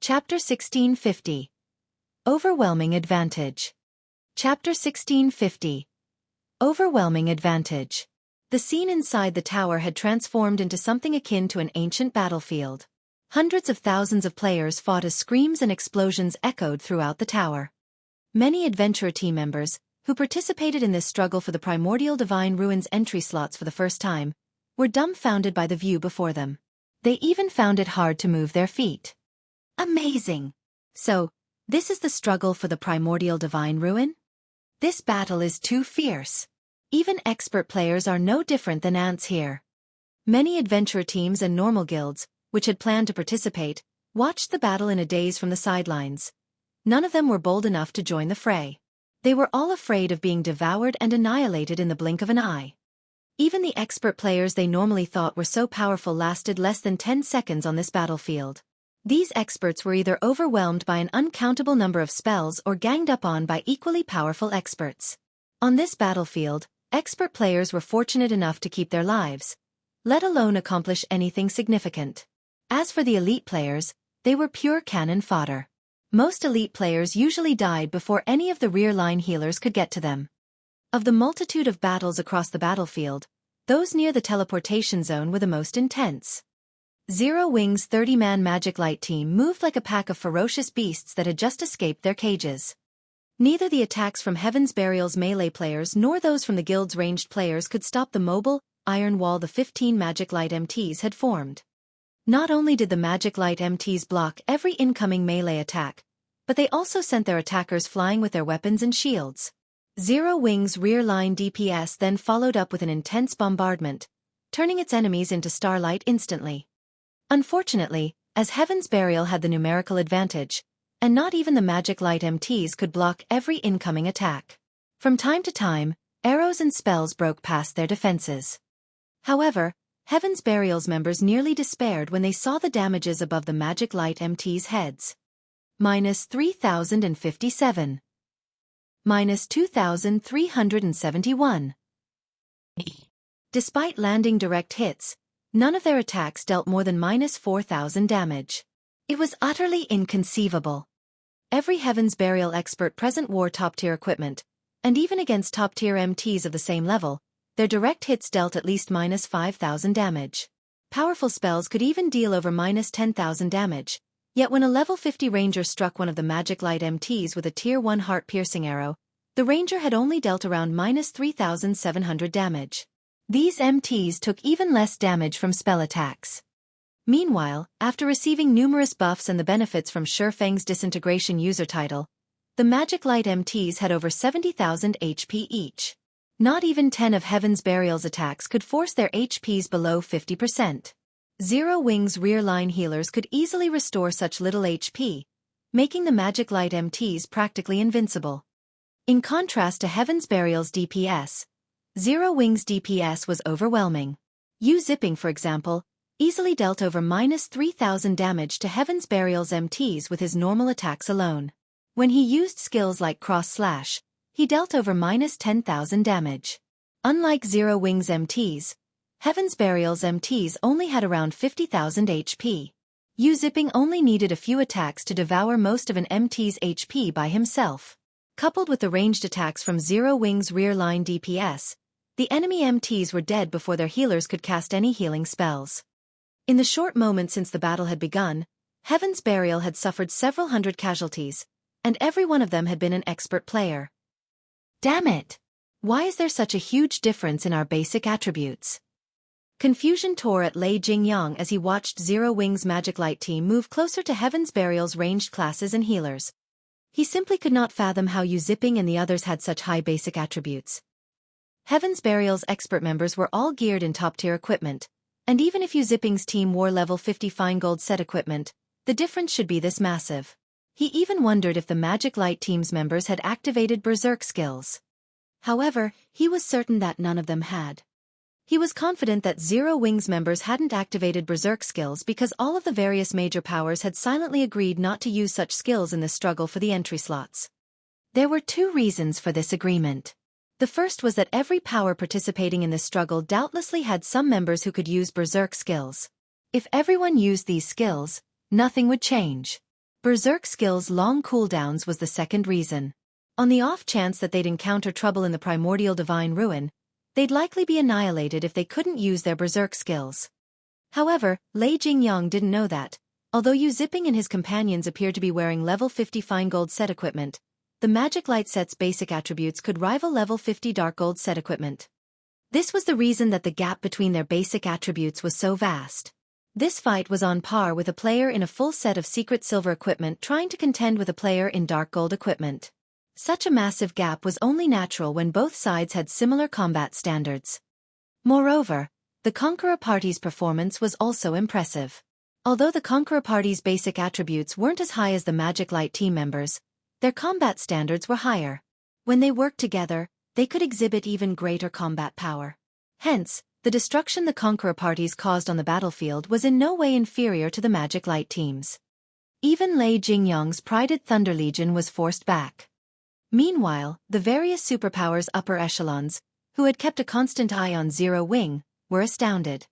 Chapter 1650. Overwhelming Advantage. Chapter 1650. Overwhelming Advantage. The scene inside the tower had transformed into something akin to an ancient battlefield. Hundreds of thousands of players fought as screams and explosions echoed throughout the tower. Many adventurer team members, who participated in this struggle for the Primordial Divine Ruins entry slots for the first time, were dumbfounded by the view before them. They even found it hard to move their feet. Amazing! So, this is the struggle for the Primordial Divine Ruin? This battle is too fierce. Even expert players are no different than ants here. Many adventurer teams and normal guilds, which had planned to participate, watched the battle in a daze from the sidelines. None of them were bold enough to join the fray. They were all afraid of being devoured and annihilated in the blink of an eye. Even the expert players they normally thought were so powerful lasted less than 10 seconds on this battlefield. These experts were either overwhelmed by an uncountable number of spells or ganged up on by equally powerful experts. On this battlefield, expert players were fortunate enough to keep their lives, let alone accomplish anything significant. As for the elite players, they were pure cannon fodder. Most elite players usually died before any of the rear-line healers could get to them. Of the multitude of battles across the battlefield, those near the teleportation zone were the most intense. Zero Wing's 30-man Magic Light team moved like a pack of ferocious beasts that had just escaped their cages. Neither the attacks from Heaven's Burial's melee players nor those from the guild's ranged players could stop the mobile, iron wall the 15 Magic Light MTs had formed. Not only did the Magic Light MTs block every incoming melee attack, but they also sent their attackers flying with their weapons and shields. Zero Wing's rear-line DPS then followed up with an intense bombardment, turning its enemies into starlight instantly. Unfortunately, as Heaven's Burial had the numerical advantage, and not even the Magic Light MTs could block every incoming attack. From time to time, arrows and spells broke past their defenses. However, Heaven's Burial's members nearly despaired when they saw the damages above the Magic Light MTs' heads. Minus 3,057. Minus 2,371. Despite landing direct hits, none of their attacks dealt more than minus 4,000 damage. It was utterly inconceivable. Every Heaven's Burial expert present wore top-tier equipment, and even against top-tier MTs of the same level, their direct hits dealt at least minus 5,000 damage. Powerful spells could even deal over minus 10,000 damage, yet when a level 50 ranger struck one of the Magic Light MTs with a tier 1 heart-piercing arrow, the ranger had only dealt around minus 3,700 damage. These MTs took even less damage from spell attacks. Meanwhile, after receiving numerous buffs and the benefits from Xueqi's disintegration user title, the Magic Light MTs had over 70,000 HP each. Not even 10 of Heaven's Burial's attacks could force their HPs below 50%. Zero Wing's rear-line healers could easily restore such little HP, making the Magic Light MTs practically invincible. In contrast to Heaven's Burial's DPS, Zero Wing's DPS was overwhelming. Zipping, for example, easily dealt over minus 3,000 damage to Heaven's Burial's MTs with his normal attacks alone. When he used skills like Cross Slash, he dealt over minus 10,000 damage. Unlike Zero Wing's MTs, Heaven's Burial's MTs only had around 50,000 HP. Zipping only needed a few attacks to devour most of an MT's HP by himself. Coupled with the ranged attacks from Zero Wing's rear-line DPS, the enemy MTs were dead before their healers could cast any healing spells. In the short moment since the battle had begun, Heaven's Burial had suffered several hundred casualties, and every one of them had been an expert player. Damn it! Why is there such a huge difference in our basic attributes? Confusion tore at Lei Jingyang as he watched Zero Wing's Magic Light team move closer to Heaven's Burial's ranged classes and healers. He simply could not fathom how Zipping and the others had such high basic attributes. Heaven's Burial's expert members were all geared in top-tier equipment, and even if Zipping's team wore level 50 fine gold set equipment, the difference should be this massive. He even wondered if the Magic Light team's members had activated Berserk skills. However, he was certain that none of them had. He was confident that Zero Wing's members hadn't activated Berserk skills because all of the various major powers had silently agreed not to use such skills in the struggle for the entry slots. There were two reasons for this agreement. The first was that every power participating in this struggle doubtlessly had some members who could use Berserk skills. If everyone used these skills, nothing would change. Berserk skills' long cooldowns was the second reason. On the off chance that they'd encounter trouble in the Primordial Divine Ruin, they'd likely be annihilated if they couldn't use their Berserk skills. However, Lei Jingyang didn't know that. Although Yu Zipping and his companions appeared to be wearing level 50 fine gold set equipment, the Magic Light set's basic attributes could rival level 50 dark gold set equipment. This was the reason that the gap between their basic attributes was so vast. This fight was on par with a player in a full set of secret silver equipment trying to contend with a player in dark gold equipment. Such a massive gap was only natural when both sides had similar combat standards. Moreover, the Conqueror Party's performance was also impressive. Although the Conqueror Party's basic attributes weren't as high as the Magic Light team members, their combat standards were higher. When they worked together, they could exhibit even greater combat power. Hence, the destruction the Conqueror Parties caused on the battlefield was in no way inferior to the Magic Light teams. Even Lei Jingyang's prided Thunder Legion was forced back. Meanwhile, the various superpowers' upper echelons, who had kept a constant eye on Zero Wing, were astounded.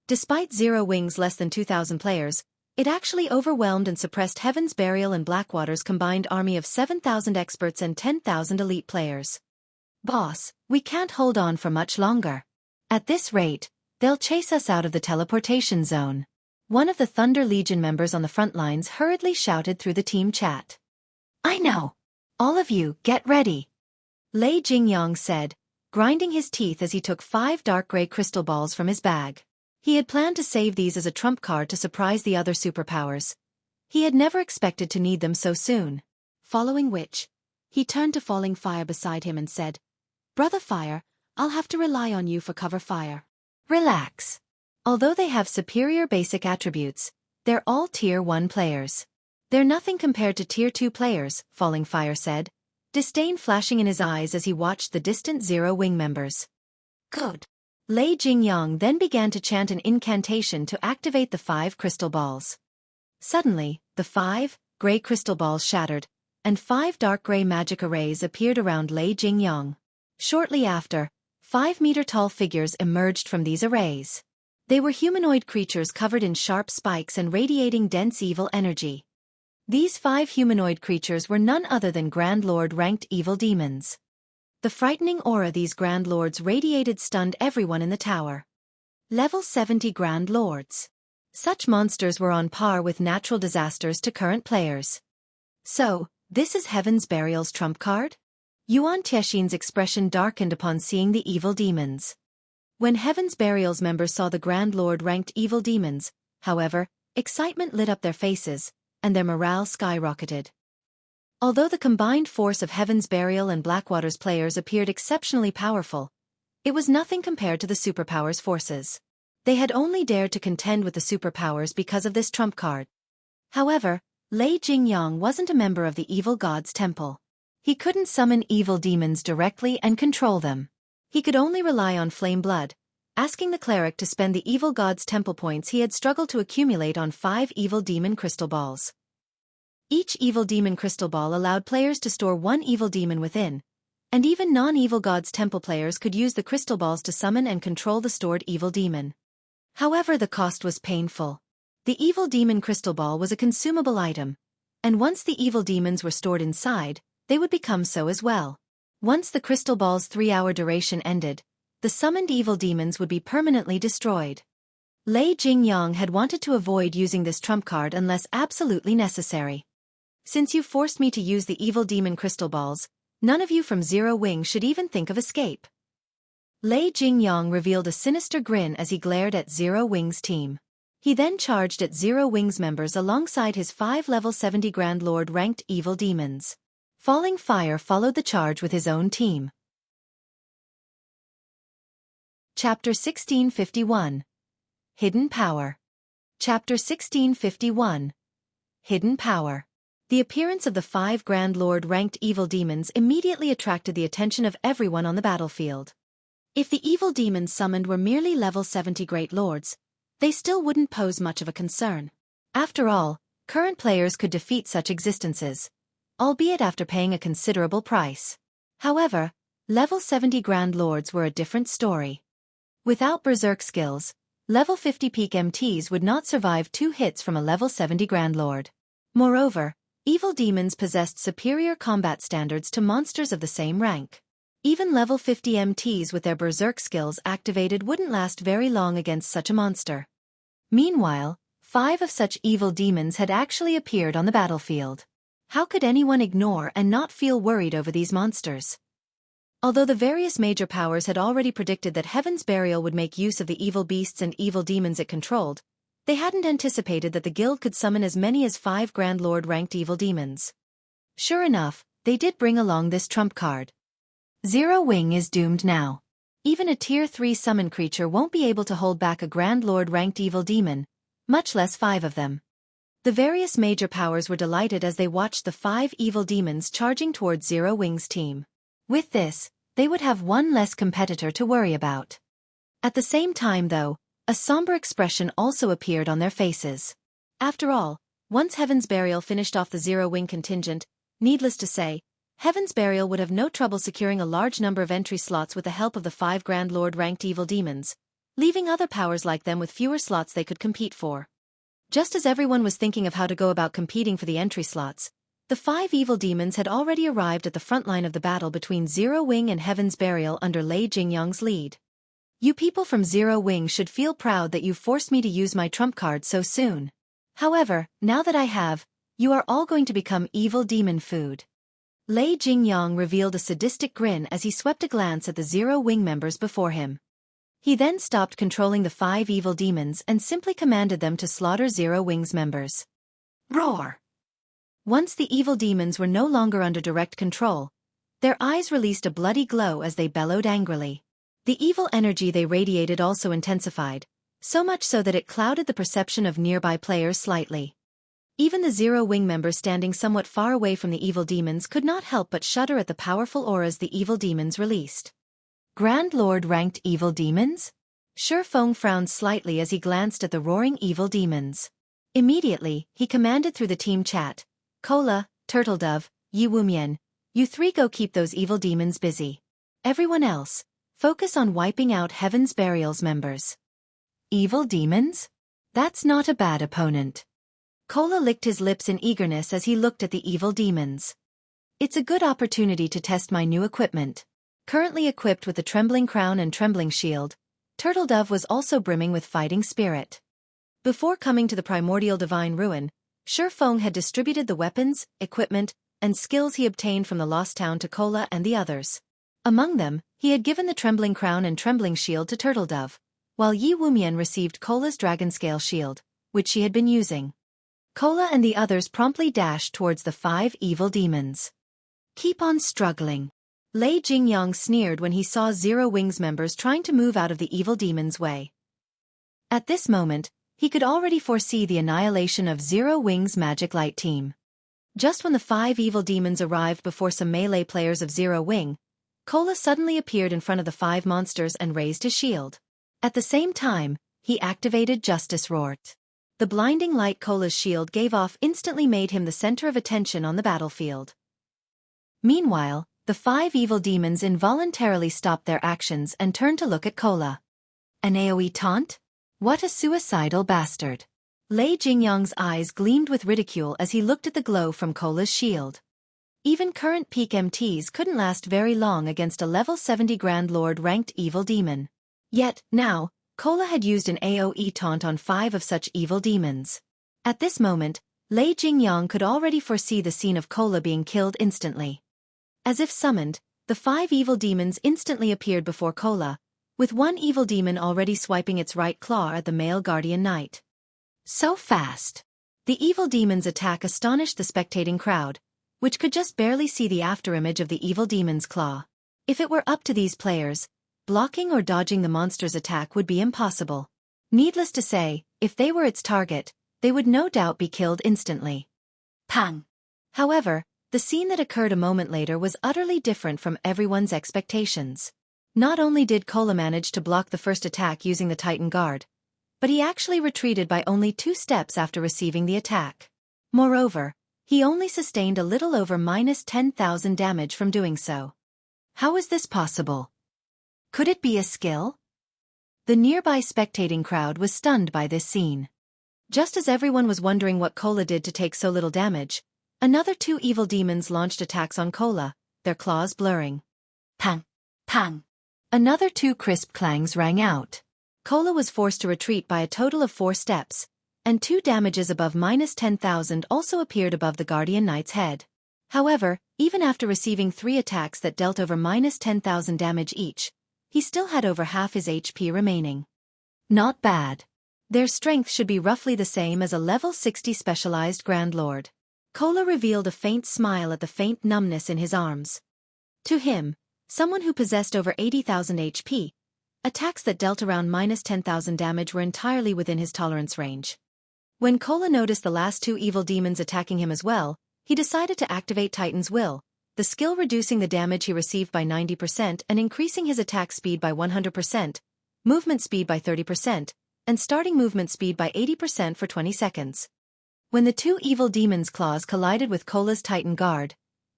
Despite Zero Wing's less than 2,000 players, it actually overwhelmed and suppressed Heaven's Burial and Blackwater's combined army of 7,000 experts and 10,000 elite players. "Boss, we can't hold on for much longer. At this rate, they'll chase us out of the teleportation zone," one of the Thunder Legion members on the front lines hurriedly shouted through the team chat. "I know. All of you, get ready," Lei Jingyang said, grinding his teeth as he took 5 dark gray crystal balls from his bag. He had planned to save these as a trump card to surprise the other superpowers. He had never expected to need them so soon. Following which, he turned to Falling Fire beside him and said, "Brother Fire, I'll have to rely on you for cover fire." Relax. Although they have superior basic attributes, they're all Tier 1 players. They're nothing compared to Tier 2 players, Falling Fire said, disdain flashing in his eyes as he watched the distant Zero Wing members. Good. Lei Jingyang then began to chant an incantation to activate the 5 crystal balls. Suddenly, the 5 gray crystal balls shattered, and 5 dark gray magic arrays appeared around Lei Jingyang. Shortly after, 5-meter-tall figures emerged from these arrays. They were humanoid creatures covered in sharp spikes and radiating dense evil energy. These 5 humanoid creatures were none other than Grand Lord-ranked evil demons. The frightening aura these Grand Lords radiated stunned everyone in the tower. Level 70 Grand Lords. Such monsters were on par with natural disasters to current players. So, this is Heaven's Burial's trump card? Yuan Tiexin's expression darkened upon seeing the evil demons. When Heaven's Burial's members saw the Grand Lord-ranked evil demons, however, excitement lit up their faces, and their morale skyrocketed. Although the combined force of Heaven's Burial and Blackwater's players appeared exceptionally powerful, it was nothing compared to the superpowers' forces. They had only dared to contend with the superpowers because of this trump card. However, Lei Jingyang wasn't a member of the evil god's temple. He couldn't summon evil demons directly and control them. He could only rely on flame blood, asking the cleric to spend the evil god's temple points he had struggled to accumulate on 5 evil demon crystal balls. Each evil demon crystal ball allowed players to store 1 evil demon within, and even non-evil god's temple players could use the crystal balls to summon and control the stored evil demon. However, the cost was painful. The evil demon crystal ball was a consumable item, and once the evil demons were stored inside, they would become so as well. Once the crystal ball's 3-hour duration ended, the summoned evil demons would be permanently destroyed. Lei Jingyang had wanted to avoid using this trump card unless absolutely necessary. "Since you forced me to use the evil demon crystal balls, none of you from Zero Wing should even think of escape." Lei Jingyang revealed a sinister grin as he glared at Zero Wing's team. He then charged at Zero Wing's members alongside his 5 level 70 Grand Lord-ranked evil demons. Falling Fire followed the charge with his own team. Chapter 1651. Hidden Power. Chapter 1651. Hidden Power. The appearance of the 5 Grand Lord-ranked evil demons immediately attracted the attention of everyone on the battlefield. If the evil demons summoned were merely level 70 Great Lords, they still wouldn't pose much of a concern. After all, current players could defeat such existences, albeit after paying a considerable price. However, level 70 Grand Lords were a different story. Without Berserk skills, level 50 peak MTs would not survive 2 hits from a level 70 Grand Lord. Moreover, evil demons possessed superior combat standards to monsters of the same rank. Even level 50 MTs with their berserk skills activated wouldn't last very long against such a monster. Meanwhile, 5 of such evil demons had actually appeared on the battlefield. How could anyone ignore and not feel worried over these monsters? Although the various major powers had already predicted that Heaven's Burial would make use of the evil beasts and evil demons it controlled, they hadn't anticipated that the guild could summon as many as 5 Grand Lord-ranked evil demons. Sure enough, they did bring along this trump card. Zero Wing is doomed now. Even a Tier 3 summon creature won't be able to hold back a Grand Lord-ranked evil demon, much less 5 of them. The various major powers were delighted as they watched the 5 evil demons charging towards Zero Wing's team. With this, they would have one less competitor to worry about. At the same time though, a somber expression also appeared on their faces. After all, once Heaven's Burial finished off the Zero Wing contingent, needless to say, Heaven's Burial would have no trouble securing a large number of entry slots with the help of the 5 Grand Lord-ranked evil demons, leaving other powers like them with fewer slots they could compete for. Just as everyone was thinking of how to go about competing for the entry slots, the 5 evil demons had already arrived at the front line of the battle between Zero Wing and Heaven's Burial under Lei Jingyang's lead. You people from Zero Wing should feel proud that you forced me to use my trump card so soon. However, now that I have, you are all going to become evil demon food. Lei Jingyang revealed a sadistic grin as he swept a glance at the Zero Wing members before him. He then stopped controlling the 5 evil demons and simply commanded them to slaughter Zero Wing's members. Roar! Once the evil demons were no longer under direct control, their eyes released a bloody glow as they bellowed angrily. The evil energy they radiated also intensified, so much so that it clouded the perception of nearby players slightly. Even the Zero Wing members standing somewhat far away from the evil demons could not help but shudder at the powerful auras the evil demons released. Grand Lord-ranked evil demons? Xueqi frowned slightly as he glanced at the roaring evil demons. Immediately, he commanded through the team chat, Cola, Turtledove, Yi Wumian, you 3 go keep those evil demons busy. Everyone else, focus on wiping out Heaven's Burial's members. Evil demons? That's not a bad opponent. Cola licked his lips in eagerness as he looked at the evil demons. It's a good opportunity to test my new equipment. Currently equipped with the Trembling Crown and Trembling Shield, Turtledove was also brimming with fighting spirit. Before coming to the Primordial Divine Ruin, Xueqi had distributed the weapons, equipment, and skills he obtained from the Lost Town to Cola and the others. Among them, he had given the Trembling Crown and Trembling Shield to Turtledove, while Yi Wumian received Cola's Dragon Scale Shield, which she had been using. Cola and the others promptly dashed towards the 5 evil demons. Keep on struggling. Lei Jingyang sneered when he saw Zero Wing's members trying to move out of the evil demon's way. At this moment, he could already foresee the annihilation of Zero Wing's Magic Light team. Just when the 5 evil demons arrived before some melee players of Zero Wing, Cola suddenly appeared in front of the 5 monsters and raised his shield. At the same time, he activated Justice Roar. The blinding light Cola's shield gave off instantly made him the center of attention on the battlefield. Meanwhile, the 5 evil demons involuntarily stopped their actions and turned to look at Cola. An AoE taunt? What a suicidal bastard. Lei Jingyang's eyes gleamed with ridicule as he looked at the glow from Cola's shield. Even current peak MTs couldn't last very long against a level 70 Grand Lord-ranked evil demon. Yet, now, Cola had used an AoE taunt on 5 of such evil demons. At this moment, Lei Jingyang could already foresee the scene of Cola being killed instantly. As if summoned, the 5 evil demons instantly appeared before Cola, with one evil demon already swiping its right claw at the male guardian knight. So fast! The evil demon's attack astonished the spectating crowd, which could just barely see the afterimage of the evil demon's claw. If it were up to these players, blocking or dodging the monster's attack would be impossible. Needless to say, if they were its target, they would no doubt be killed instantly. Pang! However, the scene that occurred a moment later was utterly different from everyone's expectations. Not only did Cola manage to block the first attack using the Titan Guard, but he actually retreated by only 2 steps after receiving the attack. Moreover, he only sustained a little over minus 10,000 damage from doing so. How is this possible? Could it be a skill? The nearby spectating crowd was stunned by this scene. Just as everyone was wondering what Cola did to take so little damage, another two evil demons launched attacks on Cola, their claws blurring. Pang! Pang! Another two crisp clangs rang out. Cola was forced to retreat by a total of 4 steps, and 2 damages above -10,000 also appeared above the Guardian Knight's head. However, even after receiving 3 attacks that dealt over -10,000 damage each, he still had over half his HP remaining. Not bad. Their strength should be roughly the same as a level 60 specialized Grand Lord. Cola revealed a faint smile at the faint numbness in his arms. To him, someone who possessed over 80,000 HP, attacks that dealt around -10,000 damage were entirely within his tolerance range. When Cola noticed the last 2 evil demons attacking him as well, he decided to activate Titan's Will, the skill reducing the damage he received by 90% and increasing his attack speed by 100%, movement speed by 30%, and starting movement speed by 80% for 20 seconds. When the 2 evil demons' claws collided with Cola's Titan Guard,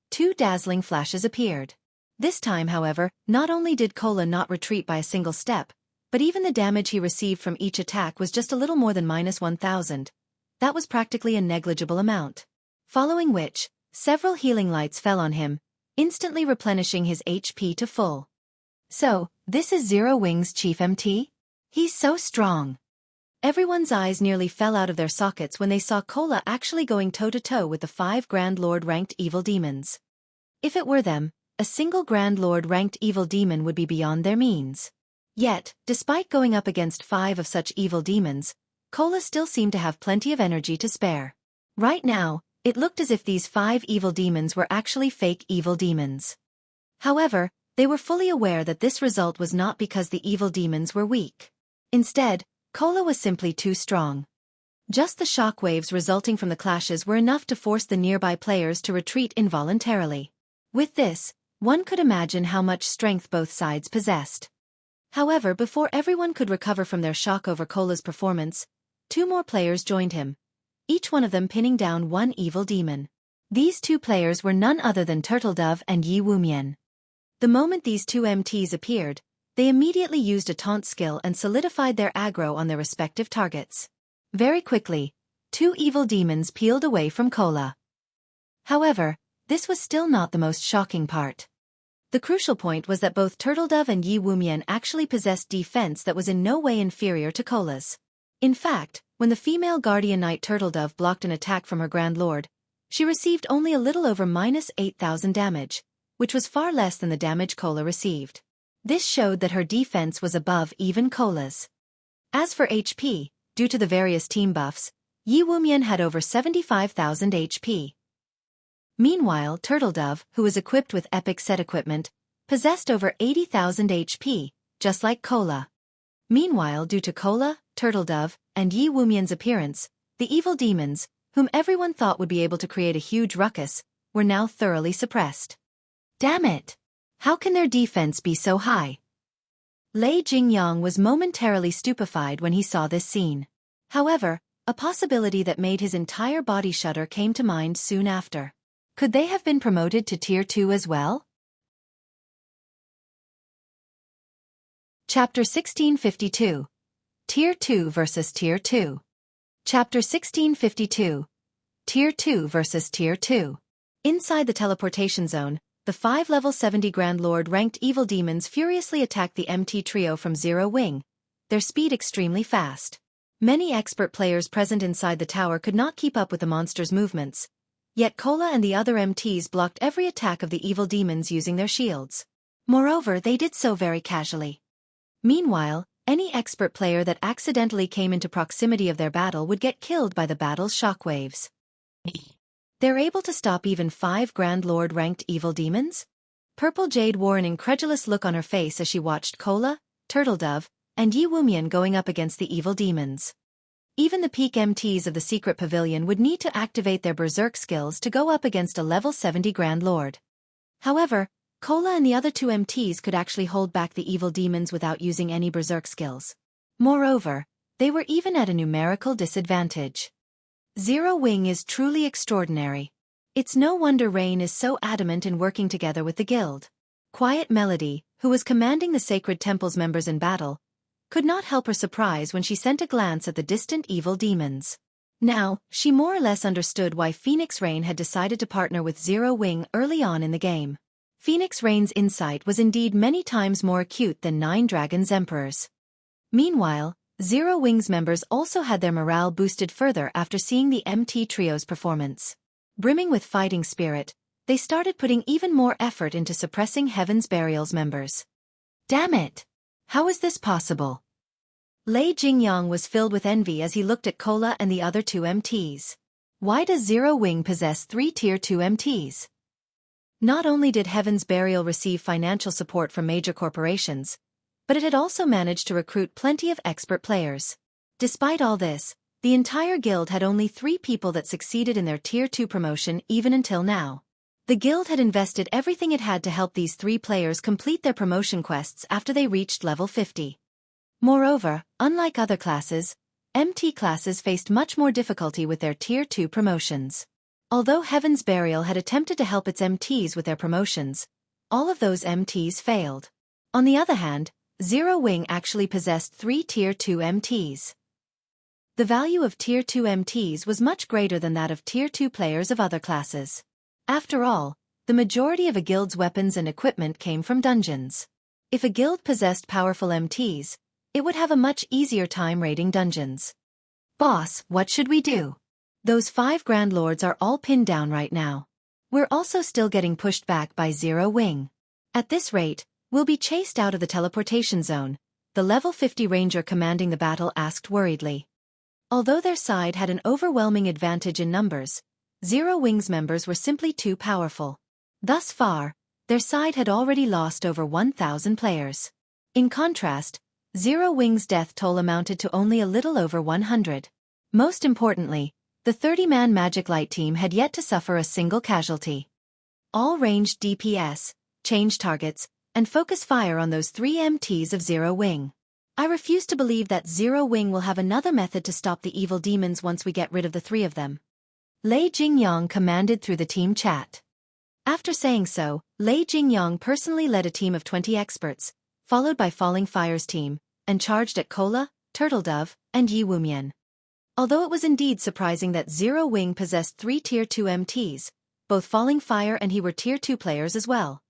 2 dazzling flashes appeared. This time, however, not only did Cola not retreat by a single step, but even the damage he received from each attack was just a little more than -1,000. That was practically a negligible amount. Following which, several healing lights fell on him, instantly replenishing his HP to full. So, this is Zero Wing's Chief MT? He's so strong. Everyone's eyes nearly fell out of their sockets when they saw Cola actually going toe-to-toe with the 5 Grand Lord-ranked evil demons. If it were them, a single Grand Lord-ranked evil demon would be beyond their means. Yet, despite going up against 5 of such evil demons, Cola still seemed to have plenty of energy to spare. Right now, it looked as if these 5 evil demons were actually fake evil demons. However, they were fully aware that this result was not because the evil demons were weak. Instead, Cola was simply too strong. Just the shockwaves resulting from the clashes were enough to force the nearby players to retreat involuntarily. With this, one could imagine how much strength both sides possessed. However, before everyone could recover from their shock over Cola's performance, 2 more players joined him, each one of them pinning down 1 evil demon. These 2 players were none other than Turtledove and Yi Wumian. The moment these 2 MTs appeared, they immediately used a taunt skill and solidified their aggro on their respective targets. Very quickly, 2 evil demons peeled away from Cola. However, this was still not the most shocking part. The crucial point was that both Turtledove and Yi Wumian actually possessed defense that was in no way inferior to Cola's. In fact, when the female Guardian Knight Turtledove blocked an attack from her Grand Lord, she received only a little over -8,000 damage, which was far less than the damage Cola received. This showed that her defense was above even Cola's. As for HP, due to the various team buffs, Yi Wumian had over 75,000 HP. Meanwhile, Turtledove, who was equipped with epic set equipment, possessed over 80,000 HP, just like Cola. Meanwhile, due to Cola, Turtledove, and Yi Wumian's appearance, the evil demons, whom everyone thought would be able to create a huge ruckus, were now thoroughly suppressed. Damn it! How can their defense be so high? Lei Jingyang was momentarily stupefied when he saw this scene. However, a possibility that made his entire body shudder came to mind soon after. Could they have been promoted to Tier 2 as well? Chapter 1652. Tier 2 vs Tier 2. Chapter 1652. Tier 2 vs Tier 2. Inside the teleportation zone, the 5 level 70 Grand Lord ranked evil demons furiously attacked the MT trio from Zero Wing, their speed extremely fast. Many expert players present inside the tower could not keep up with the monster's movements, yet Cola and the other MTs blocked every attack of the evil demons using their shields. Moreover, they did so very casually. Meanwhile, any expert player that accidentally came into proximity of their battle would get killed by the battle's shockwaves. They're able to stop even 5 Grand Lord-ranked evil demons? Purple Jade wore an incredulous look on her face as she watched Cola, Turtledove, and Yi Wumian going up against the evil demons. Even the peak MTs of the secret pavilion would need to activate their berserk skills to go up against a level 70 Grand Lord. However, Cola and the other 2 MTs could actually hold back the evil demons without using any berserk skills. Moreover, they were even at a numerical disadvantage. Zero Wing is truly extraordinary. It's no wonder Rain is so adamant in working together with the guild. Quiet Melody, who was commanding the Sacred Temple's members in battle, could not help her surprise when she sent a glance at the distant evil demons. Now, she more or less understood why Phoenix Rain had decided to partner with Zero Wing early on in the game. Phoenix Rain's insight was indeed many times more acute than Nine Dragons' Emperor's. Meanwhile, Zero Wing's members also had their morale boosted further after seeing the MT Trio's performance. Brimming with fighting spirit, they started putting even more effort into suppressing Heaven's Burial's members. Damn it! How is this possible? Lei Jingyang was filled with envy as he looked at Cola and the other two MTs. Why does Zero Wing possess 3 Tier 2 MTs? Not only did Heaven's Burial receive financial support from major corporations, but it had also managed to recruit plenty of expert players. Despite all this, the entire guild had only 3 people that succeeded in their Tier 2 promotion even until now. The guild had invested everything it had to help these 3 players complete their promotion quests after they reached level 50. Moreover, unlike other classes, MT classes faced much more difficulty with their Tier 2 promotions. Although Heaven's Burial had attempted to help its MTs with their promotions, all of those MTs failed. On the other hand, Zero Wing actually possessed 3 Tier 2 MTs. The value of Tier 2 MTs was much greater than that of Tier 2 players of other classes. After all, the majority of a guild's weapons and equipment came from dungeons. If a guild possessed powerful MTs, it would have a much easier time raiding dungeons. Boss, what should we do? Those 5 Grand Lords are all pinned down right now. We're also still getting pushed back by Zero Wing. At this rate, we'll be chased out of the teleportation zone, the level 50 ranger commanding the battle asked worriedly. Although their side had an overwhelming advantage in numbers, Zero Wing's members were simply too powerful. Thus far, their side had already lost over 1,000 players. In contrast, Zero Wing's death toll amounted to only a little over 100. Most importantly, the 30-man Magic Light team had yet to suffer a single casualty. All ranged DPS, change targets, and focus fire on those 3 MTs of Zero Wing. I refuse to believe that Zero Wing will have another method to stop the evil demons once we get rid of the 3 of them. Lei Jingyang commanded through the team chat. After saying so, Lei Jingyang personally led a team of 20 experts, followed by Falling Fire's team, and charged at Cola, Turtledove, and Yi Wumian. Although it was indeed surprising that Zero Wing possessed 3 Tier 2 MTs, both Falling Fire and he were Tier 2 players as well.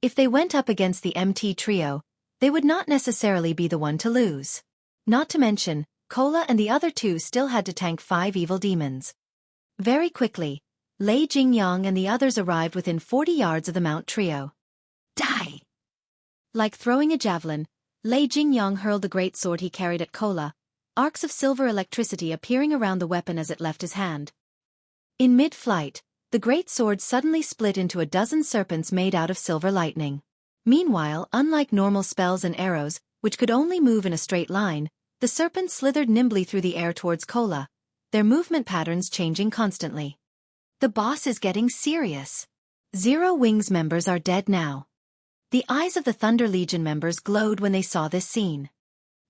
If they went up against the MT trio, they would not necessarily be the one to lose. Not to mention, Cola and the other 2 still had to tank 5 evil demons. Very quickly, Lei Jingyang and the others arrived within 40 yards of the Mount trio. Die! Like throwing a javelin, Lei Jingyang hurled the great sword he carried at Cola, arcs of silver electricity appearing around the weapon as it left his hand. In mid-flight, the great sword suddenly split into a dozen serpents made out of silver lightning. Meanwhile, unlike normal spells and arrows, which could only move in a straight line, the serpents slithered nimbly through the air towards Cola, their movement patterns changing constantly. The boss is getting serious. Zero Wing's members are dead now. The eyes of the Thunder Legion members glowed when they saw this scene.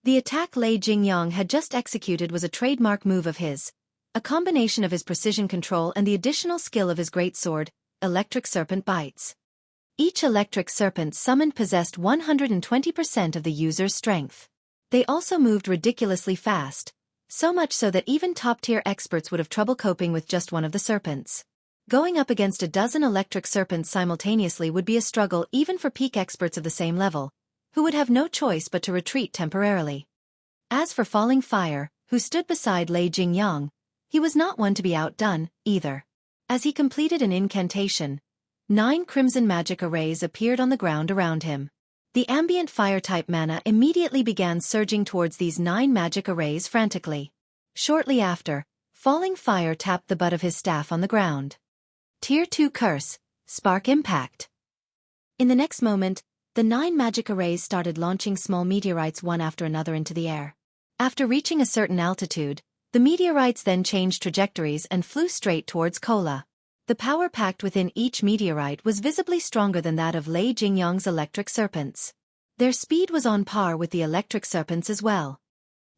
The attack Lei Jingyang had just executed was a trademark move of his, a combination of his precision control and the additional skill of his great sword, Electric Serpent Bites. Each electric serpent summoned possessed 120% of the user's strength. They also moved ridiculously fast, so much so that even top-tier experts would have trouble coping with just one of the serpents. Going up against a dozen electric serpents simultaneously would be a struggle even for peak experts of the same level, who would have no choice but to retreat temporarily. As for Falling Fire, who stood beside Lei Jingyang, he was not one to be outdone, either. As he completed an incantation, 9 crimson magic arrays appeared on the ground around him. The ambient fire-type mana immediately began surging towards these 9 magic arrays frantically. Shortly after, Falling Fire tapped the butt of his staff on the ground. Tier 2 Curse, Spark Impact. In the next moment, the 9 magic arrays started launching small meteorites one after another into the air. After reaching a certain altitude, the meteorites then changed trajectories and flew straight towards Cola. The power packed within each meteorite was visibly stronger than that of Lei Jingyang's electric serpents. Their speed was on par with the electric serpents as well.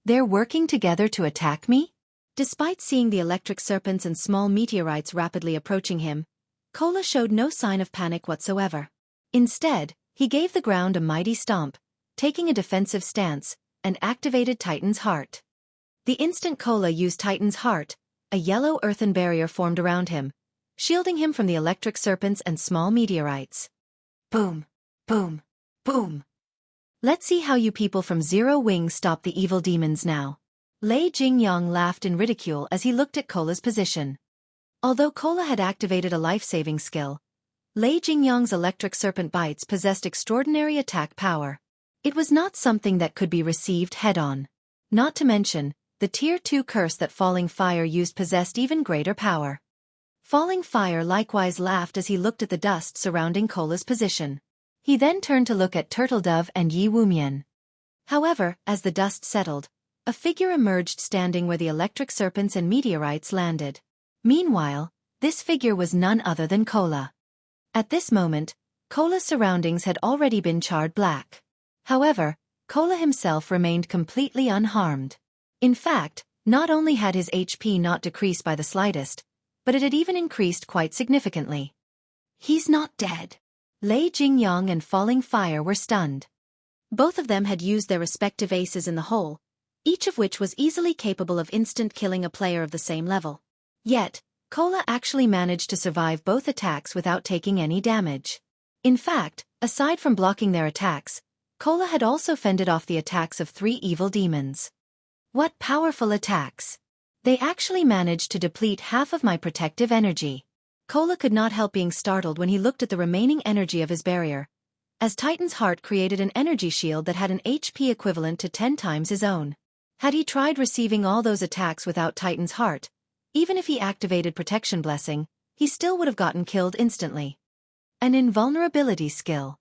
They're working together to attack me? Despite seeing the electric serpents and small meteorites rapidly approaching him, Cola showed no sign of panic whatsoever. Instead, he gave the ground a mighty stomp, taking a defensive stance, and activated Titan's Heart. The instant Kola used Titan's heart, a yellow earthen barrier formed around him, shielding him from the electric serpents and small meteorites. Boom, boom, boom. Let's see how you people from Zero Wings stop the evil demons now. Lei Jingyang laughed in ridicule as he looked at Kola's position. Although Kola had activated a life-saving skill, Lei Jingyang's electric serpent bites possessed extraordinary attack power. It was not something that could be received head-on. Not to mention, the Tier 2 curse that Falling Fire used possessed even greater power. Falling Fire likewise laughed as he looked at the dust surrounding Kola's position. He then turned to look at Turtle Dove and Yi Wumian. However, as the dust settled, a figure emerged standing where the electric serpents and meteorites landed. Meanwhile, this figure was none other than Kola. At this moment, Kola's surroundings had already been charred black. However, Kola himself remained completely unharmed. In fact, not only had his HP not decreased by the slightest, but it had even increased quite significantly. He's not dead. Lei Jingyang and Falling Fire were stunned. Both of them had used their respective aces in the hole, each of which was easily capable of instant killing a player of the same level. Yet, Kola actually managed to survive both attacks without taking any damage. In fact, aside from blocking their attacks, Kola had also fended off the attacks of 3 evil demons. What powerful attacks! They actually managed to deplete half of my protective energy. Kola could not help being startled when he looked at the remaining energy of his barrier, as Titan's heart created an energy shield that had an HP equivalent to 10 times his own. Had he tried receiving all those attacks without Titan's heart, even if he activated Protection Blessing, he still would have gotten killed instantly. An invulnerability skill.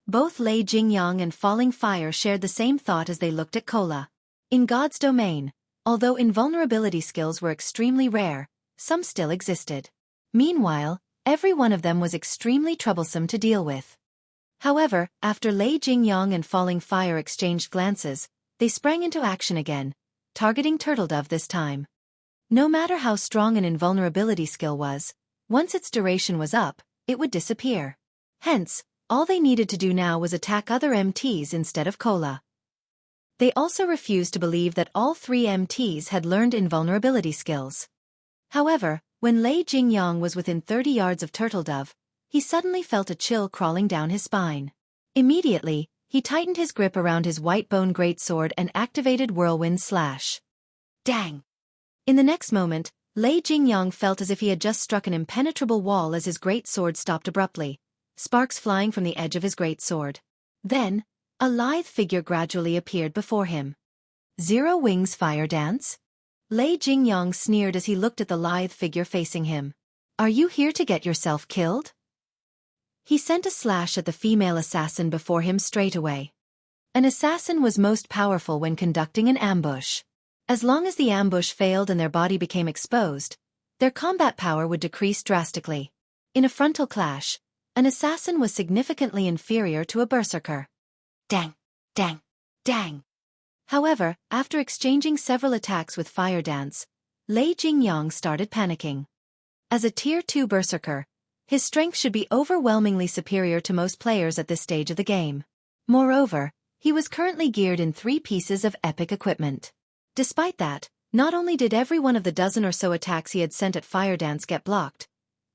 Both Lei Jingyang and Falling Fire shared the same thought as they looked at Kola. In God's domain, although invulnerability skills were extremely rare, some still existed. Meanwhile, every one of them was extremely troublesome to deal with. However, after Lei Jingyang and Falling Fire exchanged glances, they sprang into action again, targeting Turtle Dove this time. No matter how strong an invulnerability skill was, once its duration was up, it would disappear. Hence, all they needed to do now was attack other MTs instead of Kola. They also refused to believe that all 3 MTs had learned invulnerability skills. However, when Lei Jingyang was within 30 yards of Turtle Dove, he suddenly felt a chill crawling down his spine. Immediately, he tightened his grip around his white bone greatsword and activated Whirlwind Slash. Dang! In the next moment, Lei Jingyang felt as if he had just struck an impenetrable wall as his greatsword stopped abruptly, sparks flying from the edge of his greatsword. Then, a lithe figure gradually appeared before him. Zero Wings Fire Dance? Lei Jingyang sneered as he looked at the lithe figure facing him. Are you here to get yourself killed? He sent a slash at the female assassin before him straight away. An assassin was most powerful when conducting an ambush. As long as the ambush failed and their body became exposed, their combat power would decrease drastically. In a frontal clash, an assassin was significantly inferior to a berserker. Dang, dang, dang. However, after exchanging several attacks with Fire Dance, Lei Jingyang started panicking. As a Tier 2 berserker, his strength should be overwhelmingly superior to most players at this stage of the game. Moreover, he was currently geared in 3 pieces of epic equipment. Despite that, not only did every one of the dozen or so attacks he had sent at Fire Dance get blocked,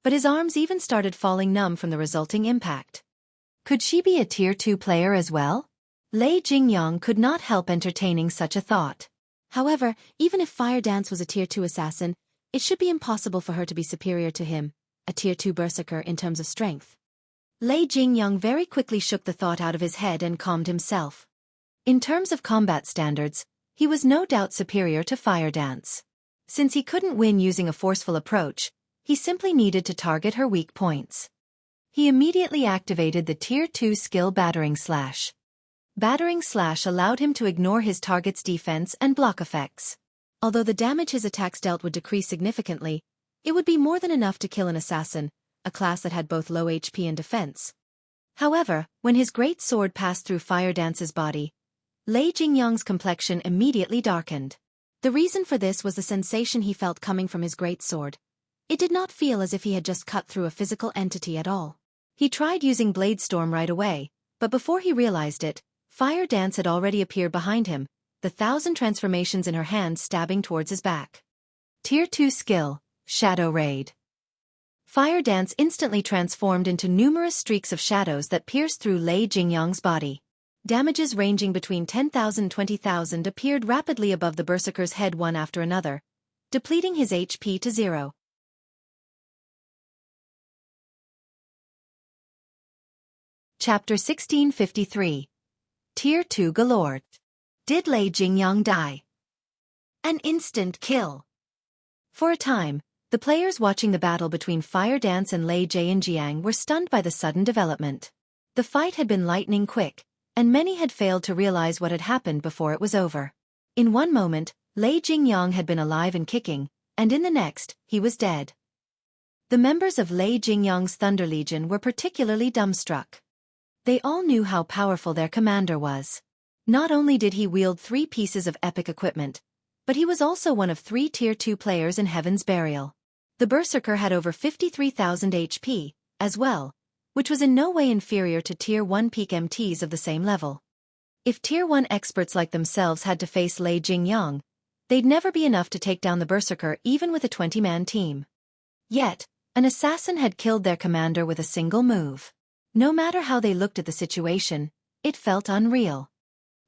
but his arms even started falling numb from the resulting impact. Could she be a Tier 2 player as well? Lei Jingyang could not help entertaining such a thought. However, even if Fire Dance was a Tier 2 assassin, it should be impossible for her to be superior to him, a Tier 2 berserker in terms of strength. Lei Jingyang very quickly shook the thought out of his head and calmed himself. In terms of combat standards, he was no doubt superior to Fire Dance. Since he couldn't win using a forceful approach, he simply needed to target her weak points. He immediately activated the Tier 2 skill Battering Slash. Battering Slash allowed him to ignore his target's defense and block effects. Although the damage his attacks dealt would decrease significantly, it would be more than enough to kill an assassin, a class that had both low HP and defense. However, when his great sword passed through Fire Dance's body, Lei Jingyang's complexion immediately darkened. The reason for this was the sensation he felt coming from his great sword. It did not feel as if he had just cut through a physical entity at all. He tried using Blade Storm right away, but before he realized it, Fire Dance had already appeared behind him, the 1,000 transformations in her hands stabbing towards his back. Tier 2 skill, Shadow Raid. Fire Dance instantly transformed into numerous streaks of shadows that pierced through Lei Jingyang's body. Damages ranging between 10,000 and 20,000 appeared rapidly above the berserker's head one after another, depleting his HP to 0. Chapter 1653. Tier 2 Galore. Did Lei Jingyang die? An instant kill. For a time, the players watching the battle between Fire Dance and Lei Jingyang were stunned by the sudden development. The fight had been lightning quick, and many had failed to realize what had happened before it was over. In one moment, Lei Jingyang had been alive and kicking, and in the next, he was dead. The members of Lei Jingyang's Thunder Legion were particularly dumbstruck. They all knew how powerful their commander was. Not only did he wield 3 pieces of epic equipment, but he was also one of 3 Tier 2 players in Heaven's Burial. The Berserker had over 53,000 HP, as well, which was in no way inferior to Tier 1 peak MTs of the same level. If Tier 1 experts like themselves had to face Lei Jingyang, they'd never be enough to take down the Berserker even with a 20-man team. Yet, an assassin had killed their commander with a single move. No matter how they looked at the situation, it felt unreal.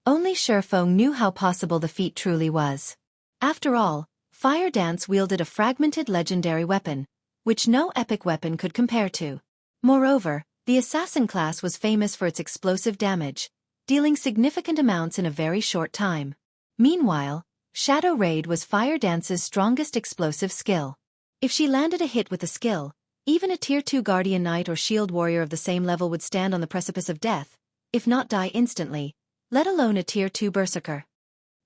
Only Xueqi knew how possible the feat truly was. After all, Fire Dance wielded a fragmented legendary weapon, which no epic weapon could compare to. Moreover, the assassin class was famous for its explosive damage, dealing significant amounts in a very short time. Meanwhile, Shadow Raid was Fire Dance's strongest explosive skill. If she landed a hit with the skill, even a Tier 2 Guardian Knight or Shield Warrior of the same level would stand on the precipice of death, if not die instantly, let alone a Tier 2 Berserker.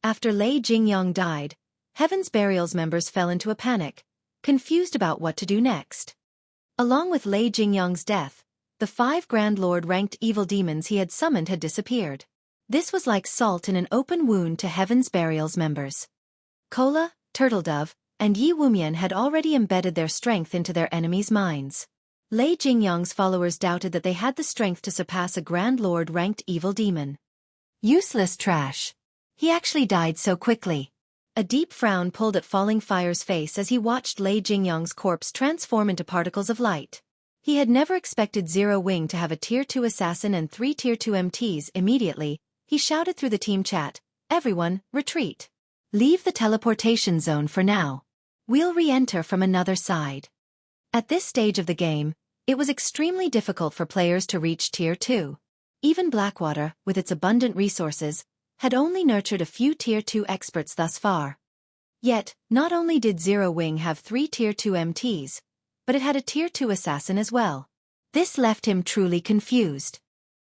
After Lei Jingyang died, Heaven's Burial's members fell into a panic, confused about what to do next. Along with Lei Jingyang's death, the 5 Grand Lord-ranked evil demons he had summoned had disappeared. This was like salt in an open wound to Heaven's Burial's members. Kola, Turtledove, and Yi Wumian had already embedded their strength into their enemies' minds. Lei Jingyang's followers doubted that they had the strength to surpass a Grand Lord-ranked evil demon. Useless trash. He actually died so quickly. A deep frown pulled at Falling Fire's face as he watched Lei Jingyang's corpse transform into particles of light. He had never expected Zero Wing to have a Tier 2 assassin and 3 Tier 2 MTs. Immediately, he shouted through the team chat, "Everyone, retreat. Leave the teleportation zone for now. We'll re-enter from another side." At this stage of the game, it was extremely difficult for players to reach Tier 2. Even Blackwater, with its abundant resources, had only nurtured a few Tier 2 experts thus far. Yet, not only did Zero Wing have 3 Tier 2 MTs, but it had a Tier 2 assassin as well. This left him truly confused.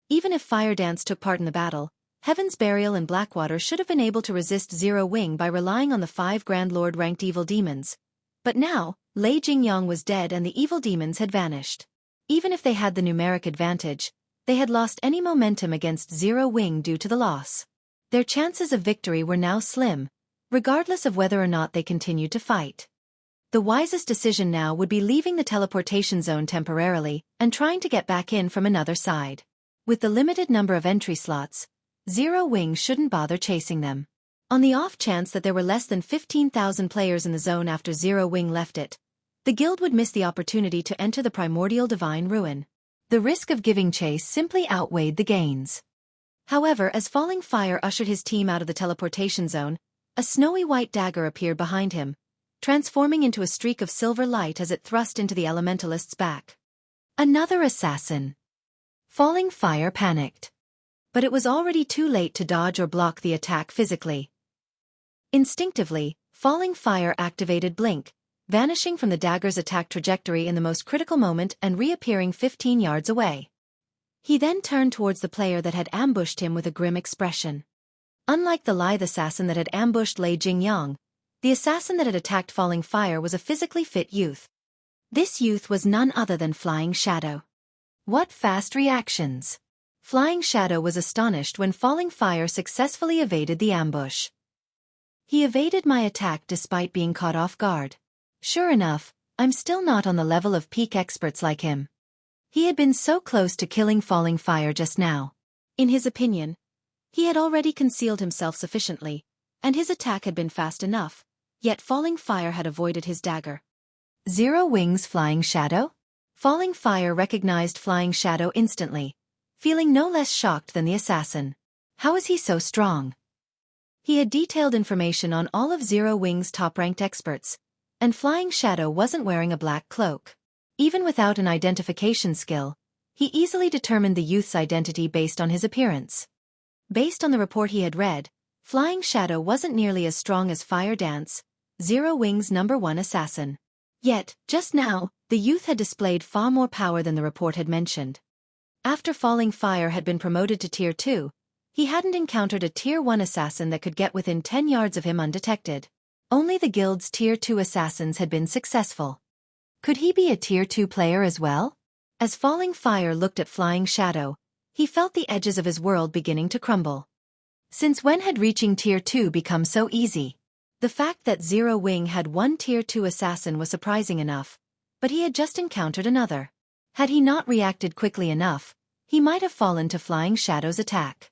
Even if Fire Dance took part in the battle, Heaven's Burial and Blackwater should have been able to resist Zero Wing by relying on the 5 Grand Lord-ranked evil demons. But now, Lei Jingyang was dead and the evil demons had vanished. Even if they had the numeric advantage, they had lost any momentum against Zero Wing due to the loss. Their chances of victory were now slim, regardless of whether or not they continued to fight. The wisest decision now would be leaving the teleportation zone temporarily and trying to get back in from another side. With the limited number of entry slots, Zero Wing shouldn't bother chasing them. On the off chance that there were less than 15,000 players in the zone after Zero Wing left it, the guild would miss the opportunity to enter the Primordial Divine Ruin. The risk of giving chase simply outweighed the gains. However, as Falling Fire ushered his team out of the teleportation zone, a snowy white dagger appeared behind him, transforming into a streak of silver light as it thrust into the elementalist's back. Another assassin. Falling Fire panicked. But it was already too late to dodge or block the attack physically. Instinctively, Falling Fire activated Blink, vanishing from the dagger's attack trajectory in the most critical moment and reappearing 15 yards away. He then turned towards the player that had ambushed him with a grim expression. Unlike the lithe assassin that had ambushed Lei Jingyang, the assassin that had attacked Falling Fire was a physically fit youth. This youth was none other than Flying Shadow. What fast reactions! Flying Shadow was astonished when Falling Fire successfully evaded the ambush. He evaded my attack despite being caught off guard. Sure enough, I'm still not on the level of peak experts like him. He had been so close to killing Falling Fire just now. In his opinion, He had already concealed himself sufficiently, and his attack had been fast enough, yet Falling Fire had avoided his dagger. Zero Wings Flying Shadow? Falling Fire recognized Flying Shadow instantly, feeling no less shocked than the assassin. How is he so strong? He had detailed information on all of Zero Wing's top-ranked experts, and Flying Shadow wasn't wearing a black cloak. Even without an identification skill, he easily determined the youth's identity based on his appearance. Based on the report he had read, Flying Shadow wasn't nearly as strong as Fire Dance, Zero Wing's #1 assassin. Yet, just now, the youth had displayed far more power than the report had mentioned. After Falling Fire had been promoted to Tier 2, he hadn't encountered a Tier 1 assassin that could get within 10 yards of him undetected. Only the guild's Tier 2 assassins had been successful. Could he be a Tier 2 player as well? As Falling Fire looked at Flying Shadow, he felt the edges of his world beginning to crumble. Since when had reaching Tier 2 become so easy? The fact that Zero Wing had one Tier 2 assassin was surprising enough, but he had just encountered another. Had he not reacted quickly enough, he might have fallen to Flying Shadow's attack.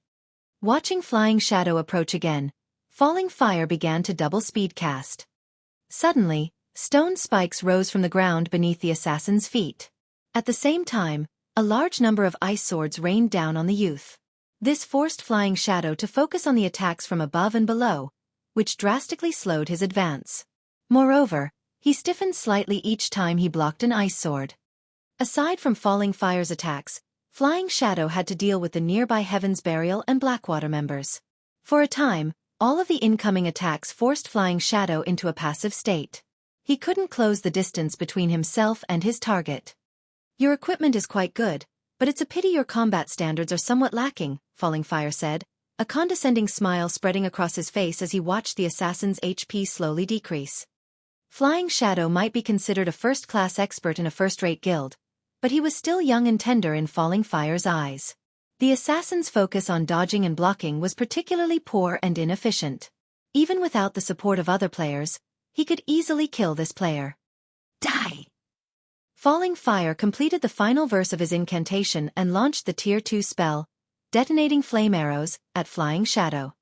Watching Flying Shadow approach again, Falling Fire began to double speed cast. Suddenly, stone spikes rose from the ground beneath the assassin's feet. At the same time, a large number of ice swords rained down on the youth. This forced Flying Shadow to focus on the attacks from above and below, which drastically slowed his advance. Moreover, he stiffened slightly each time he blocked an ice sword. Aside from Falling Fire's attacks, Flying Shadow had to deal with the nearby Heaven's Burial and Blackwater members. For a time, all of the incoming attacks forced Flying Shadow into a passive state. He couldn't close the distance between himself and his target. "Your equipment is quite good, but it's a pity your combat standards are somewhat lacking," Falling Fire said, a condescending smile spreading across his face as he watched the assassin's HP slowly decrease. Flying Shadow might be considered a first-class expert in a first-rate guild, but he was still young and tender in Falling Fire's eyes. The assassin's focus on dodging and blocking was particularly poor and inefficient. Even without the support of other players, he could easily kill this player. Die! Falling Fire completed the final verse of his incantation and launched the Tier 2 spell, detonating flame arrows, at Flying Shadow.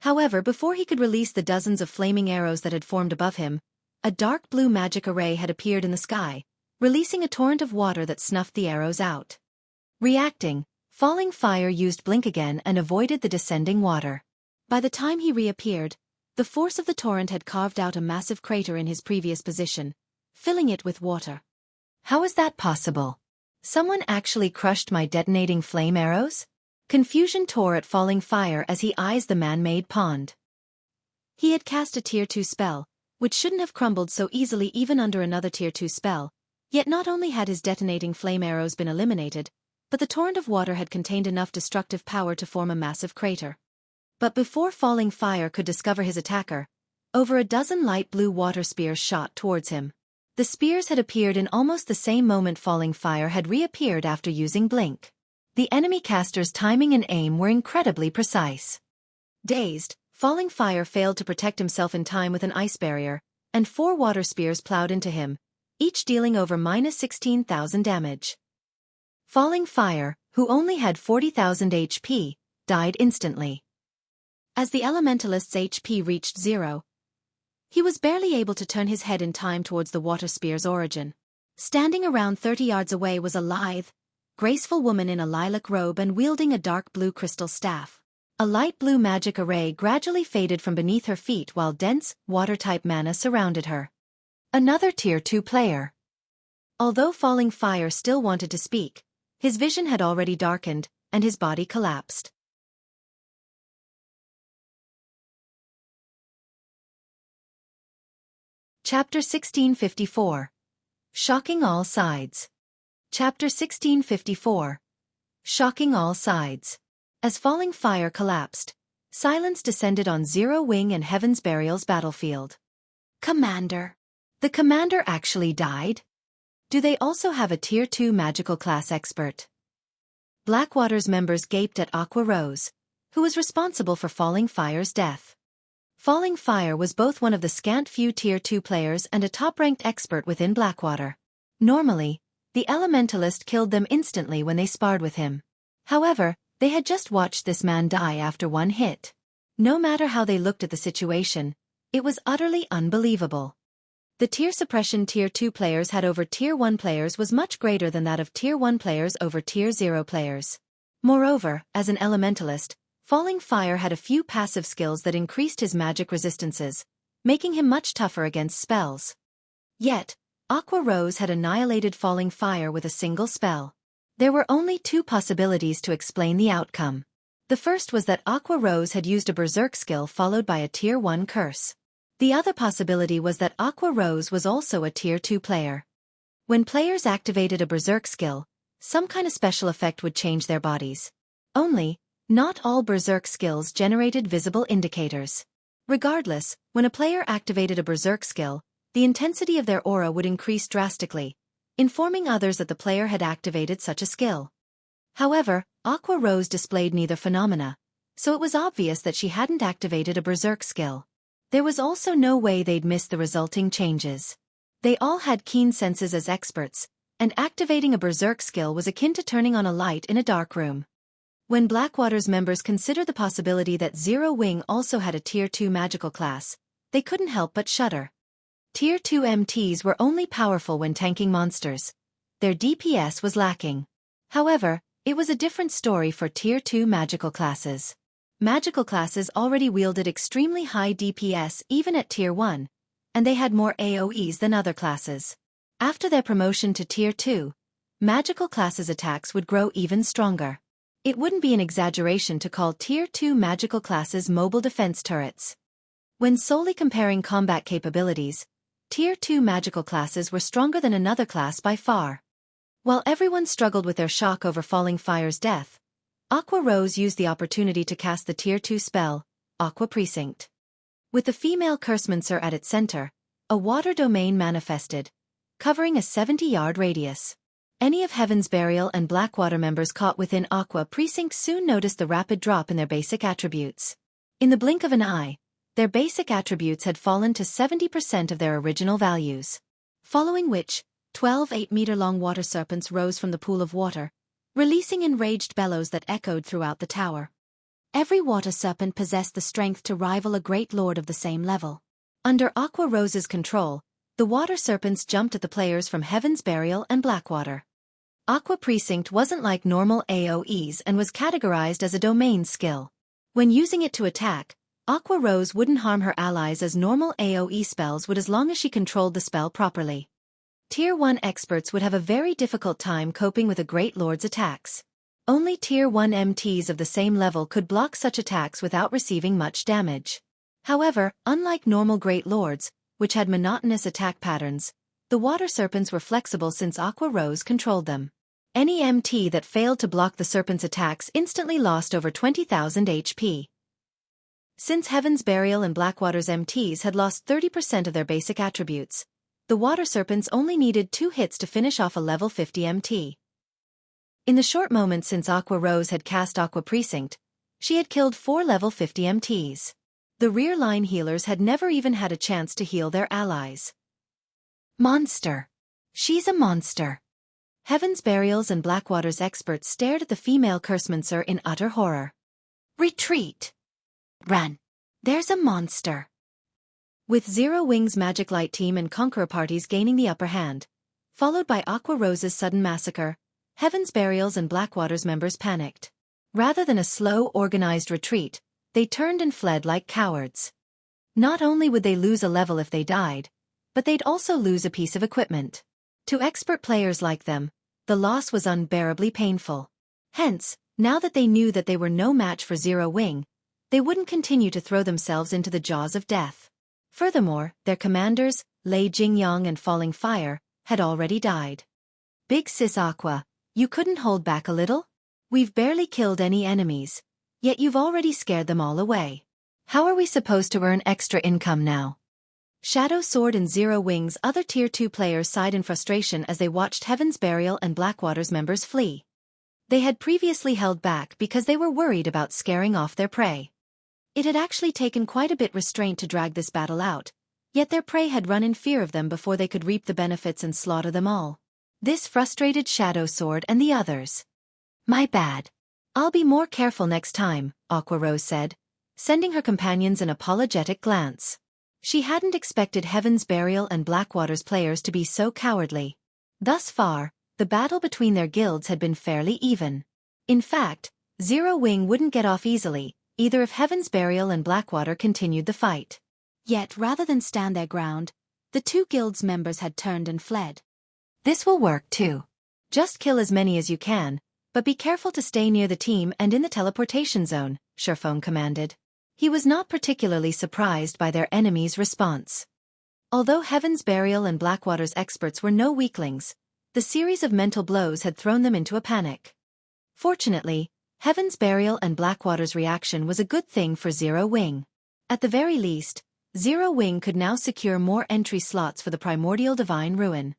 However, before he could release the dozens of flaming arrows that had formed above him, a dark blue magic array had appeared in the sky, releasing a torrent of water that snuffed the arrows out. Reacting, Falling Fire used Blink again and avoided the descending water. By the time he reappeared, the force of the torrent had carved out a massive crater in his previous position, filling it with water. How is that possible? Someone actually crushed my detonating flame arrows? Confusion tore at Falling Fire as he eyes the man-made pond. He had cast a Tier 2 spell, which shouldn't have crumbled so easily even under another Tier 2 spell, yet not only had his detonating flame arrows been eliminated, but the torrent of water had contained enough destructive power to form a massive crater. But before Falling Fire could discover his attacker, over a dozen light blue water spears shot towards him. The spears had appeared in almost the same moment Falling Fire had reappeared after using Blink. The enemy caster's timing and aim were incredibly precise. Dazed, Falling Fire failed to protect himself in time with an ice barrier, and 4 water spears plowed into him, each dealing over -16,000 damage. Falling Fire, who only had 40,000 HP, died instantly. As the Elementalist's HP reached 0, he was barely able to turn his head in time towards the water spear's origin. Standing around 30 yards away was a lithe, graceful woman in a lilac robe and wielding a dark blue crystal staff. A light blue magic array gradually faded from beneath her feet while dense, water-type mana surrounded her. Another Tier 2 player. Although Falling Fire still wanted to speak, his vision had already darkened, and his body collapsed. Chapter 1654. Shocking All Sides. Chapter 1654. Shocking All Sides. As Falling Fire collapsed, silence descended on Zero Wing and Heaven's Burial's battlefield. Commander. The commander actually died? Do they also have a Tier 2 magical class expert? Blackwater's members gaped at Aqua Rose, who was responsible for Falling Fire's death. Falling Fire was both one of the scant few Tier 2 players and a top-ranked expert within Blackwater. Normally, the Elementalist killed them instantly when they sparred with him. However, They had just watched this man die after one hit. No matter how they looked at the situation, it was utterly unbelievable. The tier suppression Tier 2 players had over Tier 1 players was much greater than that of Tier 1 players over Tier 0 players. Moreover, as an elementalist, Falling Fire had a few passive skills that increased his magic resistances, making him much tougher against spells. Yet, Aqua Rose had annihilated Falling Fire with a single spell. There were only two possibilities to explain the outcome. The first was that Aqua Rose had used a Berserk skill followed by a Tier 1 curse. The other possibility was that Aqua Rose was also a Tier 2 player. When players activated a Berserk skill, some kind of special effect would change their bodies. Only, not all Berserk skills generated visible indicators. Regardless, when a player activated a Berserk skill, the intensity of their aura would increase drastically, informing others that the player had activated such a skill. However, Aqua Rose displayed neither phenomena, so it was obvious that she hadn't activated a Berserk skill. There was also no way they'd miss the resulting changes. They all had keen senses as experts, and activating a Berserk skill was akin to turning on a light in a dark room. When Blackwater's members considered the possibility that Zero Wing also had a Tier 2 magical class, they couldn't help but shudder. Tier 2 MTs were only powerful when tanking monsters. Their DPS was lacking. However, it was a different story for Tier 2 magical classes. Magical classes already wielded extremely high DPS even at Tier 1, and they had more AoEs than other classes. After their promotion to Tier 2, magical classes' attacks would grow even stronger. It wouldn't be an exaggeration to call Tier 2 magical classes mobile defense turrets. When solely comparing combat capabilities, Tier 2 magical classes were stronger than another class by far. While everyone struggled with their shock over Falling Fire's death, Aqua Rose used the opportunity to cast the Tier 2 spell, Aqua Precinct. With the female Cursemancer at its center, a water domain manifested, covering a 70-yard radius. Any of Heaven's Burial and Blackwater members caught within Aqua Precinct soon noticed the rapid drop in their basic attributes. In the blink of an eye, their basic attributes had fallen to 70% of their original values. Following which, 12 8-meter-long water serpents rose from the pool of water, releasing enraged bellows that echoed throughout the tower. Every water serpent possessed the strength to rival a great lord of the same level. Under Aqua Rose's control, the water serpents jumped at the players from Heaven's Burial and Blackwater. Aqua Precinct wasn't like normal AoEs and was categorized as a domain skill. When using it to attack, Aqua Rose wouldn't harm her allies as normal AoE spells would as long as she controlled the spell properly. Tier 1 experts would have a very difficult time coping with a Great Lord's attacks. Only Tier 1 MTs of the same level could block such attacks without receiving much damage. However, unlike normal Great Lords, which had monotonous attack patterns, the water serpents were flexible since Aqua Rose controlled them. Any MT that failed to block the serpent's attacks instantly lost over 20,000 HP. Since Heaven's Burial and Blackwater's MTs had lost 30% of their basic attributes, the water serpents only needed 2 hits to finish off a level 50 MT. In the short moment since Aqua Rose had cast Aqua Precinct, she had killed 4 level 50 MTs. The rear line healers had never even had a chance to heal their allies. Monster. She's a monster. Heaven's Burials and Blackwater's experts stared at the female Cursemancer in utter horror. Retreat. Run. There's a monster. With Zero Wing's Magic Light team and Conqueror parties gaining the upper hand, followed by Aqua Rose's sudden massacre, Heaven's Burials and Blackwater's members panicked. Rather than a slow, organized retreat, they turned and fled like cowards. Not only would they lose a level if they died, but they'd also lose a piece of equipment. To expert players like them, the loss was unbearably painful. Hence, now that they knew that they were no match for Zero Wing, they wouldn't continue to throw themselves into the jaws of death. Furthermore, their commanders, Lei Jingyang and Falling Fire, had already died. Big Sis Aqua, you couldn't hold back a little? We've barely killed any enemies, yet you've already scared them all away. How are we supposed to earn extra income now? Shadow Sword and Zero Wing's other Tier 2 players sighed in frustration as they watched Heaven's Burial and Blackwater's members flee. They had previously held back because they were worried about scaring off their prey. It had actually taken quite a bit restraint to drag this battle out, yet their prey had run in fear of them before they could reap the benefits and slaughter them all. This frustrated Shadow Sword and the others. My bad. I'll be more careful next time, Aqua Rose said, sending her companions an apologetic glance. She hadn't expected Heaven's Burial and Blackwater's players to be so cowardly. Thus far, the battle between their guilds had been fairly even. In fact, Zero Wing wouldn't get off easily, either if Heaven's Burial and Blackwater continued the fight. Yet rather than stand their ground, the two guilds' members had turned and fled. This will work too. Just kill as many as you can, but be careful to stay near the team and in the teleportation zone, Xueqi commanded. He was not particularly surprised by their enemy's response. Although Heaven's Burial and Blackwater's experts were no weaklings, the series of mental blows had thrown them into a panic. Fortunately, Heaven's Burial and Blackwater's reaction was a good thing for Zero Wing. At the very least, Zero Wing could now secure more entry slots for the Primordial Divine Ruin.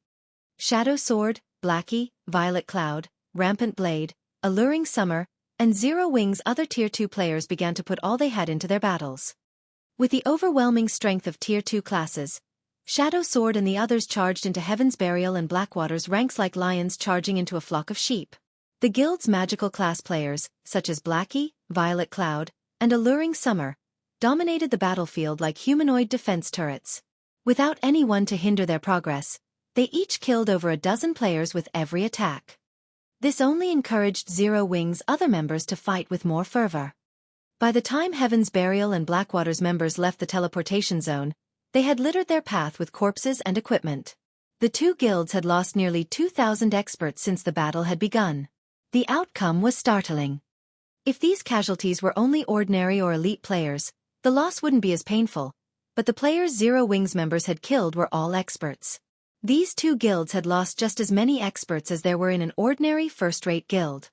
Shadow Sword, Blackie, Violet Cloud, Rampant Blade, Alluring Summer, and Zero Wing's other Tier 2 players began to put all they had into their battles. With the overwhelming strength of Tier 2 classes, Shadow Sword and the others charged into Heaven's Burial and Blackwater's ranks like lions charging into a flock of sheep. The guild's magical class players, such as Blackie, Violet Cloud, and Alluring Summer, dominated the battlefield like humanoid defense turrets. Without anyone to hinder their progress, they each killed over a dozen players with every attack. This only encouraged Zero Wing's other members to fight with more fervor. By the time Heaven's Burial and Blackwater's members left the teleportation zone, they had littered their path with corpses and equipment. The two guilds had lost nearly 2,000 experts since the battle had begun. The outcome was startling. If these casualties were only ordinary or elite players, the loss wouldn't be as painful, but the players Zero Wing's members had killed were all experts. These two guilds had lost just as many experts as there were in an ordinary first-rate guild.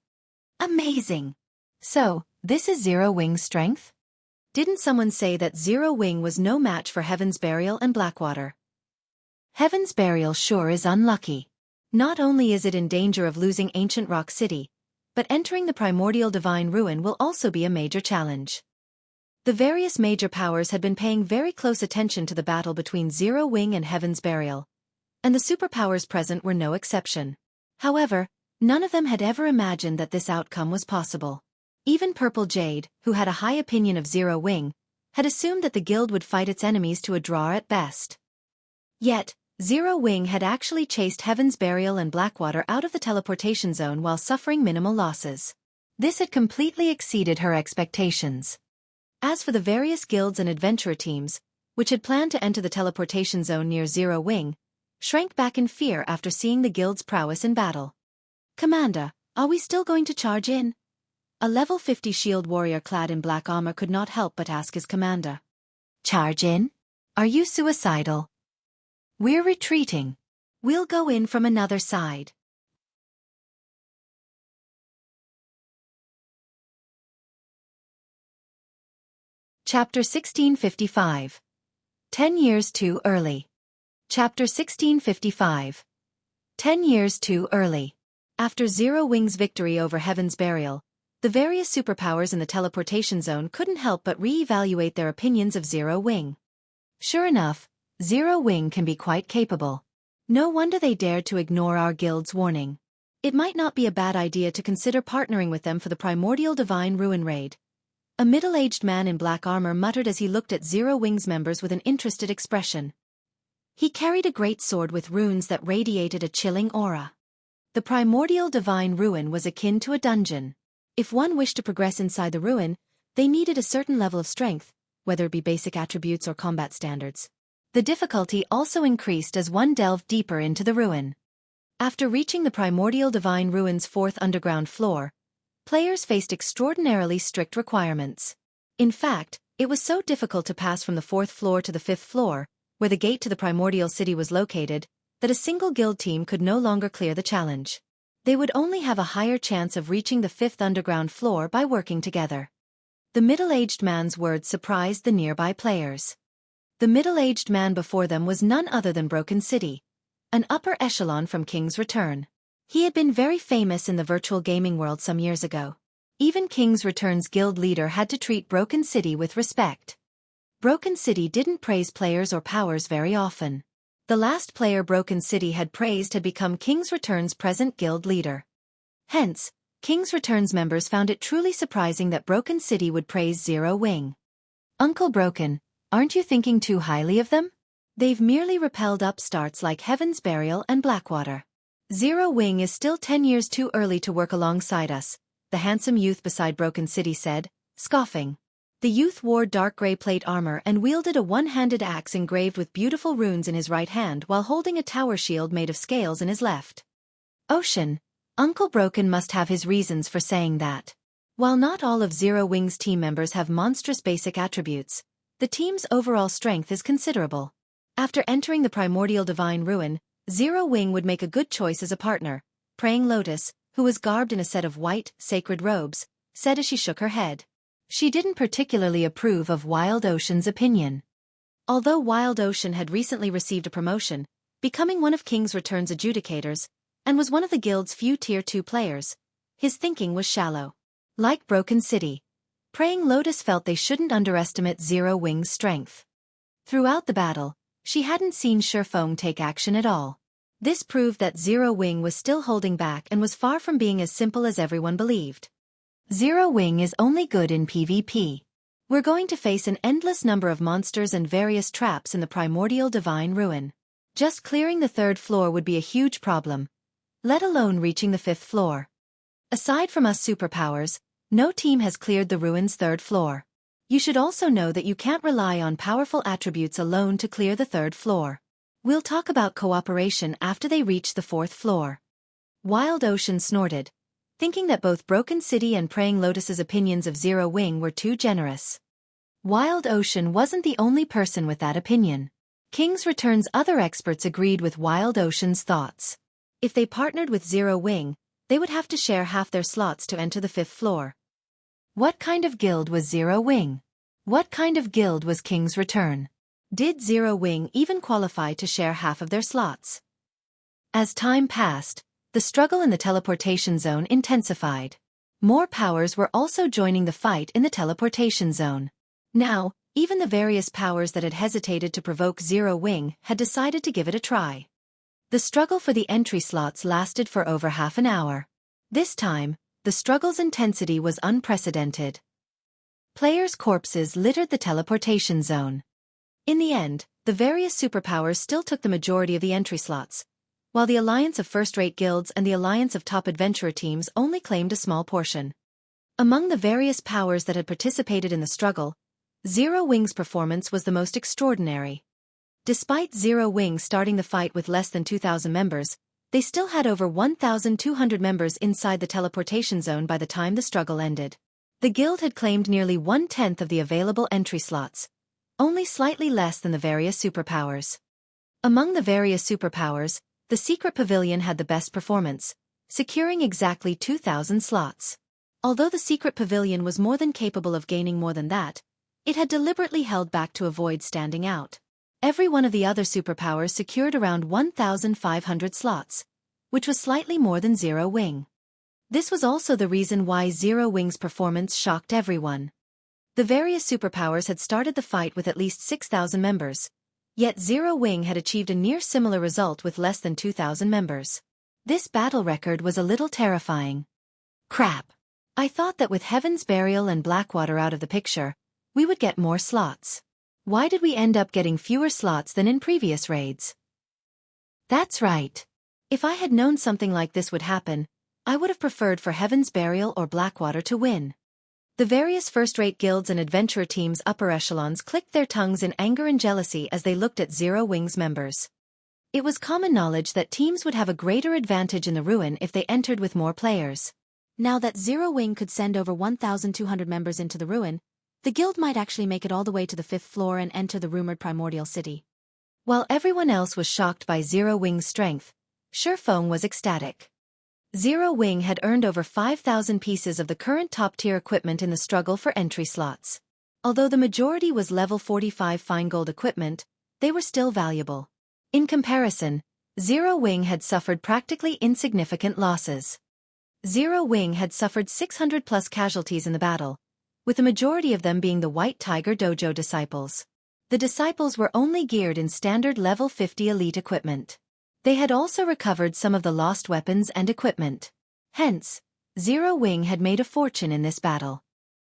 Amazing! So, this is Zero Wing's strength? Didn't someone say that Zero Wing was no match for Heaven's Burial and Blackwater? Heaven's Burial sure is unlucky. Not only is it in danger of losing Ancient Rock City, but entering the Primordial Divine Ruin will also be a major challenge. The various major powers had been paying very close attention to the battle between Zero Wing and Heaven's Burial, and the superpowers present were no exception. However, none of them had ever imagined that this outcome was possible. Even Purple Jade, who had a high opinion of Zero Wing, had assumed that the guild would fight its enemies to a draw at best. Yet, Zero Wing had actually chased Heaven's Burial and Blackwater out of the teleportation zone while suffering minimal losses. This had completely exceeded her expectations. As for the various guilds and adventurer teams, which had planned to enter the teleportation zone near Zero Wing, shrank back in fear after seeing the guild's prowess in battle. Commander, are we still going to charge in? A level 50 shield warrior clad in black armor could not help but ask his commander. Charge in? Are you suicidal? We're retreating. We'll go in from another side. Chapter 1655. 10 years too early. Chapter 1655. 10 years too early. After Zero Wing's victory over Heaven's Burial, the various superpowers in the teleportation zone couldn't help but re-evaluate their opinions of Zero Wing. Sure enough, Zero Wing can be quite capable. No wonder they dared to ignore our guild's warning. It might not be a bad idea to consider partnering with them for the Primordial Divine Ruin raid. A middle-aged man in black armor muttered as he looked at Zero Wing's members with an interested expression. He carried a great sword with runes that radiated a chilling aura. The Primordial Divine Ruin was akin to a dungeon. If one wished to progress inside the ruin, they needed a certain level of strength, whether it be basic attributes or combat standards. The difficulty also increased as one delved deeper into the ruin. After reaching the Primordial Divine Ruin's fourth underground floor, players faced extraordinarily strict requirements. In fact, it was so difficult to pass from the fourth floor to the fifth floor, where the gate to the Primordial City was located, that a single guild team could no longer clear the challenge. They would only have a higher chance of reaching the fifth underground floor by working together. The middle-aged man's words surprised the nearby players. The middle-aged man before them was none other than Broken City, an upper echelon from King's Return. He had been very famous in the virtual gaming world some years ago. Even King's Return's guild leader had to treat Broken City with respect. Broken City didn't praise players or powers very often. The last player Broken City had praised had become King's Return's present guild leader. Hence, King's Returns members found it truly surprising that Broken City would praise Zero Wing. Uncle Broken, aren't you thinking too highly of them? They've merely repelled upstarts like Heaven's Burial and Blackwater. Zero Wing is still 10 years too early to work alongside us, the handsome youth beside Broken City said, scoffing. The youth wore dark gray plate armor and wielded a one-handed axe engraved with beautiful runes in his right hand while holding a tower shield made of scales in his left. Ocean, Uncle Broken must have his reasons for saying that. While not all of Zero Wing's team members have monstrous basic attributes, the team's overall strength is considerable. After entering the Primordial Divine Ruin, Zero Wing would make a good choice as a partner, Praying Lotus, who was garbed in a set of white, sacred robes, said as she shook her head. She didn't particularly approve of Wild Ocean's opinion. Although Wild Ocean had recently received a promotion, becoming one of King's Returns adjudicators, and was one of the guild's few Tier 2 players, his thinking was shallow. Like Broken City, Praying Lotus felt they shouldn't underestimate Zero Wing's strength. Throughout the battle, she hadn't seen Xueqi take action at all. This proved that Zero Wing was still holding back and was far from being as simple as everyone believed. Zero Wing is only good in PvP. We're going to face an endless number of monsters and various traps in the Primordial Divine Ruin. Just clearing the 3rd floor would be a huge problem, let alone reaching the 5th floor. Aside from us superpowers, no team has cleared the ruin's 3rd floor. You should also know that you can't rely on powerful attributes alone to clear the 3rd floor. We'll talk about cooperation after they reach the 4th floor. Wild Ocean snorted, thinking that both Broken City and Praying Lotus's opinions of Zero Wing were too generous. Wild Ocean wasn't the only person with that opinion. King's Returns' other experts agreed with Wild Ocean's thoughts. If they partnered with Zero Wing, they would have to share half their slots to enter the 5th floor. What kind of guild was Zero Wing? What kind of guild was King's Return? Did Zero Wing even qualify to share half of their slots? As time passed, the struggle in the teleportation zone intensified. More powers were also joining the fight in the teleportation zone. Now, even the various powers that had hesitated to provoke Zero Wing had decided to give it a try. The struggle for the entry slots lasted for over half an hour. This time, the struggle's intensity was unprecedented. Players' corpses littered the teleportation zone. In the end, the various superpowers still took the majority of the entry slots, while the Alliance of First-Rate Guilds and the Alliance of Top Adventurer Teams only claimed a small portion. Among the various powers that had participated in the struggle, Zero Wing's performance was the most extraordinary. Despite Zero Wing starting the fight with less than 2,000 members, they still had over 1,200 members inside the teleportation zone by the time the struggle ended. The guild had claimed nearly 1/10 of the available entry slots, only slightly less than the various superpowers. Among the various superpowers, the Secret Pavilion had the best performance, securing exactly 2,000 slots. Although the Secret Pavilion was more than capable of gaining more than that, it had deliberately held back to avoid standing out. Every one of the other superpowers secured around 1,500 slots, which was slightly more than Zero Wing. This was also the reason why Zero Wing's performance shocked everyone. The various superpowers had started the fight with at least 6,000 members, yet Zero Wing had achieved a near similar result with less than 2,000 members. This battle record was a little terrifying. Crap! I thought that with Heaven's Burial and Blackwater out of the picture, we would get more slots. Why did we end up getting fewer slots than in previous raids? That's right. If I had known something like this would happen, I would have preferred for Heaven's Burial or Blackwater to win. The various first-rate guilds and adventurer teams' upper echelons clicked their tongues in anger and jealousy as they looked at Zero Wing's members. It was common knowledge that teams would have a greater advantage in the ruin if they entered with more players. Now that Zero Wing could send over 1,200 members into the ruin, the guild might actually make it all the way to the 5th floor and enter the rumored Primordial City. While everyone else was shocked by Zero Wing's strength, Xueqi was ecstatic. Zero Wing had earned over 5,000 pieces of the current top-tier equipment in the struggle for entry slots. Although the majority was level 45 fine gold equipment, they were still valuable. In comparison, Zero Wing had suffered practically insignificant losses. Zero Wing had suffered 600+ casualties in the battle, with the majority of them being the White Tiger Dojo disciples. The disciples were only geared in standard level 50 elite equipment. They had also recovered some of the lost weapons and equipment. Hence, Zero Wing had made a fortune in this battle.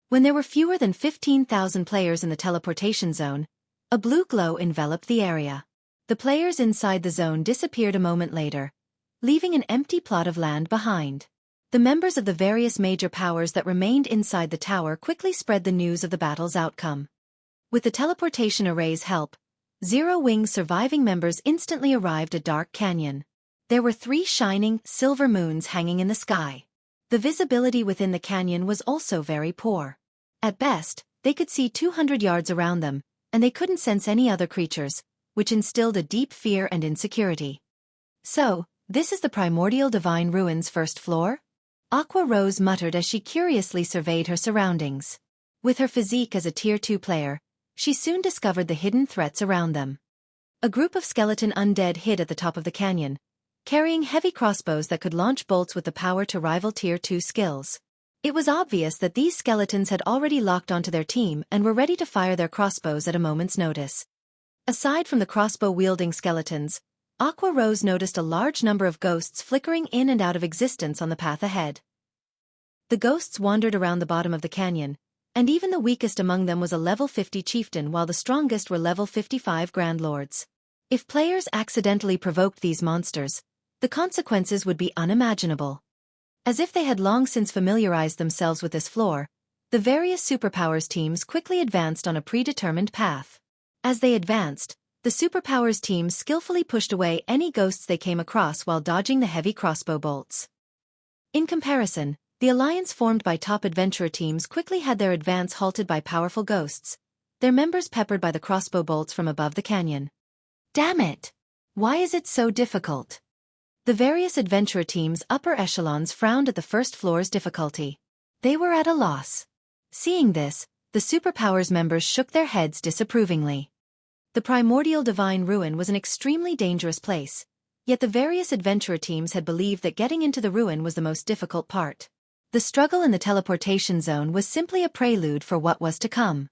When there were fewer than 15,000 players in the teleportation zone, a blue glow enveloped the area. The players inside the zone disappeared a moment later, leaving an empty plot of land behind. The members of the various major powers that remained inside the tower quickly spread the news of the battle's outcome. With the teleportation array's help, Zero Wing's surviving members instantly arrived at Dark Canyon. There were 3 shining, silver moons hanging in the sky. The visibility within the canyon was also very poor. At best, they could see 200 yards around them, and they couldn't sense any other creatures, which instilled a deep fear and insecurity. So, this is the Primordial Divine Ruins first floor? Aqua Rose muttered as she curiously surveyed her surroundings. With her physique as a Tier 2 player, she soon discovered the hidden threats around them. A group of skeleton undead hid at the top of the canyon, carrying heavy crossbows that could launch bolts with the power to rival Tier 2 skills. It was obvious that these skeletons had already locked onto their team and were ready to fire their crossbows at a moment's notice. Aside from the crossbow-wielding skeletons, Aqua Rose noticed a large number of ghosts flickering in and out of existence on the path ahead. The ghosts wandered around the bottom of the canyon, and even the weakest among them was a level 50 chieftain while the strongest were level 55 grand lords. If players accidentally provoked these monsters, the consequences would be unimaginable. As if they had long since familiarized themselves with this floor, the various superpowers teams quickly advanced on a predetermined path. As they advanced, the superpowers teams skillfully pushed away any ghosts they came across while dodging the heavy crossbow bolts. In comparison, the alliance formed by top adventurer teams quickly had their advance halted by powerful ghosts, their members peppered by the crossbow bolts from above the canyon. Damn it! Why is it so difficult? The various adventurer teams' upper echelons frowned at the first floor's difficulty. They were at a loss. Seeing this, the superpowers members shook their heads disapprovingly. The Primordial Divine Ruin was an extremely dangerous place, yet the various adventurer teams had believed that getting into the ruin was the most difficult part. The struggle in the teleportation zone was simply a prelude for what was to come.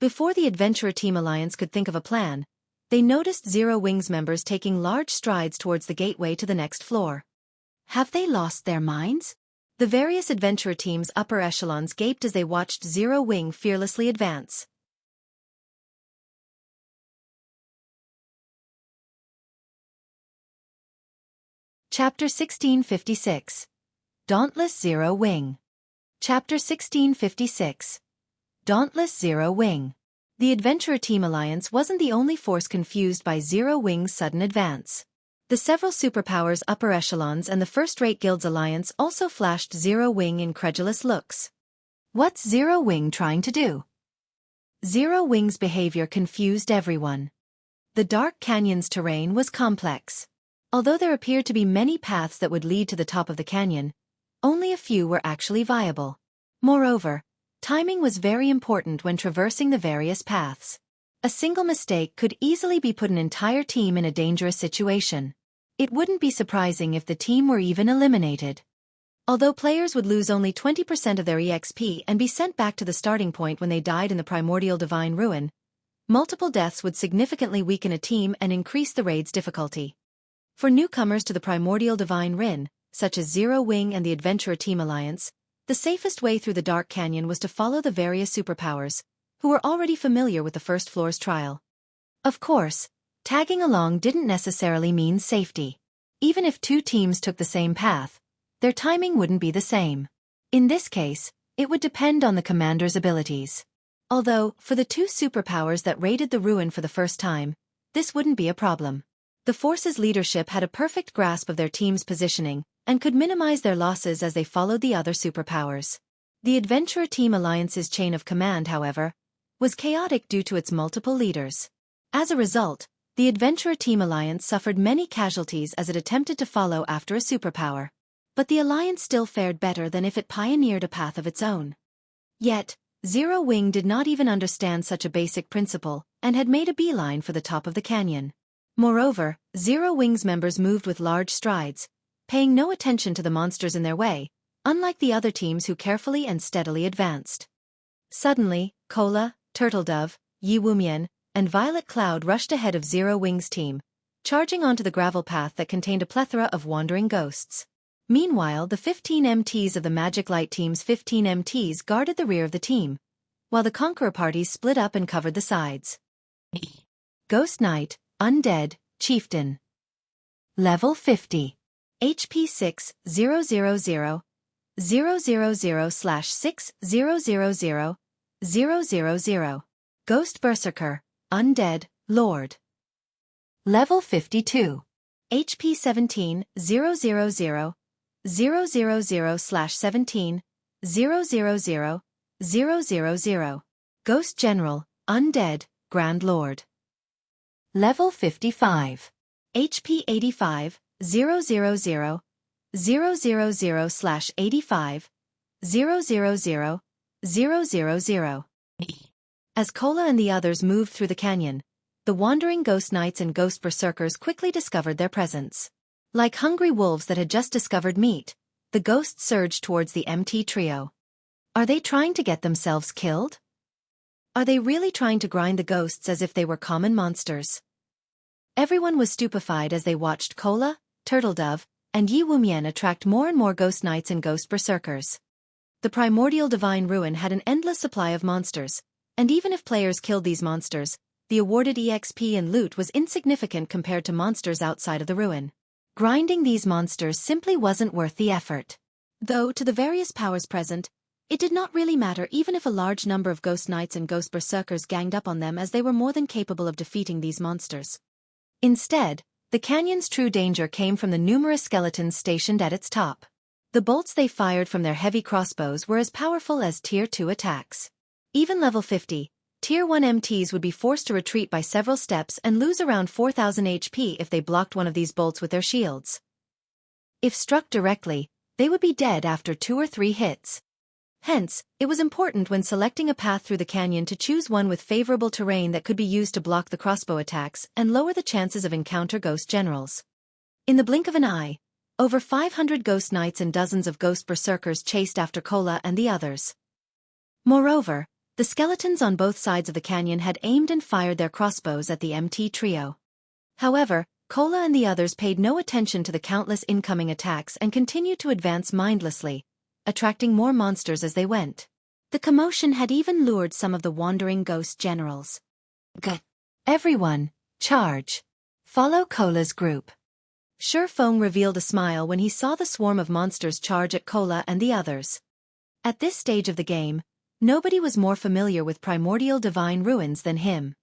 Before the adventurer team alliance could think of a plan, they noticed Zero Wing's members taking large strides towards the gateway to the next floor. Have they lost their minds? The various adventurer teams' upper echelons gaped as they watched Zero Wing fearlessly advance. Chapter 1656. Dauntless Zero Wing. Chapter 1656. Dauntless Zero Wing. The Adventurer Team Alliance wasn't the only force confused by Zero Wing's sudden advance. The several superpowers upper echelons and the first-rate guilds alliance also flashed Zero Wing incredulous looks. What's Zero Wing trying to do? Zero Wing's behavior confused everyone. The Dark Canyon's terrain was complex. Although there appeared to be many paths that would lead to the top of the canyon, only a few were actually viable. Moreover, timing was very important when traversing the various paths. A single mistake could easily put an entire team in a dangerous situation. It wouldn't be surprising if the team were even eliminated. Although players would lose only 20% of their EXP and be sent back to the starting point when they died in the Primordial Divine Ruin, multiple deaths would significantly weaken a team and increase the raid's difficulty. For newcomers to the Primordial Divine Ruin, such as Zero Wing and the Adventurer Team Alliance, the safest way through the Dark Canyon was to follow the various superpowers, who were already familiar with the first floor's trial. Of course, tagging along didn't necessarily mean safety. Even if two teams took the same path, their timing wouldn't be the same. In this case, it would depend on the commander's abilities. Although, for the two superpowers that raided the ruin for the first time, this wouldn't be a problem. The force's leadership had a perfect grasp of their team's positioning, and could minimize their losses as they followed the other superpowers. The Adventurer Team Alliance's chain of command, however, was chaotic due to its multiple leaders. As a result, the Adventurer Team Alliance suffered many casualties as it attempted to follow after a superpower. But the Alliance still fared better than if it pioneered a path of its own. Yet, Zero Wing did not even understand such a basic principle, and had made a beeline for the top of the canyon. Moreover, Zero Wing's members moved with large strides, paying no attention to the monsters in their way, unlike the other teams who carefully and steadily advanced. Suddenly, Cola, Turtledove, Yi Wumian, and Violet Cloud rushed ahead of Zero Wing's team, charging onto the gravel path that contained a plethora of wandering ghosts. Meanwhile, the 15 MTs of the Magic Light team's 15 MTs guarded the rear of the team, while the Conqueror parties split up and covered the sides. Ghost Knight, Undead, Chieftain. Level 50. HP 6000 000/6000 Ghost Berserker, Undead, Lord. Level 52. HP 17 000 000/17 000 Ghost General, Undead, Grand Lord. Level 55. HP 85 000 000/85 000 As Kola and the others moved through the canyon, the wandering Ghost Knights and Ghost Berserkers quickly discovered their presence. Like hungry wolves that had just discovered meat, the ghosts surged towards the MT trio. Are they trying to get themselves killed? Are they really trying to grind the ghosts as if they were common monsters? Everyone was stupefied as they watched Kola, Turtledove, and Yi Wumian attract more and more Ghost Knights and Ghost Berserkers. The Primordial Divine Ruin had an endless supply of monsters, and even if players killed these monsters, the awarded EXP and loot was insignificant compared to monsters outside of the ruin. Grinding these monsters simply wasn't worth the effort. Though, to the various powers present, it did not really matter even if a large number of Ghost Knights and Ghost Berserkers ganged up on them, as they were more than capable of defeating these monsters. Instead, the canyon's true danger came from the numerous skeletons stationed at its top. The bolts they fired from their heavy crossbows were as powerful as Tier 2 attacks. Even level 50, Tier 1 MTs would be forced to retreat by several steps and lose around 4,000 HP if they blocked one of these bolts with their shields. If struck directly, they would be dead after 2 or 3 hits. Hence, it was important when selecting a path through the canyon to choose one with favorable terrain that could be used to block the crossbow attacks and lower the chances of encounter ghost generals. In the blink of an eye, over 500 Ghost Knights and dozens of Ghost Berserkers chased after Kola and the others. Moreover, the skeletons on both sides of the canyon had aimed and fired their crossbows at the MT trio. However, Kola and the others paid no attention to the countless incoming attacks and continued to advance mindlessly, attracting more monsters as they went. The commotion had even lured some of the wandering ghost generals. Everyone, charge. Follow Kola's group. Xueqi revealed a smile when he saw the swarm of monsters charge at Kola and the others. At this stage of the game, nobody was more familiar with Primordial Divine Ruins than him.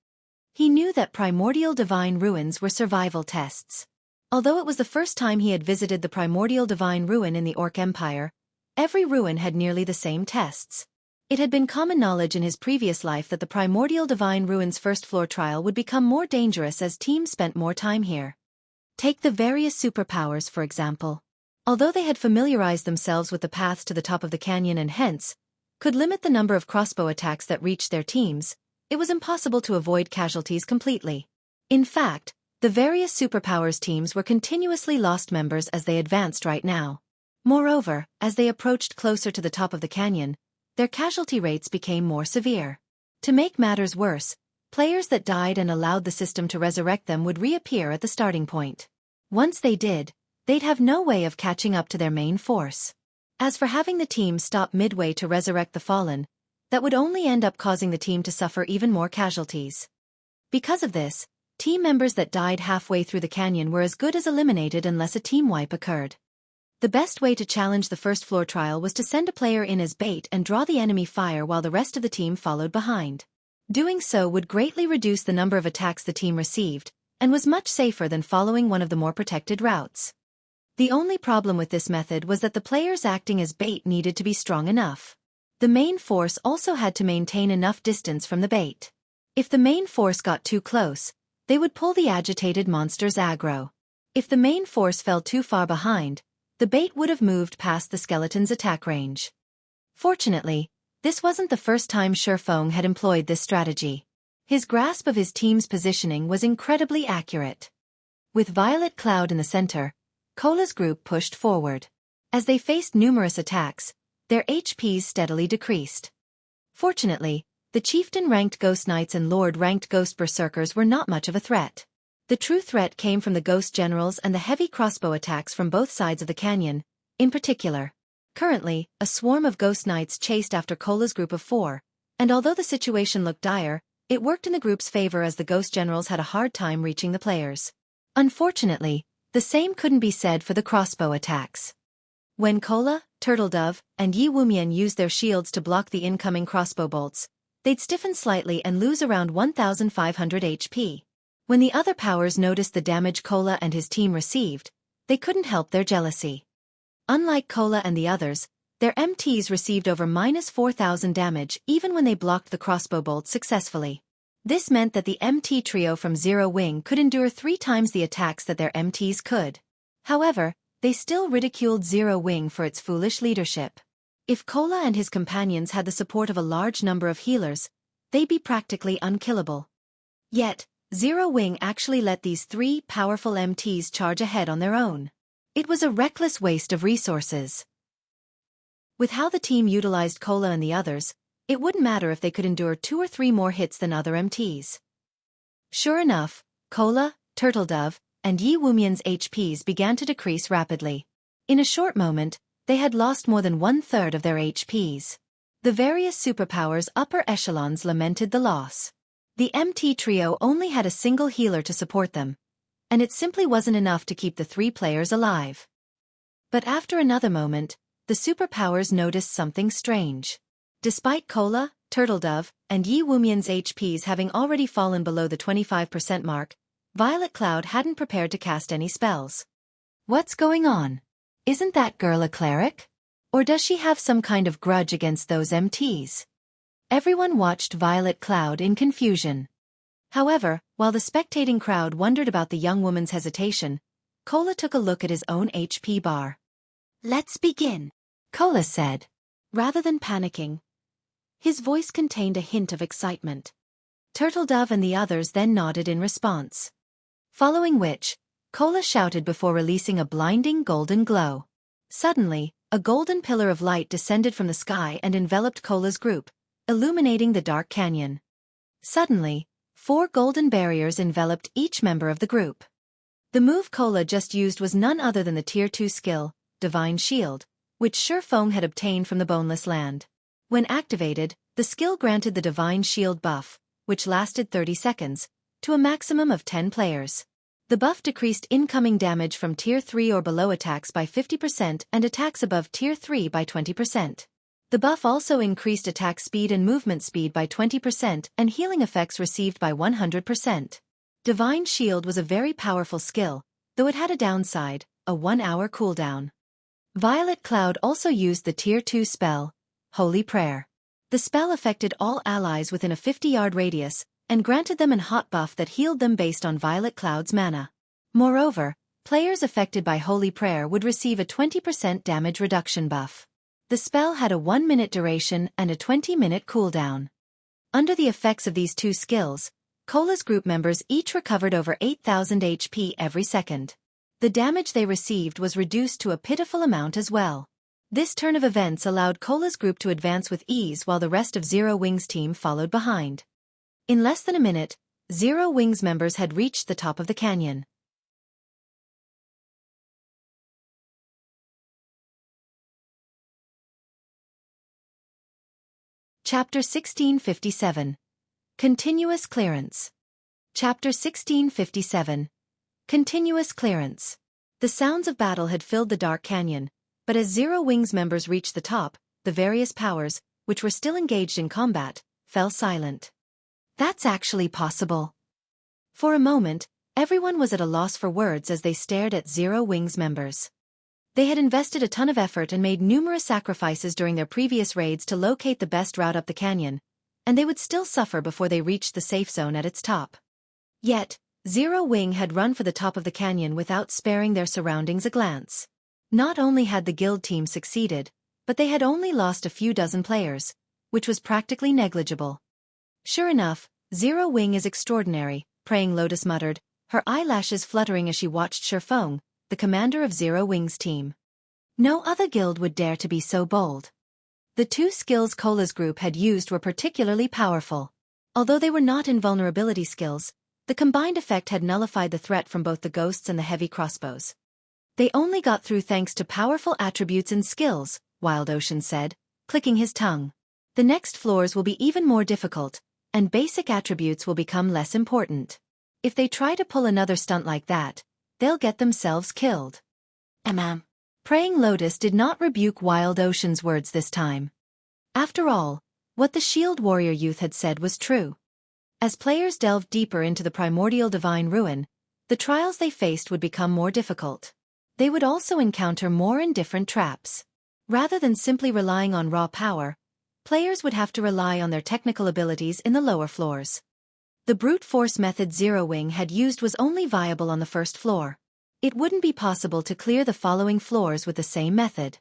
He knew that Primordial Divine Ruins were survival tests. Although it was the first time he had visited the Primordial Divine Ruin in the Orc Empire, every ruin had nearly the same tests. It had been common knowledge in his previous life that the Primordial Divine Ruins first floor trial would become more dangerous as teams spent more time here. Take the various superpowers for example. Although they had familiarized themselves with the paths to the top of the canyon and hence could limit the number of crossbow attacks that reached their teams, it was impossible to avoid casualties completely. In fact, the various superpowers teams were continuously lost members as they advanced right now. Moreover, as they approached closer to the top of the canyon, their casualty rates became more severe. To make matters worse, players that died and allowed the system to resurrect them would reappear at the starting point. Once they did, they'd have no way of catching up to their main force. As for having the team stop midway to resurrect the fallen, that would only end up causing the team to suffer even more casualties. Because of this, team members that died halfway through the canyon were as good as eliminated unless a team wipe occurred. The best way to challenge the first floor trial was to send a player in as bait and draw the enemy fire while the rest of the team followed behind. Doing so would greatly reduce the number of attacks the team received, and was much safer than following one of the more protected routes. The only problem with this method was that the players acting as bait needed to be strong enough. The main force also had to maintain enough distance from the bait. If the main force got too close, they would pull the agitated monsters aggro. If the main force fell too far behind, the bait would have moved past the skeleton's attack range. Fortunately, this wasn't the first time Xueqi had employed this strategy. His grasp of his team's positioning was incredibly accurate. With Violet Cloud in the center, Kola's group pushed forward. As they faced numerous attacks, their HPs steadily decreased. Fortunately, the chieftain-ranked Ghost Knights and Lord-ranked Ghost Berserkers were not much of a threat. The true threat came from the Ghost Generals and the heavy crossbow attacks from both sides of the canyon, In particular, currently, a swarm of ghost knights chased after Cola's group of 4, and although the situation looked dire, it worked in the group's favor as the ghost generals had a hard time reaching the players. Unfortunately, the same couldn't be said for the crossbow attacks. When Cola, Turtledove, and Yi Wumian used their shields to block the incoming crossbow bolts, they'd stiffen slightly and lose around 1,500 HP. When the other powers noticed the damage Cola and his team received, they couldn't help their jealousy. Unlike Cola and the others, their MTs received over -4,000 damage even when they blocked the crossbow bolt successfully. This meant that the MT trio from Zero Wing could endure 3 times the attacks that their MTs could. However, they still ridiculed Zero Wing for its foolish leadership. If Cola and his companions had the support of a large number of healers, they'd be practically unkillable. Yet, Zero Wing actually let these 3 powerful MTs charge ahead on their own. It was a reckless waste of resources. With how the team utilized Cola and the others, it wouldn't matter if they could endure 2 or 3 more hits than other MTs. Sure enough, Cola, Turtledove, and Yi Wumian's HPs began to decrease rapidly. In a short moment, they had lost more than 1/3 of their HPs. The various superpowers' upper echelons lamented the loss. The MT trio only had a single healer to support them, and it simply wasn't enough to keep the 3 players alive. But after another moment, the superpowers noticed something strange. Despite Cola, Turtledove, and Yi Wumian's HPs having already fallen below the 25% mark, Violet Cloud hadn't prepared to cast any spells. What's going on? Isn't that girl a cleric? Or does she have some kind of grudge against those MTs? Everyone watched Violet Cloud in confusion. However, while the spectating crowd wondered about the young woman's hesitation, Cola took a look at his own HP bar. "Let's begin," Cola said. Rather than panicking, his voice contained a hint of excitement. Turtledove and the others then nodded in response. Following which, Cola shouted before releasing a blinding golden glow. Suddenly, a golden pillar of light descended from the sky and enveloped Cola's group, illuminating the dark canyon. Suddenly, 4 golden barriers enveloped each member of the group. The move Cola just used was none other than the Tier 2 skill, Divine Shield, which Xueqi had obtained from the Boneless Land. When activated, the skill granted the Divine Shield buff, which lasted 30 seconds, to a maximum of 10 players. The buff decreased incoming damage from Tier 3 or below attacks by 50% and attacks above Tier 3 by 20%. The buff also increased attack speed and movement speed by 20% and healing effects received by 100%. Divine Shield was a very powerful skill, though it had a downside, a 1-hour cooldown. Violet Cloud also used the Tier 2 spell, Holy Prayer. The spell affected all allies within a 50-yard radius, and granted them an hot buff that healed them based on Violet Cloud's mana. Moreover, players affected by Holy Prayer would receive a 20% damage reduction buff. The spell had a 1-minute duration and a 20-minute cooldown. Under the effects of these 2 skills, Cola's group members each recovered over 8,000 HP every second. The damage they received was reduced to a pitiful amount as well. This turn of events allowed Cola's group to advance with ease while the rest of Zero Wing's team followed behind. In less than a minute, Zero Wing's members had reached the top of the canyon. Chapter 1657. Continuous Clearance. Chapter 1657. Continuous Clearance. The sounds of battle had filled the dark canyon, but as Zero Wing's members reached the top, the various powers, which were still engaged in combat, fell silent. That's actually possible. For a moment, everyone was at a loss for words as they stared at Zero Wing's members. They had invested a ton of effort and made numerous sacrifices during their previous raids to locate the best route up the canyon, and they would still suffer before they reached the safe zone at its top. Yet, Zero Wing had run for the top of the canyon without sparing their surroundings a glance. Not only had the guild team succeeded, but they had only lost a few dozen players, which was practically negligible. Sure enough, Zero Wing is extraordinary, Praying Lotus muttered, her eyelashes fluttering as she watched Xueqi, the commander of Zero Wing's team. No other guild would dare to be so bold. The 2 skills Cola's group had used were particularly powerful. Although they were not invulnerability skills, the combined effect had nullified the threat from both the ghosts and the heavy crossbows. They only got through thanks to powerful attributes and skills, Wild Ocean said, clicking his tongue. The next floors will be even more difficult, and basic attributes will become less important. If they try to pull another stunt like that, they'll get themselves killed. Praying Lotus did not rebuke Wild Ocean's words this time. After all, what the Shield Warrior youth had said was true. As players delved deeper into the Primordial Divine Ruin, the trials they faced would become more difficult. They would also encounter more and different traps. Rather than simply relying on raw power, players would have to rely on their technical abilities in the lower floors. The brute force method Zero Wing had used was only viable on the first floor. It wouldn't be possible to clear the following floors with the same method.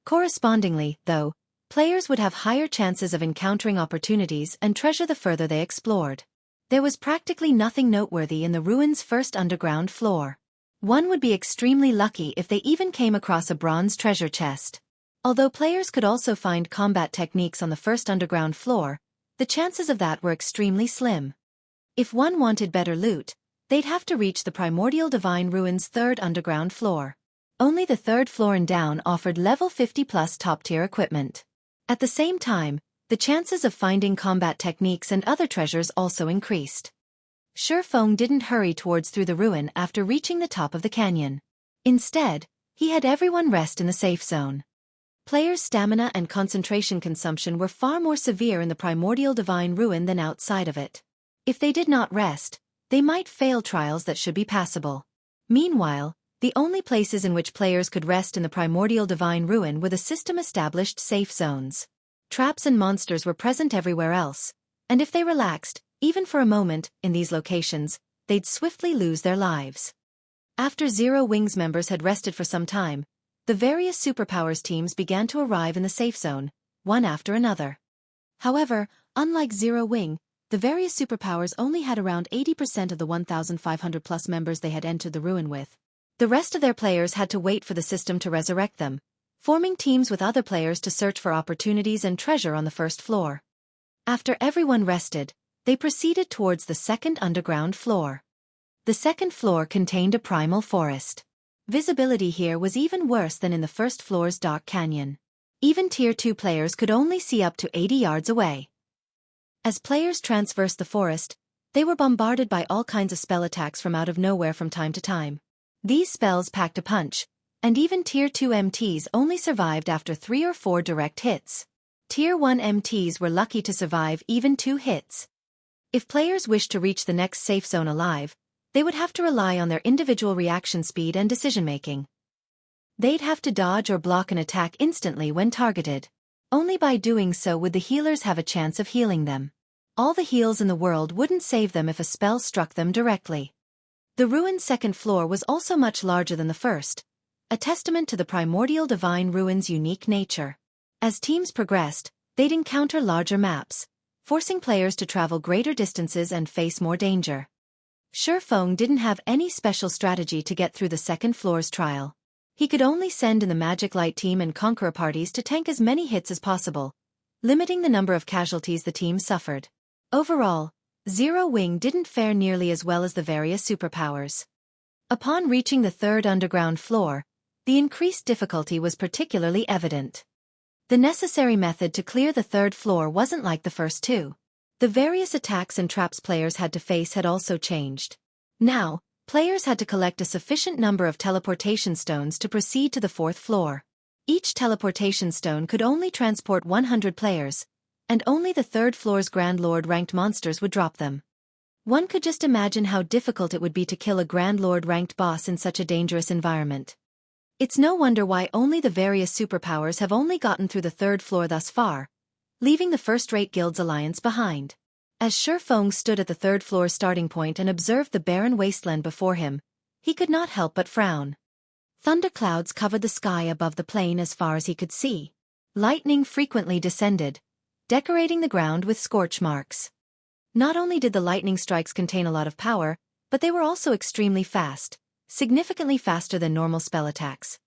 Correspondingly, though, players would have higher chances of encountering opportunities and treasure the further they explored. There was practically nothing noteworthy in the ruin's first underground floor. One would be extremely lucky if they even came across a bronze treasure chest. Although players could also find combat techniques on the first underground floor, the chances of that were extremely slim. If one wanted better loot, they'd have to reach the Primordial Divine Ruin's third underground floor. Only the third floor and down offered level 50+ top-tier equipment. At the same time, the chances of finding combat techniques and other treasures also increased. Xueqi didn't hurry towards through the ruin after reaching the top of the canyon. Instead, he had everyone rest in the safe zone. Players' stamina and concentration consumption were far more severe in the Primordial Divine Ruin than outside of it. If they did not rest, they might fail trials that should be passable. Meanwhile, the only places in which players could rest in the Primordial Divine Ruin were the system-established safe zones. Traps and monsters were present everywhere else, and if they relaxed, even for a moment, in these locations, they'd swiftly lose their lives. After Zero Wing's members had rested for some time, the various superpowers teams began to arrive in the safe zone, one after another. However, unlike Zero Wing, the various superpowers only had around 80% of the 1,500+ members they had entered the ruin with. The rest of their players had to wait for the system to resurrect them, forming teams with other players to search for opportunities and treasure on the first floor. After everyone rested, they proceeded towards the second underground floor. The second floor contained a primal forest. Visibility here was even worse than in the first floor's dark canyon. Even Tier 2 players could only see up to 80 yards away. As players traversed the forest, they were bombarded by all kinds of spell attacks from out of nowhere from time to time. These spells packed a punch, and even Tier 2 MTs only survived after 3 or 4 direct hits. Tier 1 MTs were lucky to survive even 2 hits. If players wished to reach the next safe zone alive, they would have to rely on their individual reaction speed and decision-making. They'd have to dodge or block an attack instantly when targeted. Only by doing so would the healers have a chance of healing them. All the heals in the world wouldn't save them if a spell struck them directly. The ruin's second floor was also much larger than the first, a testament to the Primordial Divine Ruin's unique nature. As teams progressed, they'd encounter larger maps, forcing players to travel greater distances and face more danger. Xueqi didn't have any special strategy to get through the second floor's trial. He could only send in the Magic Light team and Conqueror parties to tank as many hits as possible, limiting the number of casualties the team suffered. Overall, Zero Wing didn't fare nearly as well as the various superpowers. Upon reaching the third underground floor, the increased difficulty was particularly evident. The necessary method to clear the third floor wasn't like the first two. The various attacks and traps players had to face had also changed. Now, players had to collect a sufficient number of teleportation stones to proceed to the fourth floor. Each teleportation stone could only transport 100 players, and only the third floor's Grand Lord-ranked monsters would drop them. One could just imagine how difficult it would be to kill a Grand Lord-ranked boss in such a dangerous environment. It's no wonder why only the various superpowers have only gotten through the third floor thus far, leaving the first-rate guilds alliance behind. As Xueqi stood at the third floor's starting point and observed the barren wasteland before him, he could not help but frown. Thunderclouds covered the sky above the plain as far as he could see. Lightning frequently descended, decorating the ground with scorch marks. Not only did the lightning strikes contain a lot of power, but they were also extremely fast, significantly faster than normal spell attacks.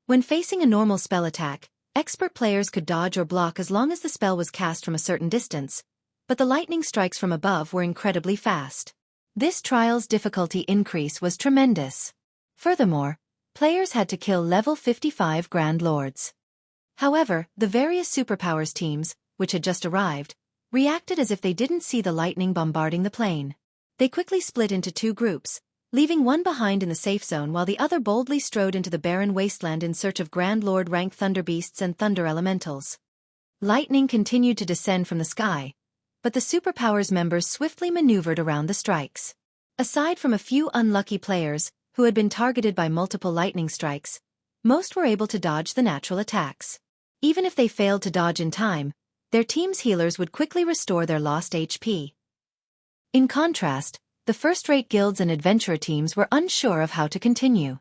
When facing a normal spell attack, expert players could dodge or block as long as the spell was cast from a certain distance, but the lightning strikes from above were incredibly fast. This trial's difficulty increase was tremendous. Furthermore, players had to kill level 55 Grand Lords. However, the various superpowers teams, which had just arrived, reacted as if they didn't see the lightning bombarding the plane. They quickly split into two groups, leaving one behind in the safe zone while the other boldly strode into the barren wasteland in search of Grand Lord-ranked thunder beasts and thunder elementals. Lightning continued to descend from the sky, but the superpowers members swiftly maneuvered around the strikes. Aside from a few unlucky players, who had been targeted by multiple lightning strikes, most were able to dodge the natural attacks. Even if they failed to dodge in time, their team's healers would quickly restore their lost HP. In contrast, the first-rate guilds and adventurer teams were unsure of how to continue.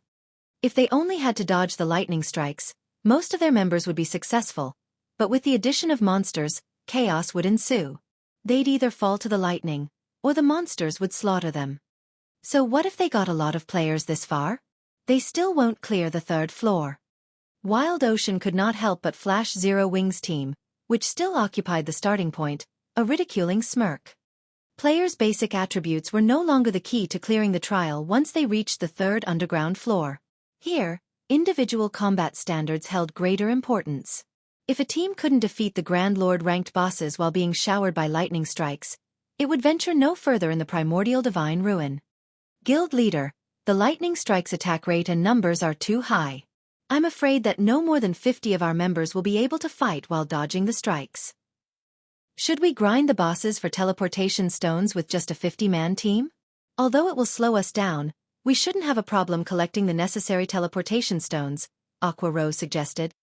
If they only had to dodge the lightning strikes, most of their members would be successful, but with the addition of monsters, chaos would ensue. They'd either fall to the lightning, or the monsters would slaughter them. So what if they got a lot of players this far? They still won't clear the third floor. Wild Ocean could not help but flash Zero Wing's team, which still occupied the starting point, a ridiculing smirk. Players' basic attributes were no longer the key to clearing the trial once they reached the third underground floor. Here, individual combat standards held greater importance. If a team couldn't defeat the Grand Lord-ranked bosses while being showered by lightning strikes, it would venture no further in the Primordial Divine Ruin. Guild Leader, the lightning strikes attack rate and numbers are too high. I'm afraid that no more than 50 of our members will be able to fight while dodging the strikes. Should we grind the bosses for teleportation stones with just a 50-man team? Although it will slow us down, we shouldn't have a problem collecting the necessary teleportation stones, Aqua Rose suggested.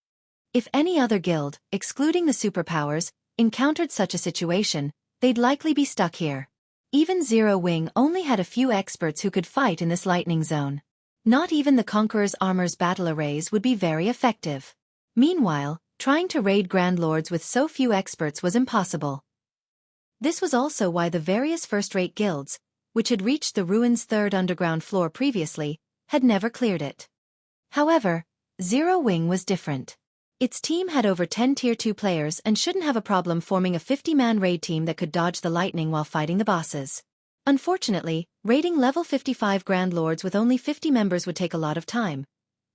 If any other guild, excluding the superpowers, encountered such a situation, they'd likely be stuck here. Even Zero Wing only had a few experts who could fight in this lightning zone. Not even the Conqueror's armor's battle arrays would be very effective. Meanwhile, trying to raid Grand Lords with so few experts was impossible. This was also why the various first-rate guilds, which had reached the ruin's third underground floor previously, had never cleared it. However, Zero Wing was different. Its team had over 10 Tier 2 players and shouldn't have a problem forming a 50-man raid team that could dodge the lightning while fighting the bosses. Unfortunately, raiding level 55 Grand Lords with only 50 members would take a lot of time.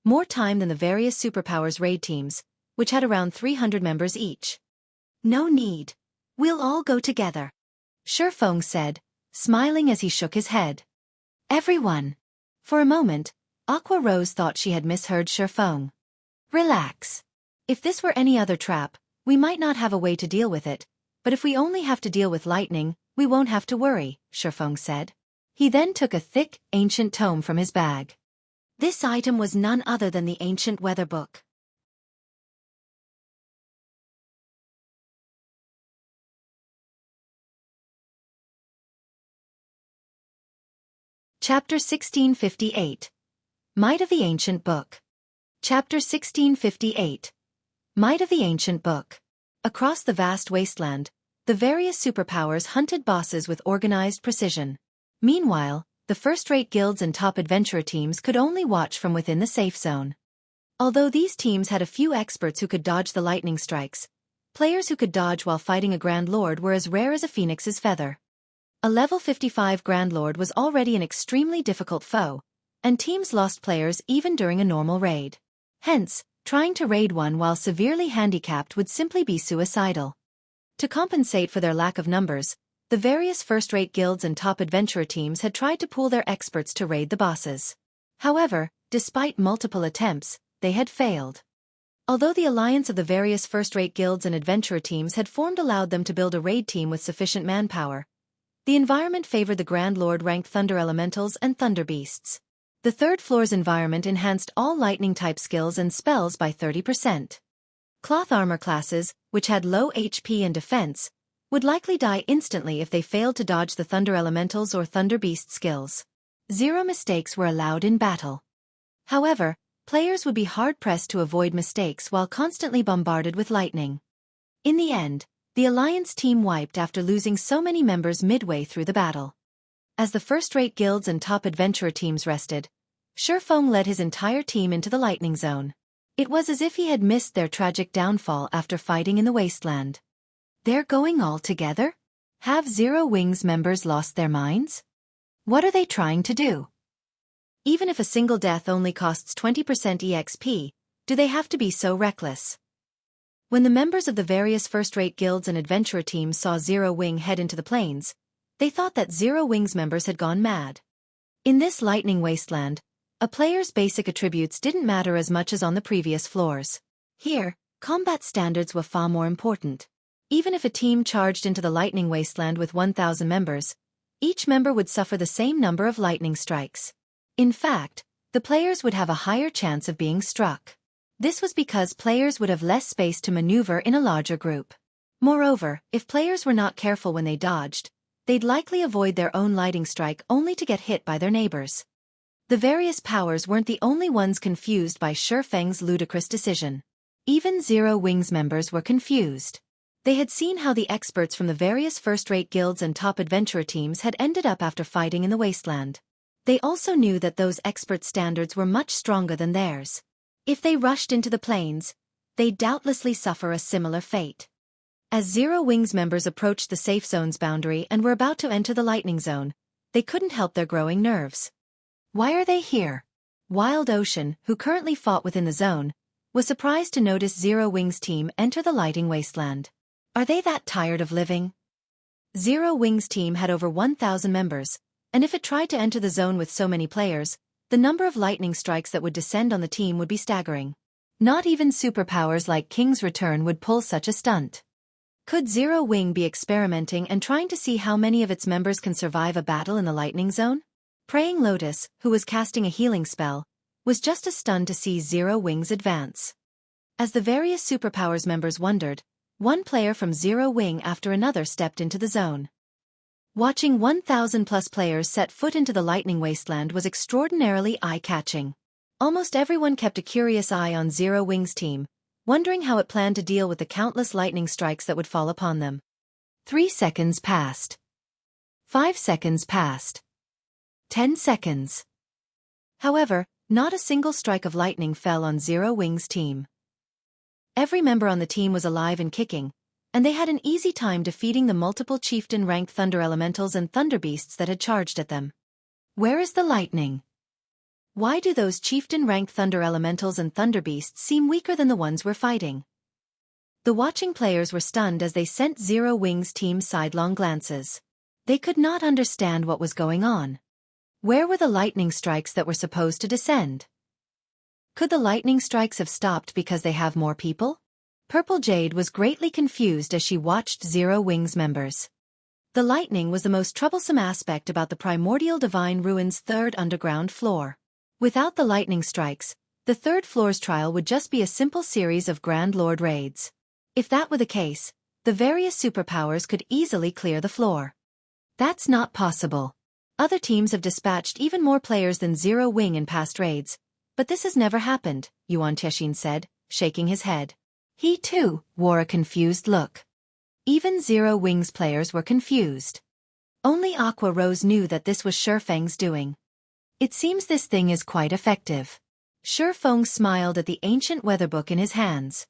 More time than the various superpowers raid teams, which had around 300 members each. No need. We'll all go together, Xueqi said, smiling as he shook his head. Everyone. For a moment, Aqua Rose thought she had misheard Xueqi. Relax. If this were any other trap, we might not have a way to deal with it, but if we only have to deal with lightning, we won't have to worry, Xueqi said. He then took a thick, ancient tome from his bag. This item was none other than the ancient weather book. Chapter 1658. Might of the Ancient Book. Chapter 1658. Might of the Ancient Book. Across the vast wasteland, the various superpowers hunted bosses with organized precision. Meanwhile, the first-rate guilds and top adventurer teams could only watch from within the safe zone. Although these teams had a few experts who could dodge the lightning strikes, players who could dodge while fighting a Grand Lord were as rare as a phoenix's feather. A level 55 Grand Lord was already an extremely difficult foe, and teams lost players even during a normal raid. Hence, trying to raid one while severely handicapped would simply be suicidal. To compensate for their lack of numbers, the various first-rate guilds and top adventurer teams had tried to pool their experts to raid the bosses. However, despite multiple attempts, they had failed. Although the alliance of the various first-rate guilds and adventurer teams had formed allowed them to build a raid team with sufficient manpower, the environment favored the Grand Lord-ranked thunder elementals and thunder beasts. The third floor's environment enhanced all lightning-type skills and spells by 30%. Cloth armor classes, which had low HP and defense, would likely die instantly if they failed to dodge the thunder elementals or thunder beast skills. 0 mistakes were allowed in battle. However, players would be hard-pressed to avoid mistakes while constantly bombarded with lightning. In the end, the Alliance team wiped after losing so many members midway through the battle. As the first-rate guilds and top adventurer teams rested, Xueqi led his entire team into the lightning zone. It was as if he had missed their tragic downfall after fighting in the wasteland. They're going all together? Have Zero Wing's members lost their minds? What are they trying to do? Even if a single death only costs 20% EXP, do they have to be so reckless? When the members of the various first-rate guilds and adventurer teams saw Zero Wing head into the plains, they thought that Zero Wing's members had gone mad. In this lightning wasteland, a player's basic attributes didn't matter as much as on the previous floors. Here, combat standards were far more important. Even if a team charged into the lightning wasteland with 1,000 members, each member would suffer the same number of lightning strikes. In fact, the players would have a higher chance of being struck. This was because players would have less space to maneuver in a larger group. Moreover, if players were not careful when they dodged, they'd likely avoid their own lightning strike only to get hit by their neighbors. The various powers weren't the only ones confused by Xueqi's ludicrous decision. Even Zero Wing's members were confused. They had seen how the experts from the various first-rate guilds and top adventurer teams had ended up after fighting in the wasteland. They also knew that those expert standards were much stronger than theirs. If they rushed into the plains, they'd doubtlessly suffer a similar fate. As Zero Wing's members approached the safe zone's boundary and were about to enter the lightning zone, they couldn't help their growing nerves. Why are they here? Wild Ocean, who currently fought within the zone, was surprised to notice Zero Wing's team enter the lightning wasteland. Are they that tired of living? Zero Wing's team had over 1,000 members, and if it tried to enter the zone with so many players, the number of lightning strikes that would descend on the team would be staggering. Not even superpowers like King's Return would pull such a stunt. Could Zero Wing be experimenting and trying to see how many of its members can survive a battle in the lightning zone? Praying Lotus, who was casting a healing spell, was just as stunned to see Zero Wing's advance. As the various superpowers members wondered, one player from Zero Wing after another stepped into the zone. Watching 1,000+ players set foot into the lightning wasteland was extraordinarily eye-catching. Almost everyone kept a curious eye on Zero Wing's team, wondering how it planned to deal with the countless lightning strikes that would fall upon them. 3 seconds passed. 5 seconds passed. 10 seconds. However, not a single strike of lightning fell on Zero Wing's team. Every member on the team was alive and kicking, and they had an easy time defeating the multiple chieftain-ranked thunder elementals and thunder beasts that had charged at them. Where is the lightning? Why do those chieftain-ranked thunder elementals and thunder beasts seem weaker than the ones we're fighting? The watching players were stunned as they sent Zero Wing's team sidelong glances. They could not understand what was going on. Where were the lightning strikes that were supposed to descend? Could the lightning strikes have stopped because they have more people? Purple Jade was greatly confused as she watched Zero Wing's members. The lightning was the most troublesome aspect about the Primordial Divine Ruins' third underground floor. Without the lightning strikes, the third floor's trial would just be a simple series of Grand Lord raids. If that were the case, the various superpowers could easily clear the floor. That's not possible. Other teams have dispatched even more players than Zero Wing in past raids, but this has never happened, Yuan Tianxin said, shaking his head. He, too, wore a confused look. Even Zero Wing's players were confused. Only Aqua Rose knew that this was Xueqi's doing. It seems this thing is quite effective. Xueqi smiled at the ancient weather book in his hands.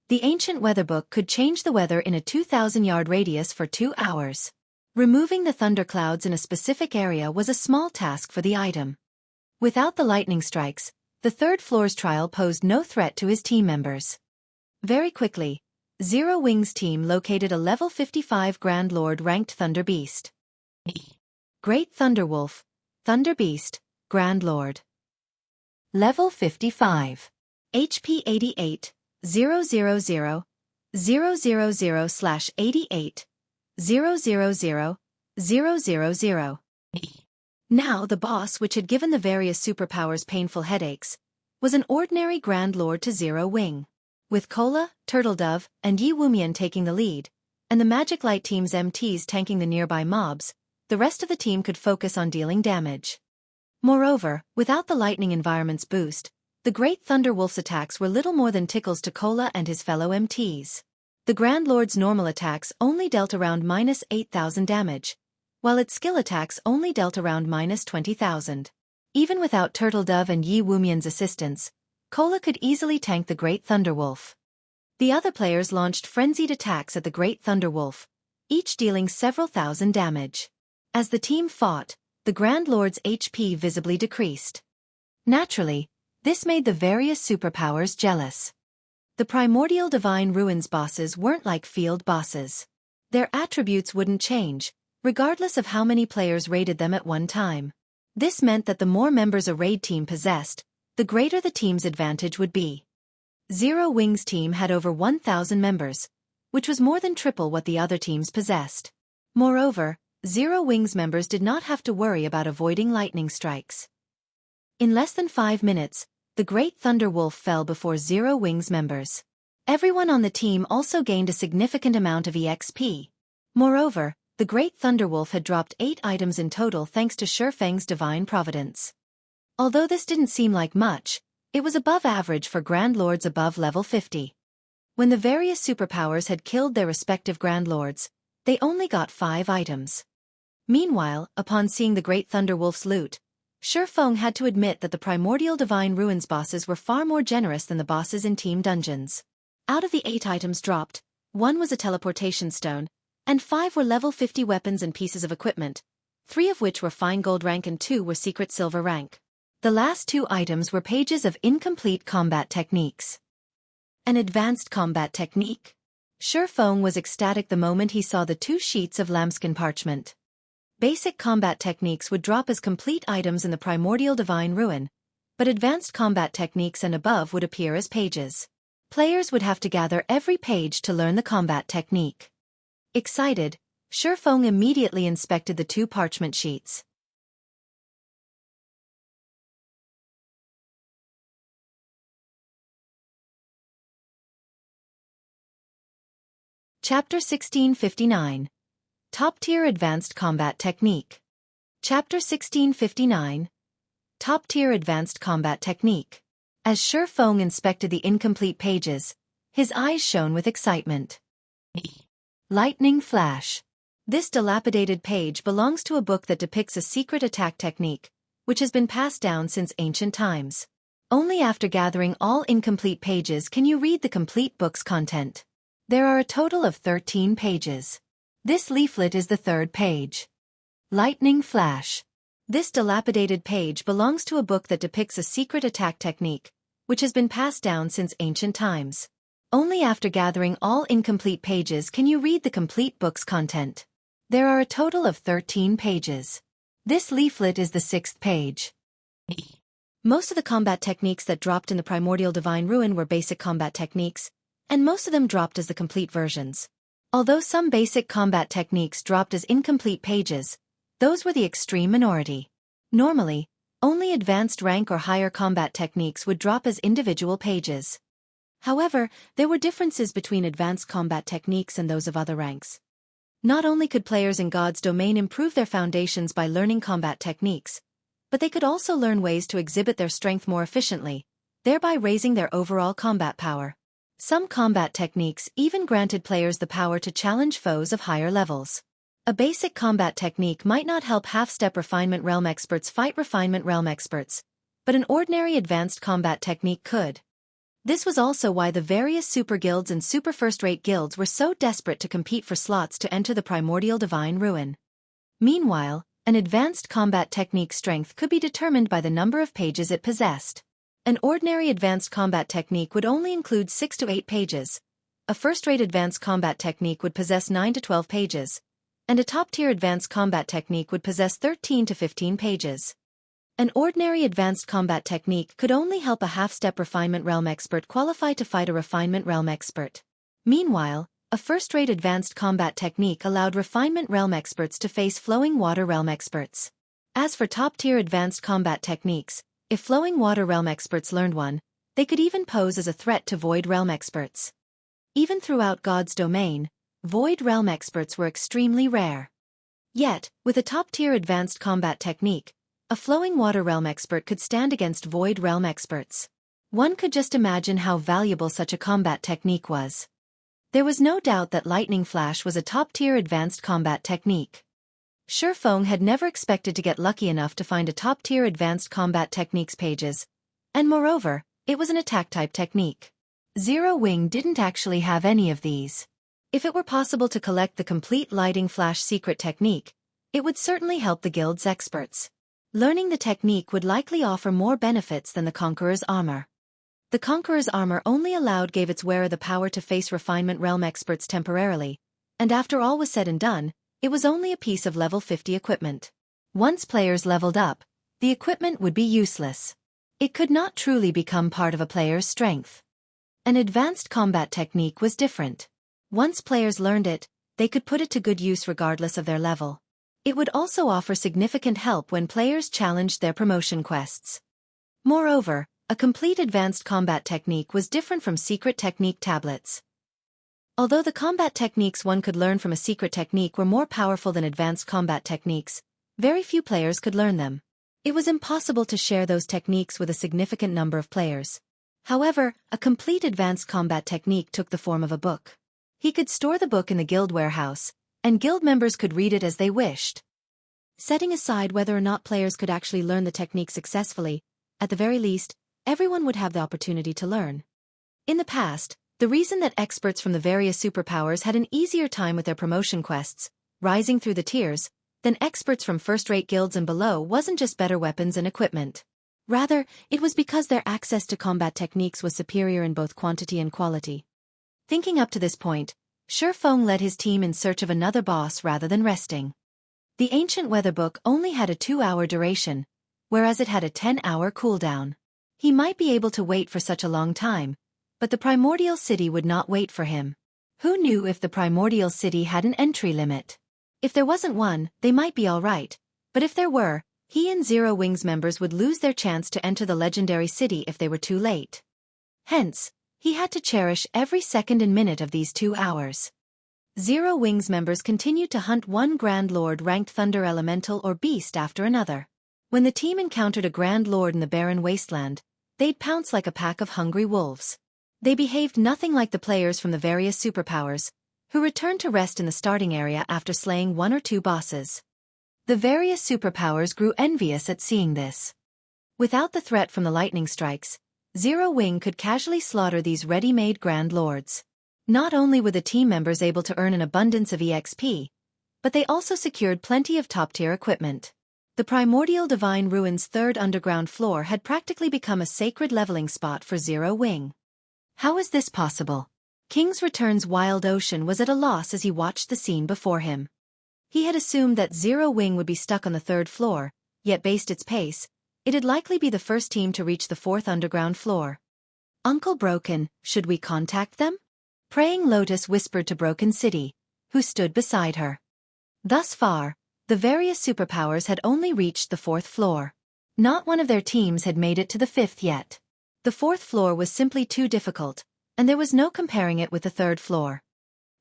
The ancient weather book could change the weather in a 2,000-yard radius for 2 hours. Removing the thunderclouds in a specific area was a small task for the item. Without the lightning strikes, the third floor's trial posed no threat to his team members. Very quickly, Zero Wing's team located a level 55 Grand Lord ranked Thunder Beast. Great Thunderwolf, Thunder Beast, Grand Lord. Level 55. HP 88, 000, 000/88, 000, 000. Now the boss, which had given the various superpowers painful headaches, was an ordinary Grand Lord to Zero Wing. With Cola, Turtledove, and Yi Wumian taking the lead, and the Magic Light team's MTs tanking the nearby mobs, the rest of the team could focus on dealing damage. Moreover, without the lightning environment's boost, the Great Thunderwolf's attacks were little more than tickles to Cola and his fellow MTs. The Grand Lord's normal attacks only dealt around -8,000 damage, while its skill attacks only dealt around -20,000. Even without Turtledove and Yi Wumian's assistance, Cola could easily tank the Great Thunderwolf. The other players launched frenzied attacks at the Great Thunderwolf, each dealing several thousand damage. As the team fought, the Grand Lord's HP visibly decreased. Naturally, this made the various superpowers jealous. The Primordial Divine Ruins bosses weren't like field bosses. Their attributes wouldn't change, regardless of how many players raided them at one time. This meant that the more members a raid team possessed, the greater the team's advantage would be. Zero Wings' team had over 1,000 members, which was more than triple what the other teams possessed. Moreover, Zero Wings members did not have to worry about avoiding lightning strikes. In less than 5 minutes, the Great Thunder Wolf fell before Zero Wings members. Everyone on the team also gained a significant amount of EXP. Moreover, the Great Thunder Wolf had dropped 8 items in total thanks to Xueqi's divine providence. Although this didn't seem like much, it was above average for Grand Lords above level 50. When the various superpowers had killed their respective Grand Lords, they only got 5 items. Meanwhile, upon seeing the Great Thunder Wolf's loot, Xueqi had to admit that the Primordial Divine Ruins bosses were far more generous than the bosses in Team Dungeons. Out of the 8 items dropped, 1 was a teleportation stone, and 5 were level 50 weapons and pieces of equipment, 3 of which were fine gold rank and 2 were secret silver rank. The last 2 items were pages of incomplete combat techniques. An advanced combat technique? Xueqi was ecstatic the moment he saw the 2 sheets of lambskin parchment. Basic combat techniques would drop as complete items in the Primordial Divine Ruin, but advanced combat techniques and above would appear as pages. Players would have to gather every page to learn the combat technique. Excited, Xueqi immediately inspected the 2 parchment sheets. Chapter 1659. Top-Tier Advanced Combat Technique. Chapter 1659. Top-Tier Advanced Combat Technique. As Xueqi inspected the incomplete pages, his eyes shone with excitement. Lightning Flash. This dilapidated page belongs to a book that depicts a secret attack technique, which has been passed down since ancient times. Only after gathering all incomplete pages can you read the complete book's content. There are a total of 13 pages. This leaflet is the 3rd page. Lightning Flash. This dilapidated page belongs to a book that depicts a secret attack technique, which has been passed down since ancient times. Only after gathering all incomplete pages can you read the complete book's content. There are a total of 13 pages. This leaflet is the 6th page. Most of the combat techniques that dropped in the Primordial Divine Ruin were basic combat techniques, and most of them dropped as the complete versions. Although some basic combat techniques dropped as incomplete pages, those were the extreme minority. Normally, only advanced rank or higher combat techniques would drop as individual pages. However, there were differences between advanced combat techniques and those of other ranks. Not only could players in God's domain improve their foundations by learning combat techniques, but they could also learn ways to exhibit their strength more efficiently, thereby raising their overall combat power. Some combat techniques even granted players the power to challenge foes of higher levels. A basic combat technique might not help half-step Refinement Realm experts fight Refinement Realm experts, but an ordinary advanced combat technique could. This was also why the various super guilds and super first-rate guilds were so desperate to compete for slots to enter the Primordial Divine Ruin. Meanwhile, an advanced combat technique strength could be determined by the number of pages it possessed. An ordinary advanced combat technique would only include 6 to 8 pages. A first-rate advanced combat technique would possess 9 to 12 pages, and a top-tier advanced combat technique would possess 13 to 15 pages. An ordinary advanced combat technique could only help a half-step Refinement Realm expert qualify to fight a Refinement Realm expert. Meanwhile, a first-rate advanced combat technique allowed Refinement Realm experts to face Flowing Water Realm experts. As for top-tier advanced combat techniques, if Flowing Water Realm experts learned one, they could even pose as a threat to Void Realm experts. Even throughout God's domain, Void Realm experts were extremely rare. Yet, with a top-tier advanced combat technique, a Flowing Water Realm expert could stand against Void Realm experts. One could just imagine how valuable such a combat technique was. There was no doubt that Lightning Flash was a top-tier advanced combat technique. Xueqi had never expected to get lucky enough to find a top-tier advanced combat techniques pages, and moreover, it was an attack-type technique. Zero Wing didn't actually have any of these. If it were possible to collect the complete Lightning Flash secret technique, it would certainly help the guild's experts. Learning the technique would likely offer more benefits than the Conqueror's armor. The Conqueror's armor only gave its wearer the power to face refinement realm experts temporarily, and after all was said and done, it was only a piece of level 50 equipment. Once players leveled up, the equipment would be useless. It could not truly become part of a player's strength. An advanced combat technique was different. Once players learned it, they could put it to good use regardless of their level. It would also offer significant help when players challenged their promotion quests. Moreover, a complete advanced combat technique was different from secret technique tablets. Although the combat techniques one could learn from a secret technique were more powerful than advanced combat techniques, very few players could learn them. It was impossible to share those techniques with a significant number of players. However, a complete advanced combat technique took the form of a book. He could store the book in the guild warehouse, and guild members could read it as they wished. Setting aside whether or not players could actually learn the technique successfully, at the very least, everyone would have the opportunity to learn. In the past, the reason that experts from the various superpowers had an easier time with their promotion quests, rising through the tiers, than experts from first-rate guilds and below wasn't just better weapons and equipment. Rather, it was because their access to combat techniques was superior in both quantity and quality. Thinking up to this point, Xueqi led his team in search of another boss rather than resting. The ancient weather book only had a 2-hour duration, whereas it had a 10-hour cooldown. He might be able to wait for such a long time, but the Primordial City would not wait for him. Who knew if the Primordial City had an entry limit? If there wasn't one, they might be alright, but if there were, he and Zero Wings members would lose their chance to enter the legendary city if they were too late. Hence, he had to cherish every second and minute of these 2 hours. Zero Wings members continued to hunt one Grand Lord ranked Thunder Elemental or Beast after another. When the team encountered a Grand Lord in the barren wasteland, they'd pounce like a pack of hungry wolves. They behaved nothing like the players from the various superpowers, who returned to rest in the starting area after slaying 1 or 2 bosses. The various superpowers grew envious at seeing this. Without the threat from the lightning strikes, Zero Wing could casually slaughter these ready-made Grand Lords. Not only were the team members able to earn an abundance of EXP, but they also secured plenty of top-tier equipment. The Primordial Divine Ruins' 3rd underground floor had practically become a sacred leveling spot for Zero Wing. How is this possible? King's Return's Wild Ocean was at a loss as he watched the scene before him. He had assumed that Zero Wing would be stuck on the 3rd floor, yet based its pace, it'd likely be the first team to reach the 4th underground floor. Uncle Broken, should we contact them? Praying Lotus whispered to Broken City, who stood beside her. Thus far, the various superpowers had only reached the 4th floor. Not one of their teams had made it to the 5th yet. The 4th floor was simply too difficult, and there was no comparing it with the 3rd floor.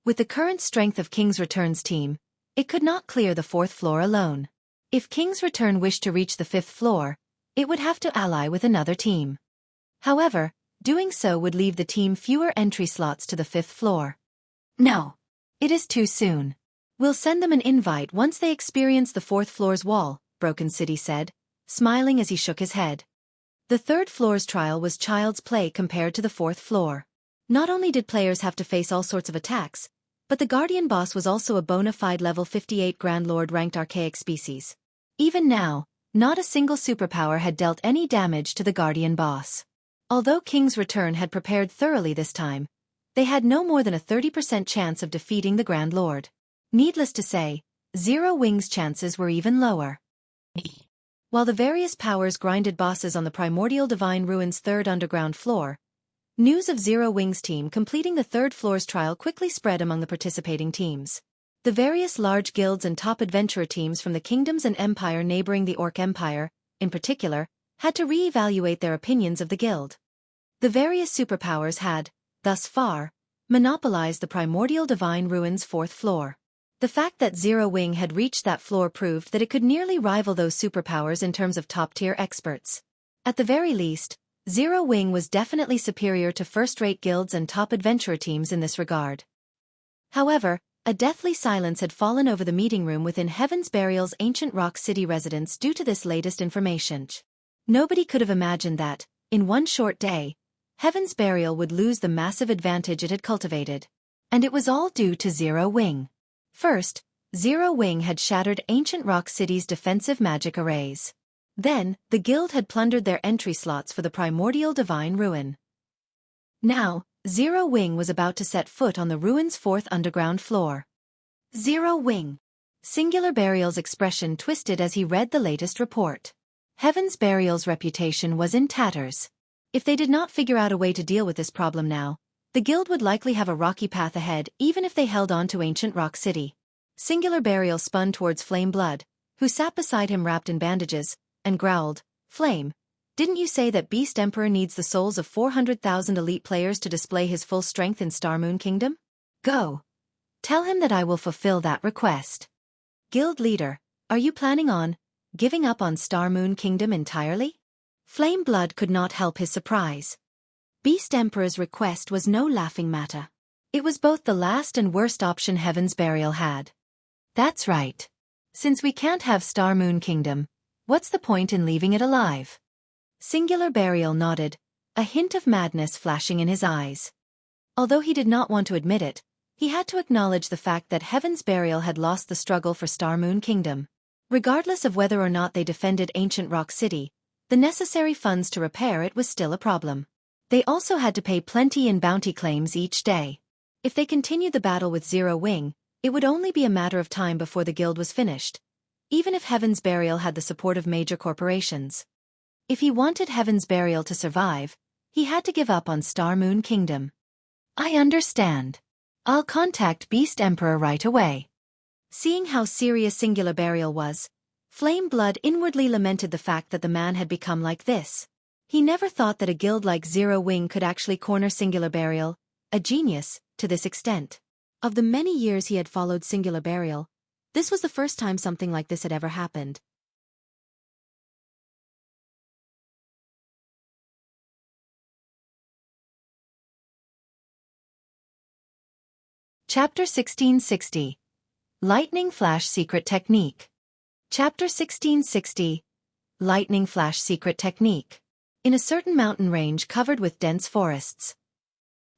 With the current strength of King's Return's team, it could not clear the 4th floor alone. If King's Return wished to reach the 5th floor, it would have to ally with another team. However, doing so would leave the team fewer entry slots to the 5th floor. No. It is too soon. We'll send them an invite once they experience the 4th floor's wall, Broken City said, smiling as he shook his head. The 3rd floor's trial was child's play compared to the 4th floor. Not only did players have to face all sorts of attacks, but the Guardian boss was also a bona fide level 58 Grand Lord ranked archaic species. Even now, not a single superpower had dealt any damage to the Guardian boss. Although King's Return had prepared thoroughly this time, they had no more than a 30% chance of defeating the Grand Lord. Needless to say, Zero Wing's chances were even lower. While the various powers grinded bosses on the Primordial Divine Ruins' 3rd underground floor, news of Zero Wing's team completing the 3rd floor's trial quickly spread among the participating teams. The various large guilds and top adventurer teams from the kingdoms and empire neighboring the Orc Empire, in particular, had to re-evaluate their opinions of the guild. The various superpowers had, thus far, monopolized the Primordial Divine Ruins' 4th floor. The fact that Zero Wing had reached that floor proved that it could nearly rival those superpowers in terms of top-tier experts. At the very least, Zero Wing was definitely superior to first-rate guilds and top adventurer teams in this regard. However, a deathly silence had fallen over the meeting room within Heaven's Burial's ancient rock city residence due to this latest information. Nobody could have imagined that, in one short day, Heaven's Burial would lose the massive advantage it had cultivated. And it was all due to Zero Wing. First, Zero Wing had shattered ancient rock city's defensive magic arrays. Then, the guild had plundered their entry slots for the Primordial Divine Ruin. Now, Zero Wing was about to set foot on the ruin's fourth underground floor. Zero Wing. Singular Burial's expression twisted as he read the latest report. Heaven's Burial's reputation was in tatters. If they did not figure out a way to deal with this problem now, the guild would likely have a rocky path ahead even if they held on to ancient Rock City. Singular Burial spun towards Flame Blood, who sat beside him wrapped in bandages, and growled, "Flame, didn't you say that Beast Emperor needs the souls of 400,000 elite players to display his full strength in Star Moon Kingdom? Go. Tell him that I will fulfill that request." Guild leader, are you planning on giving up on Star Moon Kingdom entirely? Flame Blood could not help his surprise. Beast Emperor's request was no laughing matter. It was both the last and worst option Heaven's Burial had. That's right. Since we can't have Star Moon Kingdom, what's the point in leaving it alive? Singular Burial nodded, a hint of madness flashing in his eyes. Although he did not want to admit it, he had to acknowledge the fact that Heaven's Burial had lost the struggle for Star Moon Kingdom. Regardless of whether or not they defended ancient Rock City, the necessary funds to repair it was still a problem. They also had to pay plenty in bounty claims each day. If they continued the battle with Zero Wing, it would only be a matter of time before the guild was finished, even if Heaven's Burial had the support of major corporations. If he wanted Heaven's Burial to survive, he had to give up on Star Moon Kingdom. I understand. I'll contact Beast Emperor right away. Seeing how serious Singular Burial was, Flame Blood inwardly lamented the fact that the man had become like this. He never thought that a guild like Zero Wing could actually corner Singular Burial, a genius, to this extent. Of the many years he had followed Singular Burial, this was the first time something like this had ever happened. Chapter 1660. Lightning Flash Secret Technique. Chapter 1660. Lightning Flash Secret Technique. In a certain mountain range covered with dense forests,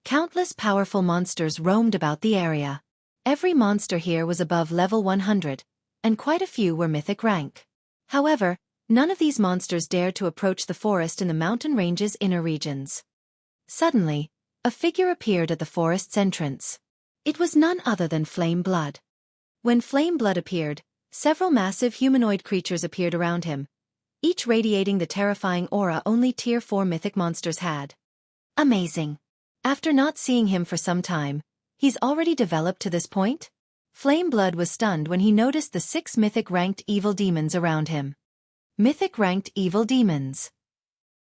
countless powerful monsters roamed about the area. Every monster here was above level 100, and quite a few were mythic rank. However, none of these monsters dared to approach the forest in the mountain range's inner regions. Suddenly, a figure appeared at the forest's entrance. It was none other than Flame Blood. When Flame Blood appeared, several massive humanoid creatures appeared around him, each radiating the terrifying aura only Tier 4 mythic monsters had. Amazing. After not seeing him for some time, he's already developed to this point? Flame Blood was stunned when he noticed the 6 mythic-ranked evil demons around him. Mythic-ranked evil demons.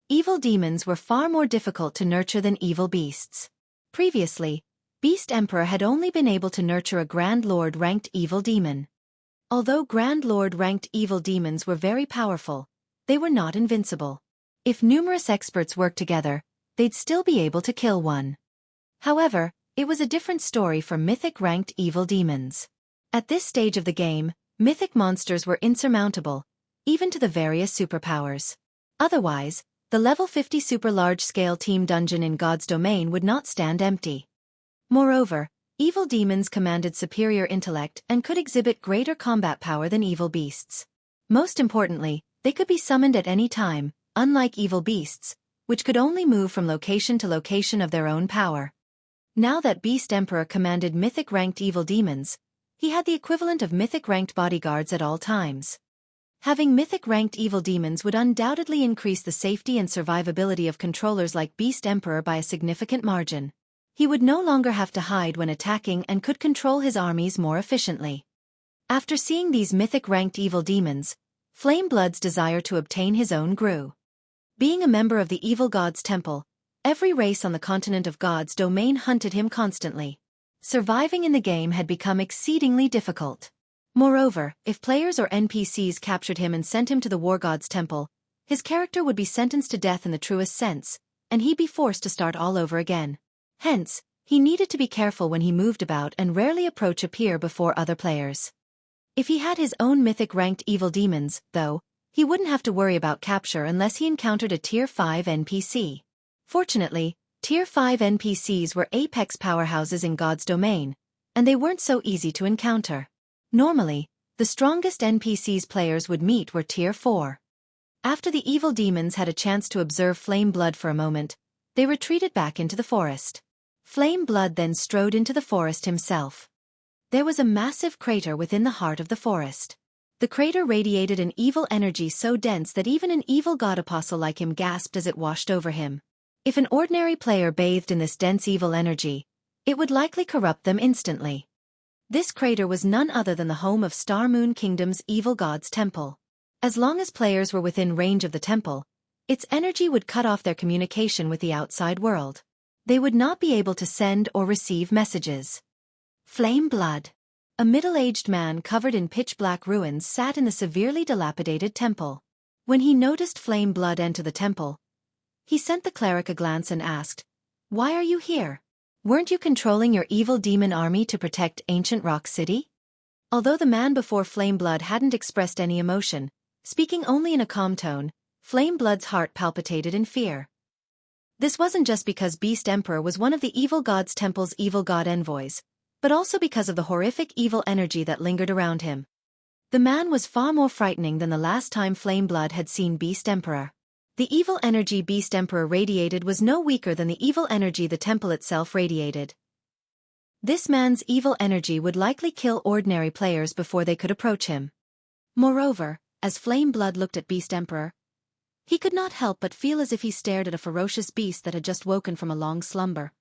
Evil demons were far more difficult to nurture than evil beasts. Previously, Beast Emperor had only been able to nurture a Grand Lord-ranked evil demon. Although Grand Lord-ranked evil demons were very powerful, they were not invincible. If numerous experts worked together, they'd still be able to kill one. However, it was a different story for mythic-ranked evil demons. At this stage of the game, mythic monsters were insurmountable, even to the various superpowers. Otherwise, the level 50 super large-scale team dungeon in God's domain would not stand empty. Moreover, evil demons commanded superior intellect and could exhibit greater combat power than evil beasts. Most importantly, they could be summoned at any time, unlike evil beasts, which could only move from location to location of their own power. Now that Beast Emperor commanded mythic-ranked evil demons, he had the equivalent of mythic-ranked bodyguards at all times. Having mythic-ranked evil demons would undoubtedly increase the safety and survivability of controllers like Beast Emperor by a significant margin. He would no longer have to hide when attacking and could control his armies more efficiently. After seeing these mythic-ranked evil demons, Flame Blood's desire to obtain his own grew. Being a member of the Evil God's Temple, every race on the continent of God's domain hunted him constantly. Surviving in the game had become exceedingly difficult. Moreover, if players or NPCs captured him and sent him to the War God's Temple, his character would be sentenced to death in the truest sense, and he'd be forced to start all over again. Hence, he needed to be careful when he moved about and rarely approach a peer before other players. If he had his own mythic-ranked evil demons, though, he wouldn't have to worry about capture unless he encountered a Tier 5 NPC. Fortunately, Tier 5 NPCs were apex powerhouses in God's domain, and they weren't so easy to encounter. Normally, the strongest NPCs players would meet were Tier 4. After the evil demons had a chance to observe Flame Blood for a moment, they retreated back into the forest. Flame Blood then strode into the forest himself. There was a massive crater within the heart of the forest. The crater radiated an evil energy so dense that even an evil god apostle like him gasped as it washed over him. If an ordinary player bathed in this dense evil energy, it would likely corrupt them instantly. This crater was none other than the home of Star Moon Kingdom's evil god's temple. As long as players were within range of the temple, its energy would cut off their communication with the outside world. They would not be able to send or receive messages. Flame Blood. A middle-aged man covered in pitch-black ruins sat in the severely dilapidated temple. When he noticed Flame Blood enter the temple, he sent the cleric a glance and asked, "Why are you here? Weren't you controlling your evil demon army to protect ancient Rock City?" Although the man before Flame Blood hadn't expressed any emotion, speaking only in a calm tone, Flame Blood's heart palpitated in fear. This wasn't just because Beast Emperor was one of the evil god's temple's evil god envoys, but also because of the horrific evil energy that lingered around him. The man was far more frightening than the last time Flame Blood had seen Beast Emperor. The evil energy Beast Emperor radiated was no weaker than the evil energy the temple itself radiated. This man's evil energy would likely kill ordinary players before they could approach him. Moreover, as Flame Blood looked at Beast Emperor, he could not help but feel as if he stared at a ferocious beast that had just woken from a long slumber.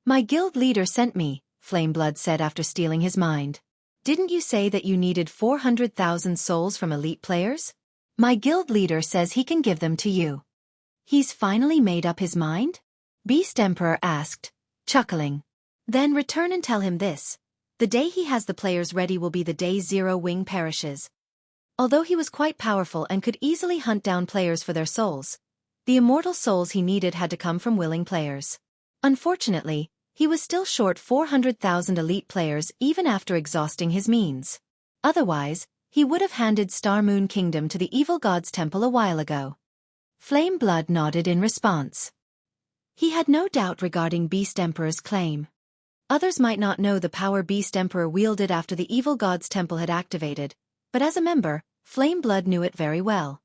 "My guild leader sent me," Flame Blood said after stealing his mind. "Didn't you say that you needed 400,000 souls from elite players? My guild leader says he can give them to you." "He's finally made up his mind?" Beast Emperor asked, chuckling. "Then return and tell him this. The day he has the players ready will be the day Zero Wing perishes." Although he was quite powerful and could easily hunt down players for their souls, the immortal souls he needed had to come from willing players. Unfortunately, he was still short 400,000 elite players even after exhausting his means. Otherwise, he would have handed Star Moon Kingdom to the evil god's temple a while ago. Flame Blood nodded in response. He had no doubt regarding Beast Emperor's claim. Others might not know the power Beast Emperor wielded after the evil god's temple had activated, but as a member, Flame Blood knew it very well.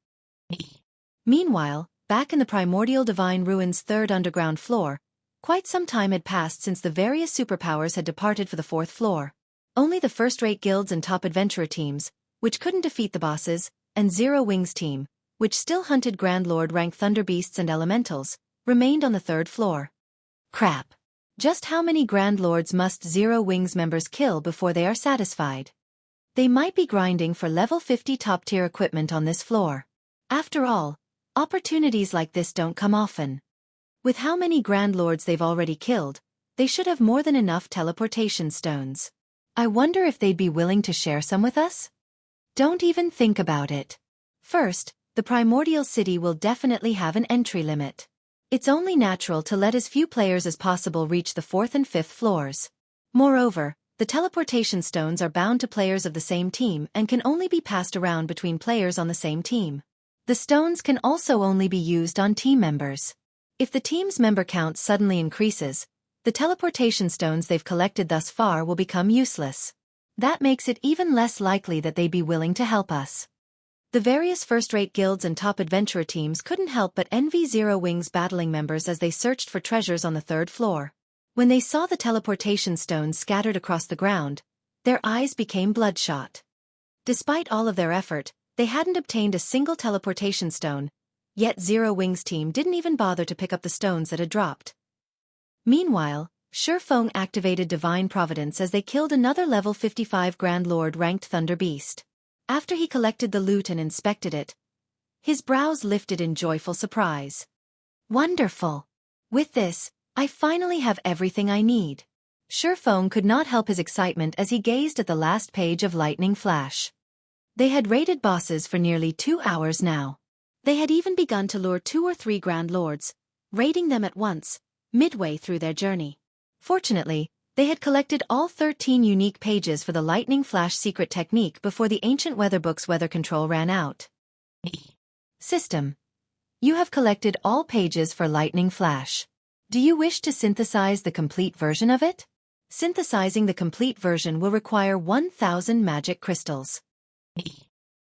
Meanwhile, back in the Primordial Divine Ruins' third underground floor, quite some time had passed since the various superpowers had departed for the fourth floor. Only the first-rate guilds and top adventurer teams, which couldn't defeat the bosses, and Zero Wings team, which still hunted Grand Lord rank thunderbeasts and elementals, remained on the third floor. Crap. Just how many Grand Lords must Zero Wings members kill before they are satisfied? They might be grinding for level 50 top-tier equipment on this floor. After all, opportunities like this don't come often. With how many Grand Lords they've already killed, they should have more than enough teleportation stones. I wonder if they'd be willing to share some with us? Don't even think about it. First, the Primordial City will definitely have an entry limit. It's only natural to let as few players as possible reach the fourth and fifth floors. Moreover, the teleportation stones are bound to players of the same team and can only be passed around between players on the same team. The stones can also only be used on team members. If the team's member count suddenly increases, the teleportation stones they've collected thus far will become useless. That makes it even less likely that they'd be willing to help us. The various first-rate guilds and top adventurer teams couldn't help but envy Zero Wings battling members as they searched for treasures on the third floor. When they saw the teleportation stones scattered across the ground, their eyes became bloodshot. Despite all of their effort, they hadn't obtained a single teleportation stone, yet Zero Wings' team didn't even bother to pick up the stones that had dropped. Meanwhile, Xueqi activated Divine Providence as they killed another level 55 Grand Lord ranked Thunder Beast. After he collected the loot and inspected it, his brows lifted in joyful surprise. Wonderful! With this, I finally have everything I need. Xueqi could not help his excitement as he gazed at the last page of Lightning Flash. They had raided bosses for nearly 2 hours now. They had even begun to lure 2 or 3 Grand Lords, raiding them at once, midway through their journey. Fortunately, they had collected all 13 unique pages for the Lightning Flash secret technique before the ancient weather book's weather control ran out. System. You have collected all pages for Lightning Flash. Do you wish to synthesize the complete version of it? Synthesizing the complete version will require 1,000 magic crystals.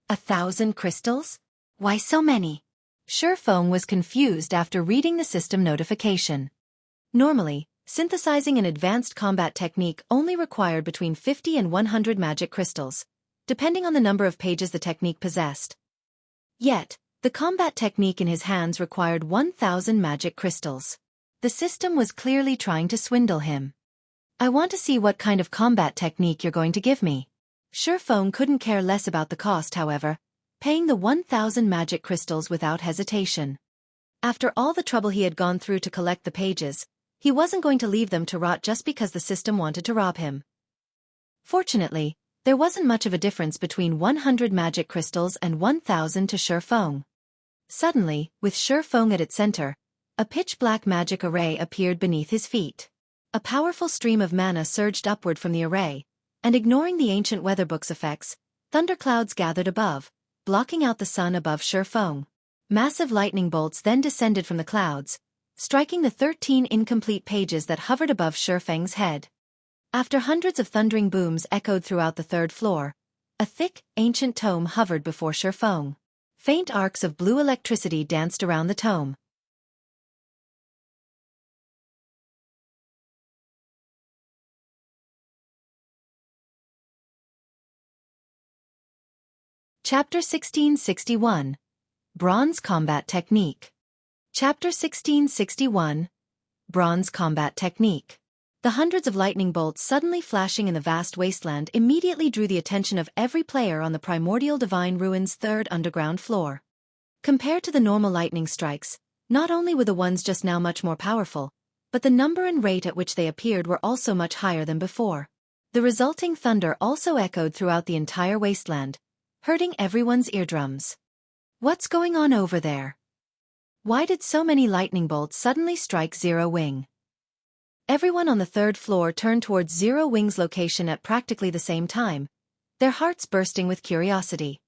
1,000 crystals? Why so many? Xueqi was confused after reading the system notification. Normally, synthesizing an advanced combat technique only required between 50 and 100 magic crystals, depending on the number of pages the technique possessed. Yet, the combat technique in his hands required 1,000 magic crystals. The system was clearly trying to swindle him. I want to see what kind of combat technique you're going to give me. Xueqi couldn't care less about the cost, however, paying the 1,000 magic crystals without hesitation. After all the trouble he had gone through to collect the pages, he wasn't going to leave them to rot just because the system wanted to rob him. Fortunately, there wasn't much of a difference between 100 magic crystals and 1,000 to Xueqi. Suddenly, with Xueqi at its center, a pitch-black magic array appeared beneath his feet. A powerful stream of mana surged upward from the array, and ignoring the ancient weatherbook's effects, thunderclouds gathered above, blocking out the sun above Xueqi. Massive lightning bolts then descended from the clouds, striking the 13 incomplete pages that hovered above Xueqi's head. After hundreds of thundering booms echoed throughout the third floor, a thick, ancient tome hovered before Xueqi. Faint arcs of blue electricity danced around the tome. Chapter 1661. Bronze Combat Technique. Chapter 1661. Bronze Combat Technique. The hundreds of lightning bolts suddenly flashing in the vast wasteland immediately drew the attention of every player on the Primordial Divine Ruins' third underground floor. Compared to the normal lightning strikes, not only were the ones just now much more powerful, but the number and rate at which they appeared were also much higher than before. The resulting thunder also echoed throughout the entire wasteland, hurting everyone's eardrums. What's going on over there? Why did so many lightning bolts suddenly strike Zero Wing? Everyone on the third floor turned towards Zero Wing's location at practically the same time, their hearts bursting with curiosity.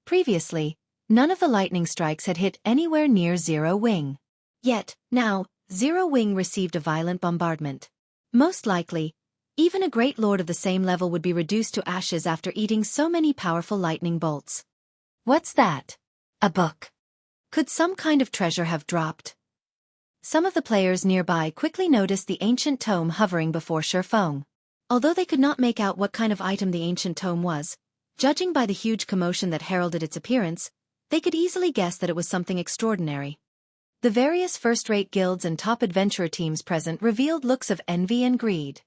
Previously, none of the lightning strikes had hit anywhere near Zero Wing. Yet, now, Zero Wing received a violent bombardment. Most likely, even a great lord of the same level would be reduced to ashes after eating so many powerful lightning bolts. What's that? A book. Could some kind of treasure have dropped? Some of the players nearby quickly noticed the ancient tome hovering before Xueqi. Although they could not make out what kind of item the ancient tome was, judging by the huge commotion that heralded its appearance, they could easily guess that it was something extraordinary. The various first-rate guilds and top adventurer teams present revealed looks of envy and greed.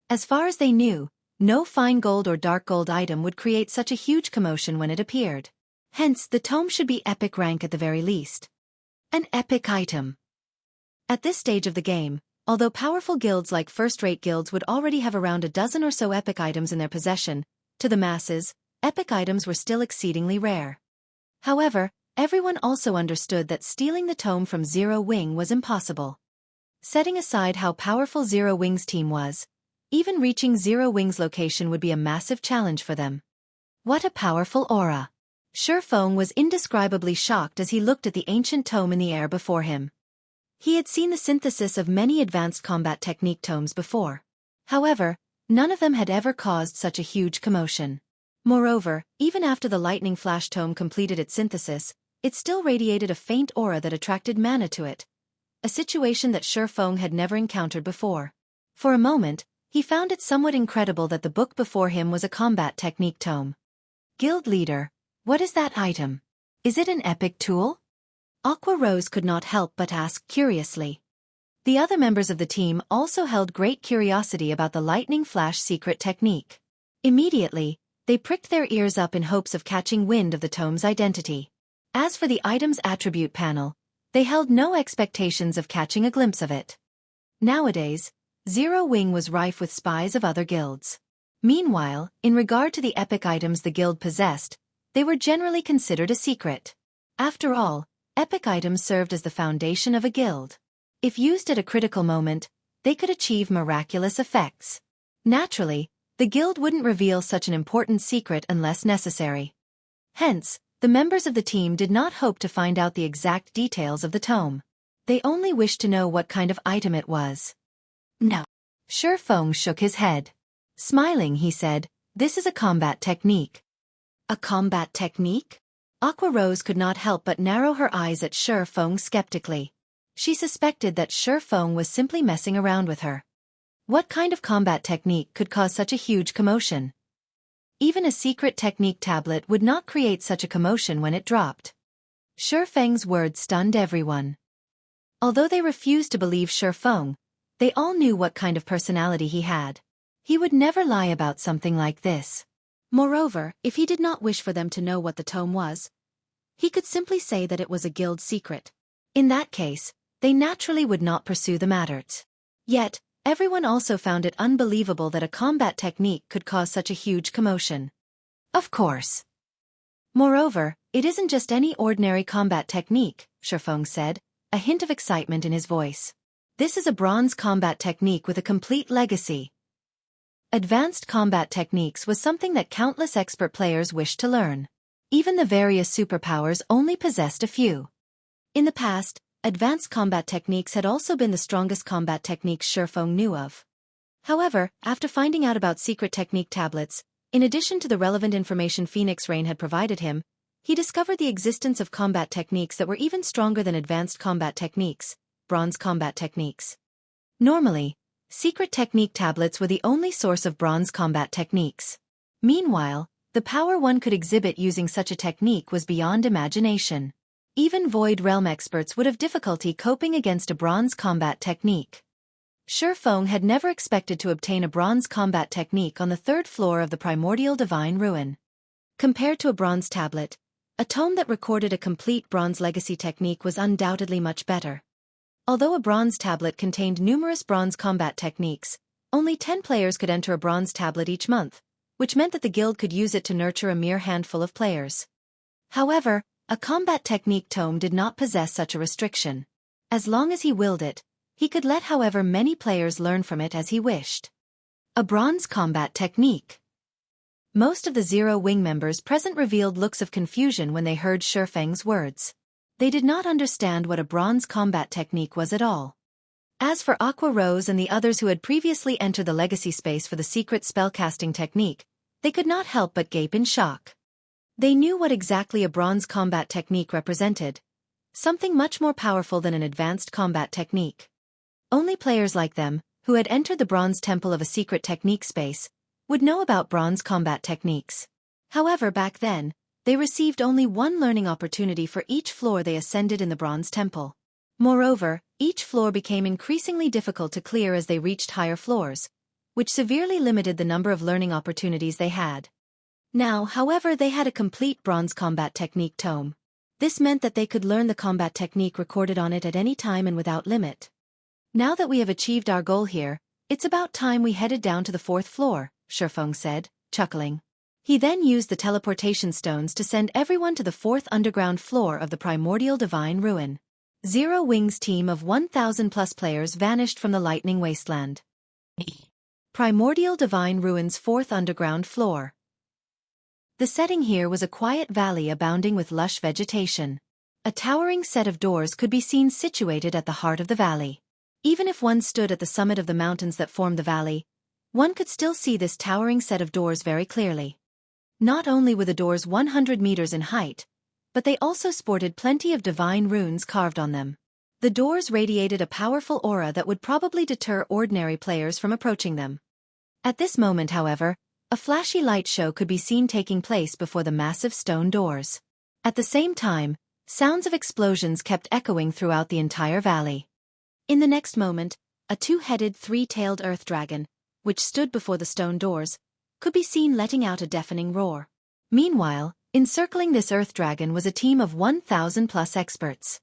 As far as they knew, no fine gold or dark gold item would create such a huge commotion when it appeared. Hence, the tome should be epic rank at the very least. An epic item. At this stage of the game, although powerful guilds like first-rate guilds would already have around a dozen or so epic items in their possession, to the masses, epic items were still exceedingly rare. However, everyone also understood that stealing the tome from Zero Wing was impossible. Setting aside how powerful Zero Wing's team was, even reaching Zero Wing's location would be a massive challenge for them. What a powerful aura! Xueqi was indescribably shocked as he looked at the ancient tome in the air before him. He had seen the synthesis of many advanced combat technique tomes before. However, none of them had ever caused such a huge commotion. Moreover, even after the lightning flash tome completed its synthesis, it still radiated a faint aura that attracted mana to it, a situation that Xueqi had never encountered before. For a moment, he found it somewhat incredible that the book before him was a combat technique tome. Guild leader, what is that item? Is it an epic tool? Aqua Rose could not help but ask curiously. The other members of the team also held great curiosity about the lightning flash secret technique. Immediately, they pricked their ears up in hopes of catching wind of the tome's identity. As for the item's attribute panel, they held no expectations of catching a glimpse of it. Nowadays, Zero Wing was rife with spies of other guilds. Meanwhile, in regard to the epic items the guild possessed, they were generally considered a secret. After all, epic items served as the foundation of a guild. If used at a critical moment, they could achieve miraculous effects. Naturally, the guild wouldn't reveal such an important secret unless necessary. Hence, the members of the team did not hope to find out the exact details of the tome. They only wished to know what kind of item it was. No. Xueqi shook his head. Smiling, he said, "This is a combat technique." A combat technique? Aqua Rose could not help but narrow her eyes at Xueqi skeptically. She suspected that Xueqi was simply messing around with her. What kind of combat technique could cause such a huge commotion? Even a secret technique tablet would not create such a commotion when it dropped. Xueqi's words stunned everyone. Although they refused to believe Xueqi, they all knew what kind of personality he had. He would never lie about something like this. Moreover, if he did not wish for them to know what the tome was, he could simply say that it was a guild secret. In that case, they naturally would not pursue the matter. Yet, everyone also found it unbelievable that a combat technique could cause such a huge commotion. Of course. Moreover, it isn't just any ordinary combat technique, Xueqi said, a hint of excitement in his voice. This is a bronze combat technique with a complete legacy. Advanced combat techniques was something that countless expert players wished to learn. Even the various superpowers only possessed a few. In the past, advanced combat techniques had also been the strongest combat techniques Xueqi knew of. However, after finding out about secret technique tablets, in addition to the relevant information Phoenix Rain had provided him, he discovered the existence of combat techniques that were even stronger than advanced combat techniques, bronze combat techniques. Normally, secret technique tablets were the only source of bronze combat techniques. Meanwhile, the power one could exhibit using such a technique was beyond imagination. Even Void Realm experts would have difficulty coping against a bronze combat technique. Xueqi had never expected to obtain a bronze combat technique on the third floor of the Primordial Divine Ruin. Compared to a bronze tablet, a tome that recorded a complete bronze legacy technique was undoubtedly much better. Although a bronze tablet contained numerous bronze combat techniques, only 10 players could enter a bronze tablet each month, which meant that the guild could use it to nurture a mere handful of players. However, a combat technique tome did not possess such a restriction. As long as he willed it, he could let however many players learn from it as he wished. A bronze combat technique. Most of the Zero Wing members present revealed looks of confusion when they heard Xueqi's words. They did not understand what a bronze combat technique was at all. As for Aqua Rose and the others who had previously entered the legacy space for the secret spellcasting technique, they could not help but gape in shock. They knew what exactly a bronze combat technique represented. Something much more powerful than an advanced combat technique. Only players like them, who had entered the bronze temple of a secret technique space, would know about bronze combat techniques. However, back then, they received only one learning opportunity for each floor they ascended in the bronze temple. Moreover, each floor became increasingly difficult to clear as they reached higher floors, which severely limited the number of learning opportunities they had. Now, however, they had a complete bronze combat technique tome. This meant that they could learn the combat technique recorded on it at any time and without limit. Now that we have achieved our goal here, it's about time we headed down to the 4th floor, Xueqi said, chuckling. He then used the teleportation stones to send everyone to the 4th underground floor of the Primordial Divine Ruin. Zero Wing's team of 1,000+ players vanished from the lightning wasteland. Primordial Divine Ruin's 4th underground floor. The setting here was a quiet valley abounding with lush vegetation. A towering set of doors could be seen situated at the heart of the valley. Even if one stood at the summit of the mountains that formed the valley, one could still see this towering set of doors very clearly. Not only were the doors 100 meters in height, but they also sported plenty of divine runes carved on them. The doors radiated a powerful aura that would probably deter ordinary players from approaching them. At this moment, however, a flashy light show could be seen taking place before the massive stone doors. At the same time, sounds of explosions kept echoing throughout the entire valley. In the next moment, a two-headed, three-tailed earth dragon, which stood before the stone doors, could be seen letting out a deafening roar. Meanwhile, encircling this earth dragon was a team of 1,000+ experts.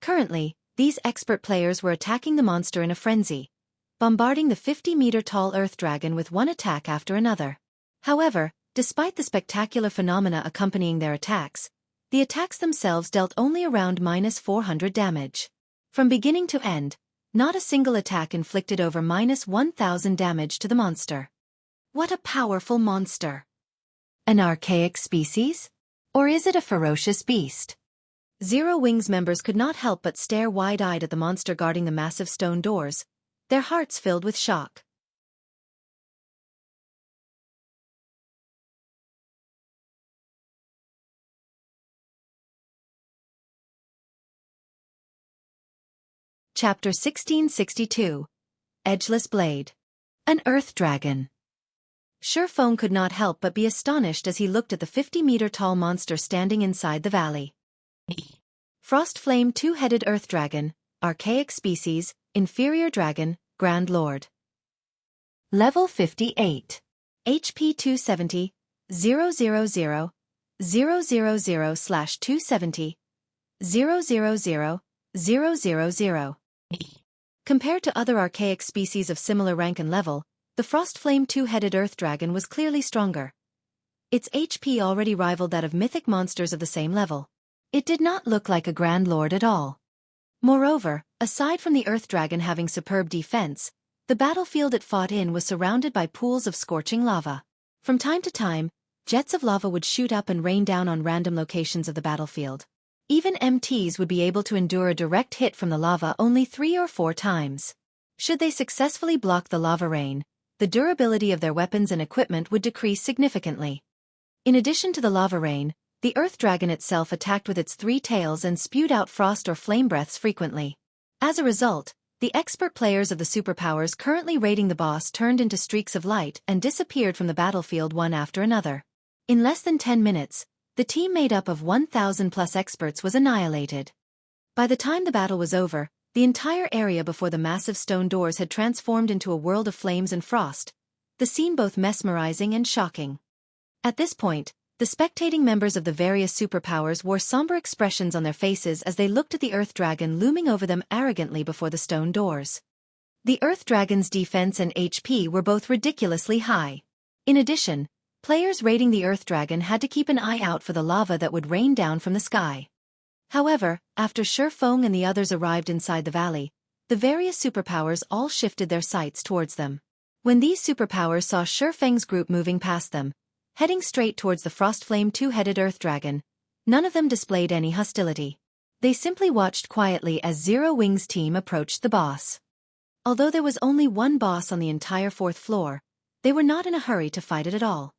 Currently, these expert players were attacking the monster in a frenzy, bombarding the 50-meter-tall earth dragon with one attack after another. However, despite the spectacular phenomena accompanying their attacks, the attacks themselves dealt only around -400 damage. From beginning to end, not a single attack inflicted over -1,000 damage to the monster. What a powerful monster! An archaic species? Or is it a ferocious beast? Zero Wings members could not help but stare wide-eyed at the monster guarding the massive stone doors, their hearts filled with shock. Chapter 1662. Edgeless Blade. An Earth Dragon. Xueqi could not help but be astonished as he looked at the 50-meter-tall monster standing inside the valley. Frost Flame Two-Headed Earth Dragon, Archaic Species, Inferior Dragon, Grand Lord. Level 58. HP 270, 000, 000/270, 000, 000. Compared to other archaic species of similar rank and level, the Frost Flame Two-Headed Earth Dragon was clearly stronger. Its HP already rivaled that of mythic monsters of the same level. It did not look like a Grand Lord at all. Moreover, aside from the Earth Dragon having superb defense, the battlefield it fought in was surrounded by pools of scorching lava. From time to time, jets of lava would shoot up and rain down on random locations of the battlefield. Even MTs would be able to endure a direct hit from the lava only 3 or 4 times. Should they successfully block the lava rain, the durability of their weapons and equipment would decrease significantly. In addition to the lava rain, the Earth Dragon itself attacked with its 3 tails and spewed out frost or flame breaths frequently. As a result, the expert players of the superpowers currently raiding the boss turned into streaks of light and disappeared from the battlefield one after another. In less than 10 minutes, the team made up of 1,000+ experts was annihilated. By the time the battle was over, the entire area before the massive stone doors had transformed into a world of flames and frost, the scene both mesmerizing and shocking. At this point, the spectating members of the various superpowers wore somber expressions on their faces as they looked at the Earth Dragon looming over them arrogantly before the stone doors. The Earth Dragon's defense and HP were both ridiculously high. In addition, players raiding the Earth Dragon had to keep an eye out for the lava that would rain down from the sky. However, after Xueqi and the others arrived inside the valley, the various superpowers all shifted their sights towards them. When these superpowers saw Xueqi's group moving past them, heading straight towards the Frost Flame Two-Headed Earth Dragon, none of them displayed any hostility. They simply watched quietly as Zero Wing's team approached the boss. Although there was only one boss on the entire 4th floor, they were not in a hurry to fight it at all.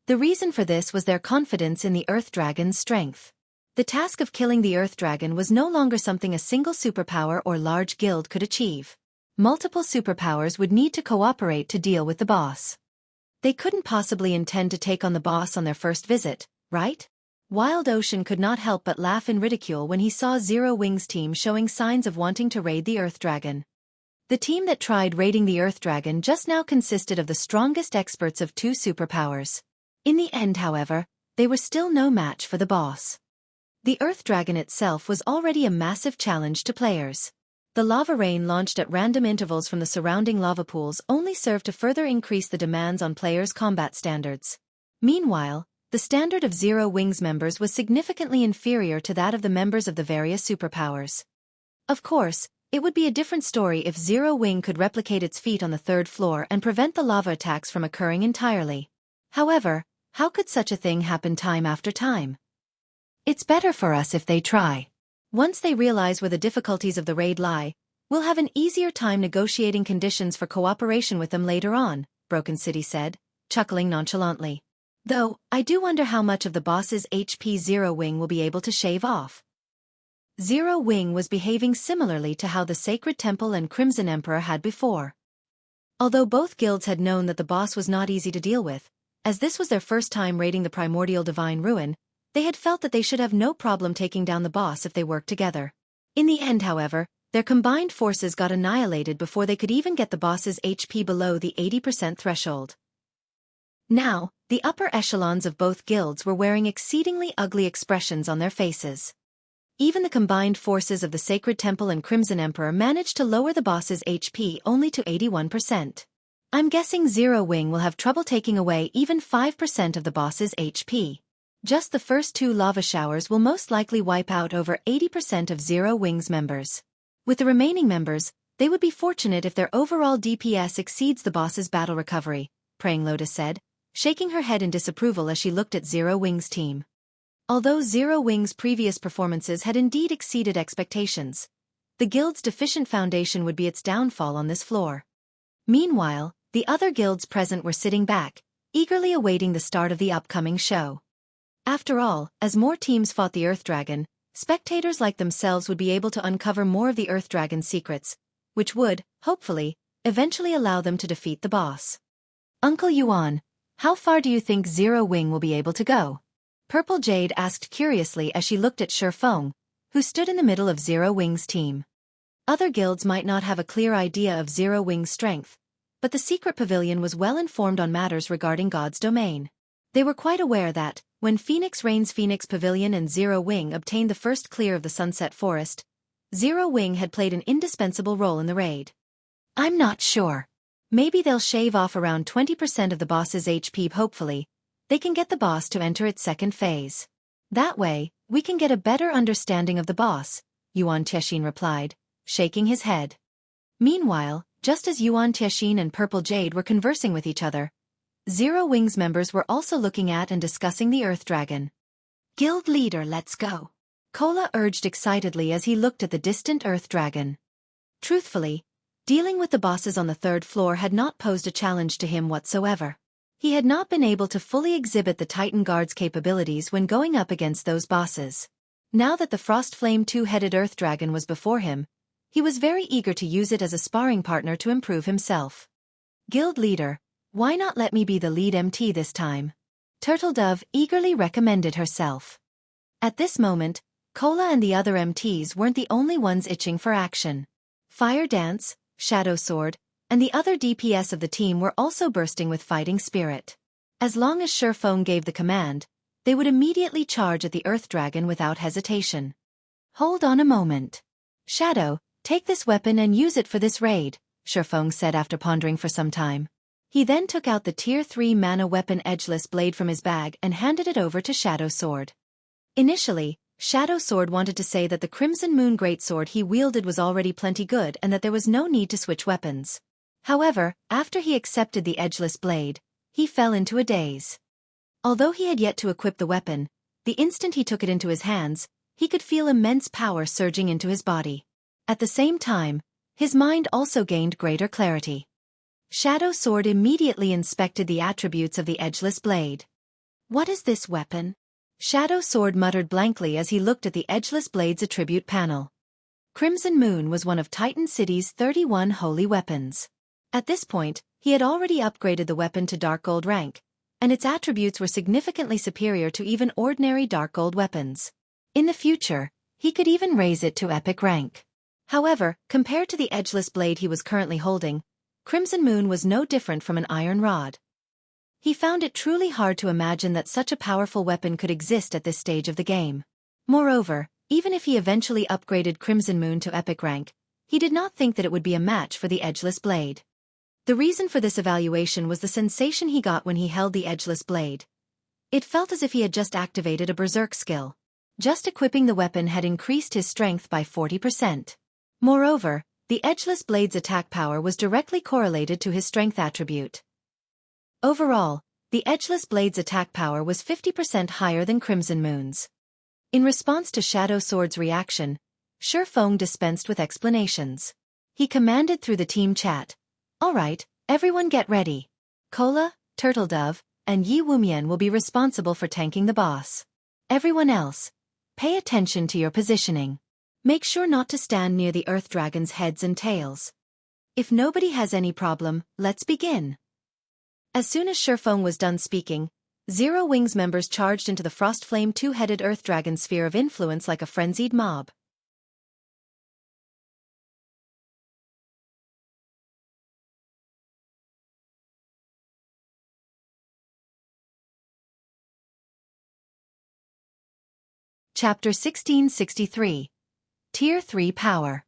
The reason for this was their confidence in the Earth Dragon's strength. The task of killing the Earth Dragon was no longer something a single superpower or large guild could achieve. Multiple superpowers would need to cooperate to deal with the boss. They couldn't possibly intend to take on the boss on their first visit, right? Wild Ocean could not help but laugh in ridicule when he saw Zero Wing's team showing signs of wanting to raid the Earth Dragon. The team that tried raiding the Earth Dragon just now consisted of the strongest experts of 2 superpowers. In the end, however, they were still no match for the boss. The Earth Dragon itself was already a massive challenge to players. The lava rain launched at random intervals from the surrounding lava pools only served to further increase the demands on players' combat standards. Meanwhile, the standard of Zero Wing's members was significantly inferior to that of the members of the various superpowers. Of course, it would be a different story if Zero Wing could replicate its feat on the 3rd floor and prevent the lava attacks from occurring entirely. However, how could such a thing happen time after time? It's better for us if they try. Once they realize where the difficulties of the raid lie, we'll have an easier time negotiating conditions for cooperation with them later on, Broken City said, chuckling nonchalantly. Though, I do wonder how much of the boss's HP Zero Wing will be able to shave off. Zero Wing was behaving similarly to how the Sacred Temple and Crimson Emperor had before. Although both guilds had known that the boss was not easy to deal with, as this was their first time raiding the Primordial Divine Ruin, they had felt that they should have no problem taking down the boss if they worked together. In the end, however, their combined forces got annihilated before they could even get the boss's HP below the 80% threshold. Now, the upper echelons of both guilds were wearing exceedingly ugly expressions on their faces. Even the combined forces of the Sacred Temple and Crimson Emperor managed to lower the boss's HP only to 81%. I'm guessing Zero Wing will have trouble taking away even 5% of the boss's HP. Just the first 2 lava showers will most likely wipe out over 80% of Zero Wing's members. With the remaining members, they would be fortunate if their overall DPS exceeds the boss's battle recovery, Praying Lotus said, shaking her head in disapproval as she looked at Zero Wing's team. Although Zero Wing's previous performances had indeed exceeded expectations, the guild's deficient foundation would be its downfall on this floor. Meanwhile, the other guilds present were sitting back, eagerly awaiting the start of the upcoming show. After all, as more teams fought the Earth Dragon, spectators like themselves would be able to uncover more of the Earth Dragon's secrets, which would, hopefully, eventually allow them to defeat the boss. Uncle Yuan, how far do you think Zero Wing will be able to go? Purple Jade asked curiously as she looked at Xueqi, who stood in the middle of Zero Wing's team. Other guilds might not have a clear idea of Zero Wing's strength, but the secret pavilion was well informed on matters regarding God's domain. They were quite aware that, when Phoenix Rain's Phoenix Pavilion and Zero Wing obtained the first clear of the Sunset Forest, Zero Wing had played an indispensable role in the raid. I'm not sure. Maybe they'll shave off around 20% of the boss's HP. Hopefully, they can get the boss to enter its second phase. That way, we can get a better understanding of the boss, Yuan Tiexin replied, shaking his head. Meanwhile, just as Yuan Tiexin and Purple Jade were conversing with each other, Zero Wing's members were also looking at and discussing the Earth Dragon. Guild leader, let's go. Kola urged excitedly as he looked at the distant Earth Dragon. Truthfully, dealing with the bosses on the third floor had not posed a challenge to him whatsoever. He had not been able to fully exhibit the Titan Guard's capabilities when going up against those bosses. Now that the Frost Flame two-headed Earth Dragon was before him, he was very eager to use it as a sparring partner to improve himself. Guild leader, why not let me be the lead MT this time? Turtle Dove eagerly recommended herself. At this moment, Kola and the other MTs weren't the only ones itching for action. Fire Dance, Shadow Sword, and the other DPS of the team were also bursting with fighting spirit. As long as Xueqi gave the command, they would immediately charge at the Earth Dragon without hesitation. Hold on a moment. Shadow, take this weapon and use it for this raid, Xueqi said after pondering for some time. He then took out the Tier 3 mana weapon Edgeless blade from his bag and handed it over to Shadow Sword. Initially, Shadow Sword wanted to say that the Crimson Moon Greatsword he wielded was already plenty good and that there was no need to switch weapons. However, after he accepted the Edgeless blade, he fell into a daze. Although he had yet to equip the weapon, the instant he took it into his hands, he could feel immense power surging into his body. At the same time, his mind also gained greater clarity. Shadow Sword immediately inspected the attributes of the Edgeless blade. What is this weapon? Shadow Sword muttered blankly as he looked at the Edgeless blade's attribute panel. Crimson Moon was one of Titan City's 31 holy weapons. At this point, he had already upgraded the weapon to Dark Gold rank, and its attributes were significantly superior to even ordinary Dark Gold weapons. In the future, he could even raise it to Epic rank. However, compared to the Edgeless blade he was currently holding, Crimson Moon was no different from an iron rod. He found it truly hard to imagine that such a powerful weapon could exist at this stage of the game. Moreover, even if he eventually upgraded Crimson Moon to Epic rank, he did not think that it would be a match for the Edgeless blade. The reason for this evaluation was the sensation he got when he held the Edgeless blade. It felt as if he had just activated a berserk skill. Just equipping the weapon had increased his strength by 40%. Moreover, the Edgeless blade's attack power was directly correlated to his strength attribute. Overall, the Edgeless blade's attack power was 50% higher than Crimson Moon's. In response to Shadow Sword's reaction, Xueqi dispensed with explanations. He commanded through the team chat, "All right, everyone get ready. Kola, Turtle Dove, and Yi Wumian will be responsible for tanking the boss. Everyone else, pay attention to your positioning. Make sure not to stand near the Earth Dragon's heads and tails. If nobody has any problem, let's begin." As soon as Xueqi was done speaking, Zero Wing's members charged into the Frost Flame two-headed Earth Dragon sphere of influence like a frenzied mob. Chapter 1663. Tier 3 Power.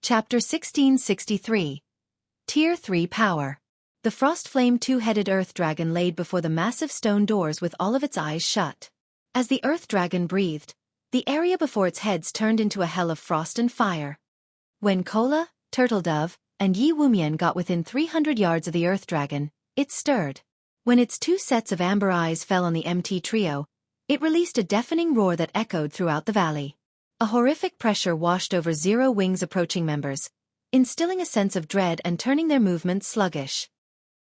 Chapter 1663. Tier 3 Power. The Frost Flame two-headed Earth Dragon laid before the massive stone doors with all of its eyes shut. As the Earth Dragon breathed, the area before its heads turned into a hell of frost and fire. When Kola, Turtle Dove, and Yi Wumian got within 300 yards of the Earth Dragon, it stirred. When its two sets of amber eyes fell on the MT trio, it released a deafening roar that echoed throughout the valley. A horrific pressure washed over Zero Wing's approaching members, instilling a sense of dread and turning their movements sluggish.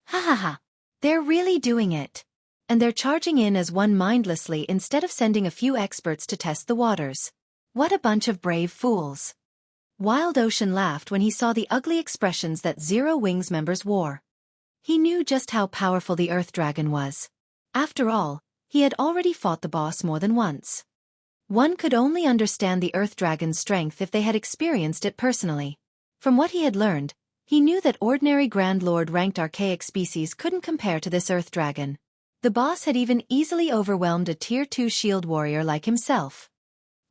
Ha ha ha! They're really doing it! And they're charging in as one mindlessly instead of sending a few experts to test the waters. What a bunch of brave fools. Wild Ocean laughed when he saw the ugly expressions that Zero Wings members wore. He knew just how powerful the Earth Dragon was. After all, he had already fought the boss more than once. One could only understand the Earth Dragon's strength if they had experienced it personally. From what he had learned, he knew that ordinary Grand Lord-ranked archaic species couldn't compare to this Earth Dragon. The boss had even easily overwhelmed a Tier 2 shield warrior like himself.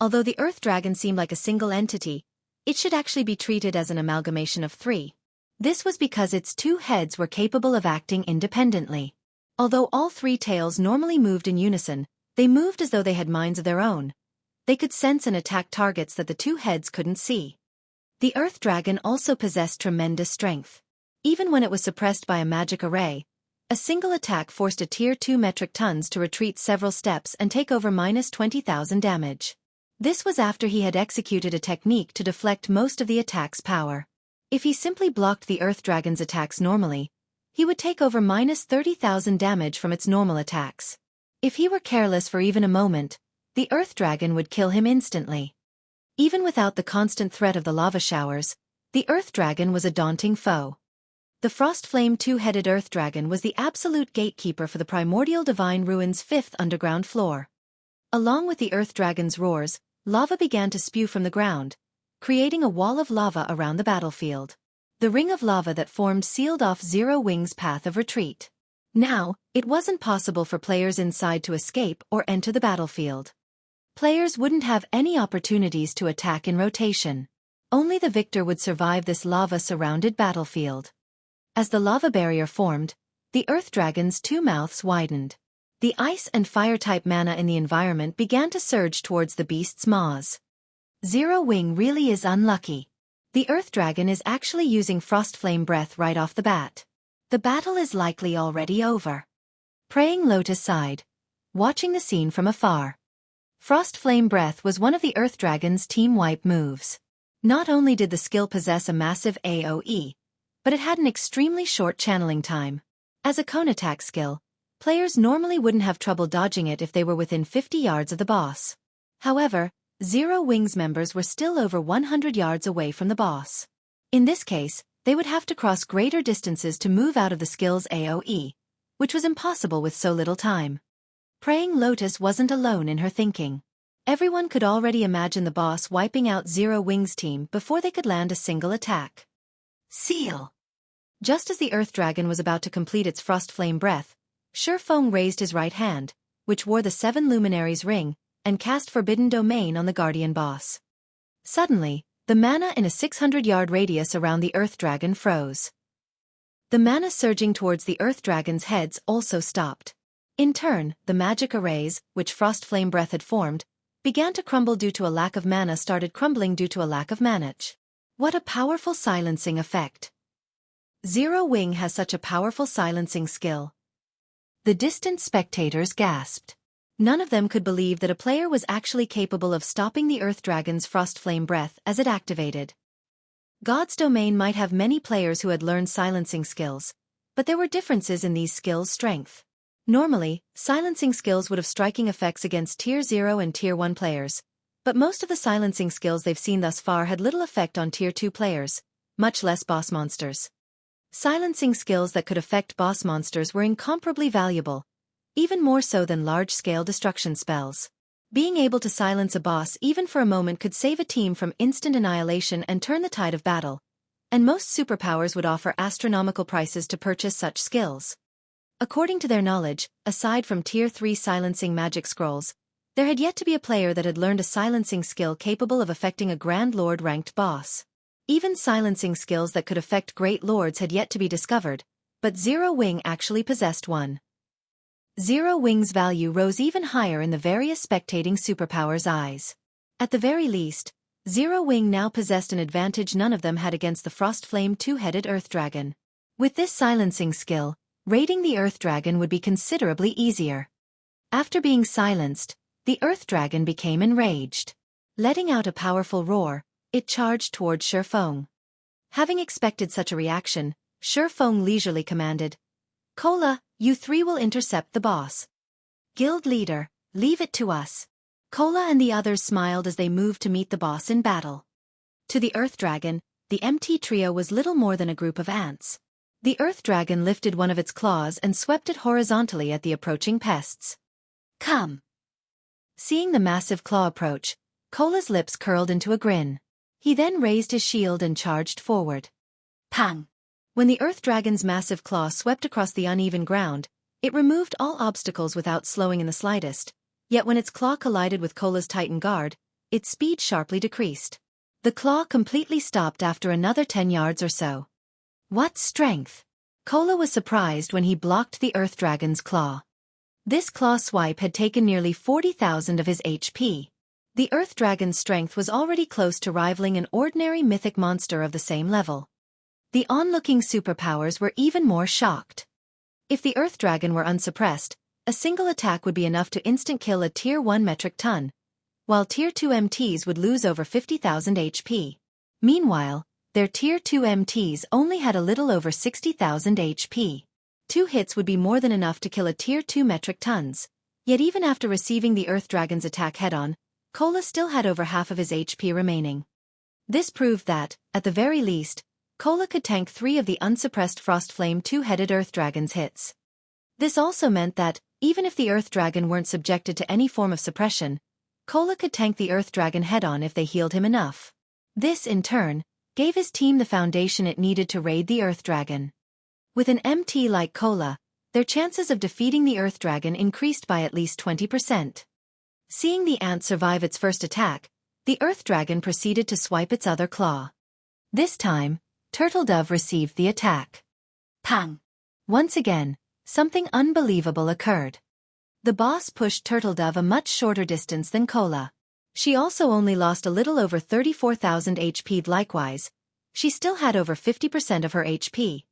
Although the Earth Dragon seemed like a single entity, it should actually be treated as an amalgamation of three. This was because its two heads were capable of acting independently. Although all three tails normally moved in unison, they moved as though they had minds of their own. They could sense and attack targets that the two heads couldn't see. The Earth Dragon also possessed tremendous strength. Even when it was suppressed by a magic array, a single attack forced a Tier 2 metric tons to retreat several steps and take over -20,000 damage. This was after he had executed a technique to deflect most of the attack's power. If he simply blocked the Earth Dragon's attacks normally, he would take over -30,000 damage from its normal attacks. If he were careless for even a moment, the Earth Dragon would kill him instantly. Even without the constant threat of the lava showers, the Earth Dragon was a daunting foe. The Frost Flame two-headed Earth Dragon was the absolute gatekeeper for the Primordial Divine Ruins' 5th underground floor. Along with the Earth Dragon's roars, lava began to spew from the ground, creating a wall of lava around the battlefield. The ring of lava that formed sealed off Zero Wings' path of retreat. Now, it wasn't possible for players inside to escape or enter the battlefield. Players wouldn't have any opportunities to attack in rotation. Only the victor would survive this lava-surrounded battlefield. As the lava barrier formed, the Earth Dragon's two mouths widened. The ice and fire-type mana in the environment began to surge towards the beast's maws. Zero Wing really is unlucky. The Earth Dragon is actually using Frost Flame Breath right off the bat. The battle is likely already over. Praying Lotus sighed, watching the scene from afar. Frost Flame Breath was one of the Earth Dragon's team wipe moves. Not only did the skill possess a massive AoE, but it had an extremely short channeling time. As a cone attack skill, players normally wouldn't have trouble dodging it if they were within 50 yards of the boss. However, Zero Wings members were still over 100 yards away from the boss. In this case, they would have to cross greater distances to move out of the skill's AoE, which was impossible with so little time. Praying Lotus wasn't alone in her thinking. Everyone could already imagine the boss wiping out Zero Wings' team before they could land a single attack. Seal! Just as the Earth Dragon was about to complete its Frost Flame Breath, Xueqi raised his right hand, which wore the 7 Luminaries ring, and cast Forbidden Domain on the Guardian boss. Suddenly, the mana in a 600-yard radius around the Earth Dragon froze. The mana surging towards the Earth Dragon's heads also stopped. In turn, the magic arrays, which Frost Flame Breath had formed, began to crumble due to a lack of mana started crumbling due to a lack of manage. What a powerful silencing effect. Zero Wing has such a powerful silencing skill. The distant spectators gasped. None of them could believe that a player was actually capable of stopping the Earth Dragon's Frost Flame Breath as it activated. God's Domain might have many players who had learned silencing skills, but there were differences in these skills' strength. Normally, silencing skills would have striking effects against Tier 0 and Tier 1 players, but most of the silencing skills they've seen thus far had little effect on Tier 2 players, much less boss monsters. Silencing skills that could affect boss monsters were incomparably valuable, even more so than large-scale destruction spells. Being able to silence a boss even for a moment could save a team from instant annihilation and turn the tide of battle, and most superpowers would offer astronomical prices to purchase such skills. According to their knowledge, aside from Tier 3 silencing magic scrolls, there had yet to be a player that had learned a silencing skill capable of affecting a Grand Lord-ranked boss. Even silencing skills that could affect Great Lords had yet to be discovered, but Zero Wing actually possessed one. Zero Wing's value rose even higher in the various spectating superpowers' eyes. At the very least, Zero Wing now possessed an advantage none of them had against the Frost Flame two-headed Earth Dragon. With this silencing skill, raiding the Earth Dragon would be considerably easier. After being silenced, the Earth Dragon became enraged. Letting out a powerful roar, it charged toward Xueqi. Having expected such a reaction, Xueqi leisurely commanded, "Cola, you three will intercept the boss. Guild leader, leave it to us." Kola and the others smiled as they moved to meet the boss in battle. To the Earth Dragon, the MT trio was little more than a group of ants. The Earth Dragon lifted one of its claws and swept it horizontally at the approaching pests. Come! Seeing the massive claw approach, Kola's lips curled into a grin. He then raised his shield and charged forward. Pang! When the Earth Dragon's massive claw swept across the uneven ground, it removed all obstacles without slowing in the slightest, yet when its claw collided with Kola's Titan guard, its speed sharply decreased. The claw completely stopped after another 10 yards or so. What strength! Kola was surprised when he blocked the Earth Dragon's claw. This claw swipe had taken nearly 40,000 of his HP. The Earth Dragon's strength was already close to rivaling an ordinary mythic monster of the same level. The onlooking superpowers were even more shocked. If the Earth Dragon were unsuppressed, a single attack would be enough to instant kill a Tier 1 metric ton, while Tier 2 MTs would lose over 50,000 HP. Meanwhile, their Tier 2 MTs only had a little over 60,000 HP. 2 hits would be more than enough to kill a Tier 2 metric tons, yet even after receiving the Earth Dragon's attack head-on, Kola still had over half of his HP remaining. This proved that, at the very least, Kola could tank 3 of the unsuppressed Frostflame 2-headed Earth Dragon's hits. This also meant that, even if the Earth Dragon weren't subjected to any form of suppression, Kola could tank the Earth Dragon head-on if they healed him enough. This, in turn, gave his team the foundation it needed to raid the Earth Dragon. With an MT like Kola, their chances of defeating the Earth Dragon increased by at least 20%. Seeing the ant survive its first attack, the Earth Dragon proceeded to swipe its other claw. This time, Turtledove received the attack. Pang! Once again, something unbelievable occurred. The boss pushed Turtledove a much shorter distance than Kola. She also only lost a little over 34,000 HP. Likewise, she still had over 50% of her HP.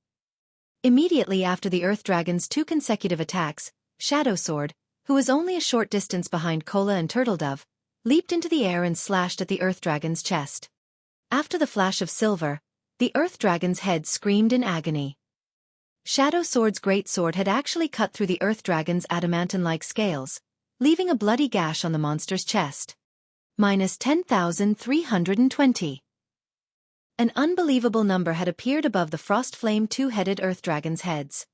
Immediately after the Earth Dragon's 2 consecutive attacks, Shadow Sword, who was only a short distance behind Kola and Turtledove, leaped into the air and slashed at the Earth Dragon's chest. After the flash of silver, the Earth Dragon's head screamed in agony. Shadow Sword's great sword had actually cut through the Earth Dragon's adamantine-like scales, leaving a bloody gash on the monster's chest. Minus 10,320. An unbelievable number had appeared above the Frostflame 2-headed Earth Dragon's heads.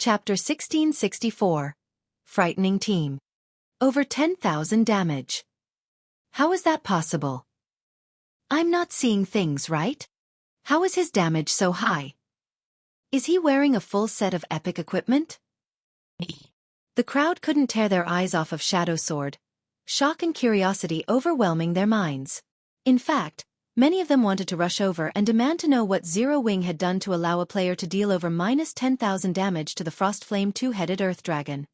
Chapter 1664. Frightening Team. Over 10,000 damage. How is that possible? I'm not seeing things right. How is his damage so high? Is he wearing a full set of epic equipment? The crowd couldn't tear their eyes off of Shadow Sword, shock and curiosity overwhelming their minds. In fact, many of them wanted to rush over and demand to know what Zero Wing had done to allow a player to deal over minus 10,000 damage to the Frostflame 2-headed Earth Dragon.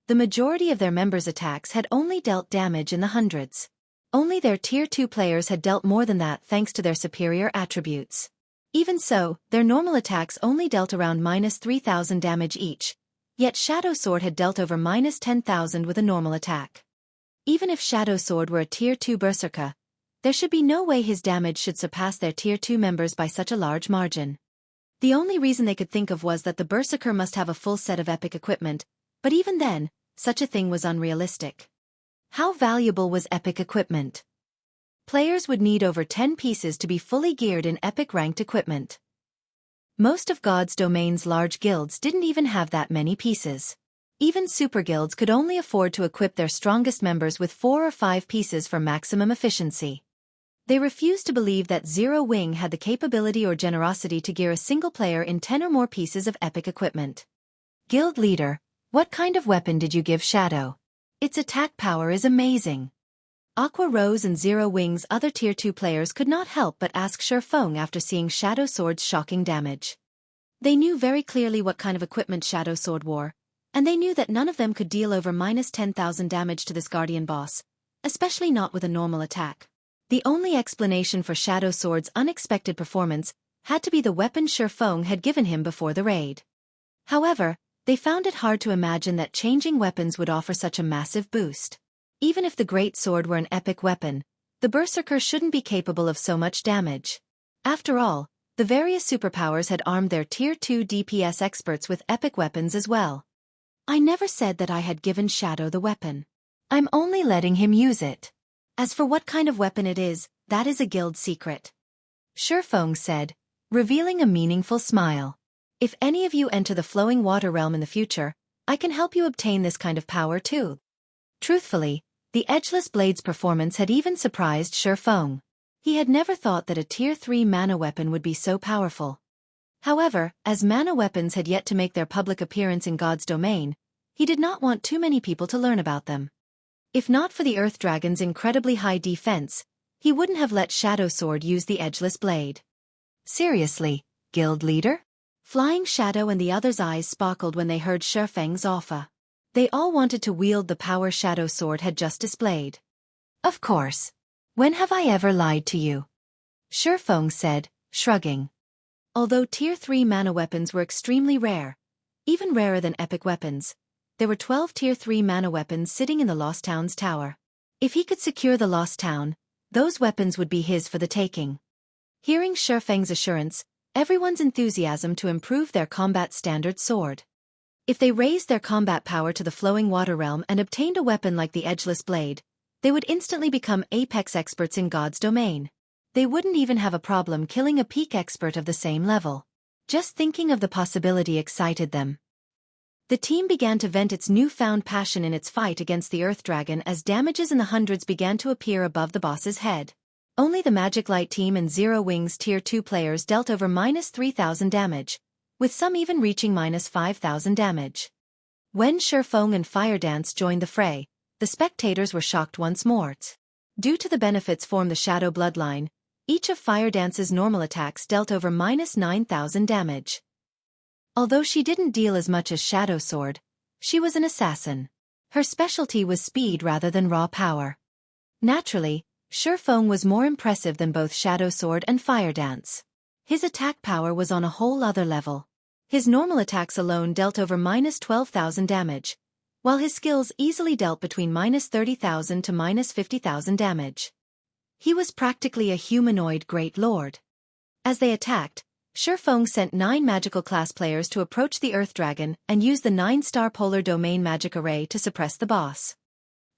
The majority of their members' attacks had only dealt damage in the hundreds. Only their Tier 2 players had dealt more than that thanks to their superior attributes. Even so, their normal attacks only dealt around minus 3,000 damage each, yet Shadow Sword had dealt over minus 10,000 with a normal attack. Even if Shadow Sword were a Tier 2 Berserker, there should be no way his damage should surpass their Tier 2 members by such a large margin. The only reason they could think of was that the Berserker must have a full set of epic equipment, but even then, such a thing was unrealistic. How valuable was epic equipment? Players would need over 10 pieces to be fully geared in epic-ranked equipment. Most of God's Domain's large guilds didn't even have that many pieces. Even super guilds could only afford to equip their strongest members with 4 or 5 pieces for maximum efficiency. They refused to believe that Zero Wing had the capability or generosity to gear a single player in 10 or more pieces of epic equipment. Guild leader, what kind of weapon did you give Shadow? Its attack power is amazing. Aqua Rose and Zero Wing's other Tier 2 players could not help but ask Xueqi after seeing Shadow Sword's shocking damage. They knew very clearly what kind of equipment Shadow Sword wore, and they knew that none of them could deal over minus 10,000 damage to this Guardian boss, especially not with a normal attack. The only explanation for Shadow Sword's unexpected performance had to be the weapon Xueqi had given him before the raid. However, they found it hard to imagine that changing weapons would offer such a massive boost. Even if the Great Sword were an epic weapon, The Berserker shouldn't be capable of so much damage. After all, the various superpowers had armed their Tier 2 DPS experts with epic weapons as well. I never said that I had given Shadow the weapon. I'm only letting him use it. As for what kind of weapon it is, that is a guild secret. Xueqi said, revealing a meaningful smile. If any of you enter the flowing water realm in the future, I can help you obtain this kind of power too. Truthfully, the Edgeless blade's performance had even surprised Xueqi. He had never thought that a Tier 3 mana weapon would be so powerful. However, as mana weapons had yet to make their public appearance in God's domain, he did not want too many people to learn about them. If not for the Earth Dragon's incredibly high defense, he wouldn't have let Shadow Sword use the Edgeless blade. Seriously, guild leader? Flying Shadow and the others' eyes sparkled when they heard Xueqi's offer. They all wanted to wield the power Shadow Sword had just displayed. Of course. When have I ever lied to you? Xueqi said, shrugging. Although Tier 3 mana weapons were extremely rare, even rarer than epic weapons, there were 12 Tier 3 mana weapons sitting in the Lost Town's tower. If he could secure the Lost Town, those weapons would be his for the taking. Hearing Xueqi's assurance, everyone's enthusiasm to improve their combat standard soared. If they raised their combat power to the flowing water realm and obtained a weapon like the Edgeless blade, they would instantly become apex experts in God's domain. They wouldn't even have a problem killing a peak expert of the same level. Just thinking of the possibility excited them. The team began to vent its newfound passion in its fight against the Earth Dragon as damages in the hundreds began to appear above the boss's head. Only the Magic Light team and Zero Wings Tier 2 players dealt over -3,000 damage, with some even reaching -5,000 damage. When Xueqi and Fire Dance joined the fray, the spectators were shocked once more. Due to the benefits from the Shadow Bloodline, each of Fire Dance's normal attacks dealt over -9,000 damage. Although she didn't deal as much as Shadow Sword, she was an assassin. Her specialty was speed rather than raw power. Naturally, Xueqi was more impressive than both Shadow Sword and Fire Dance. His attack power was on a whole other level. His normal attacks alone dealt over -12,000 damage, while his skills easily dealt between -30,000 to -50,000 damage. He was practically a humanoid great lord. As they attacked, Xueqi sent 9 magical class players to approach the Earth Dragon and use the 9-star Polar Domain magic array to suppress the boss.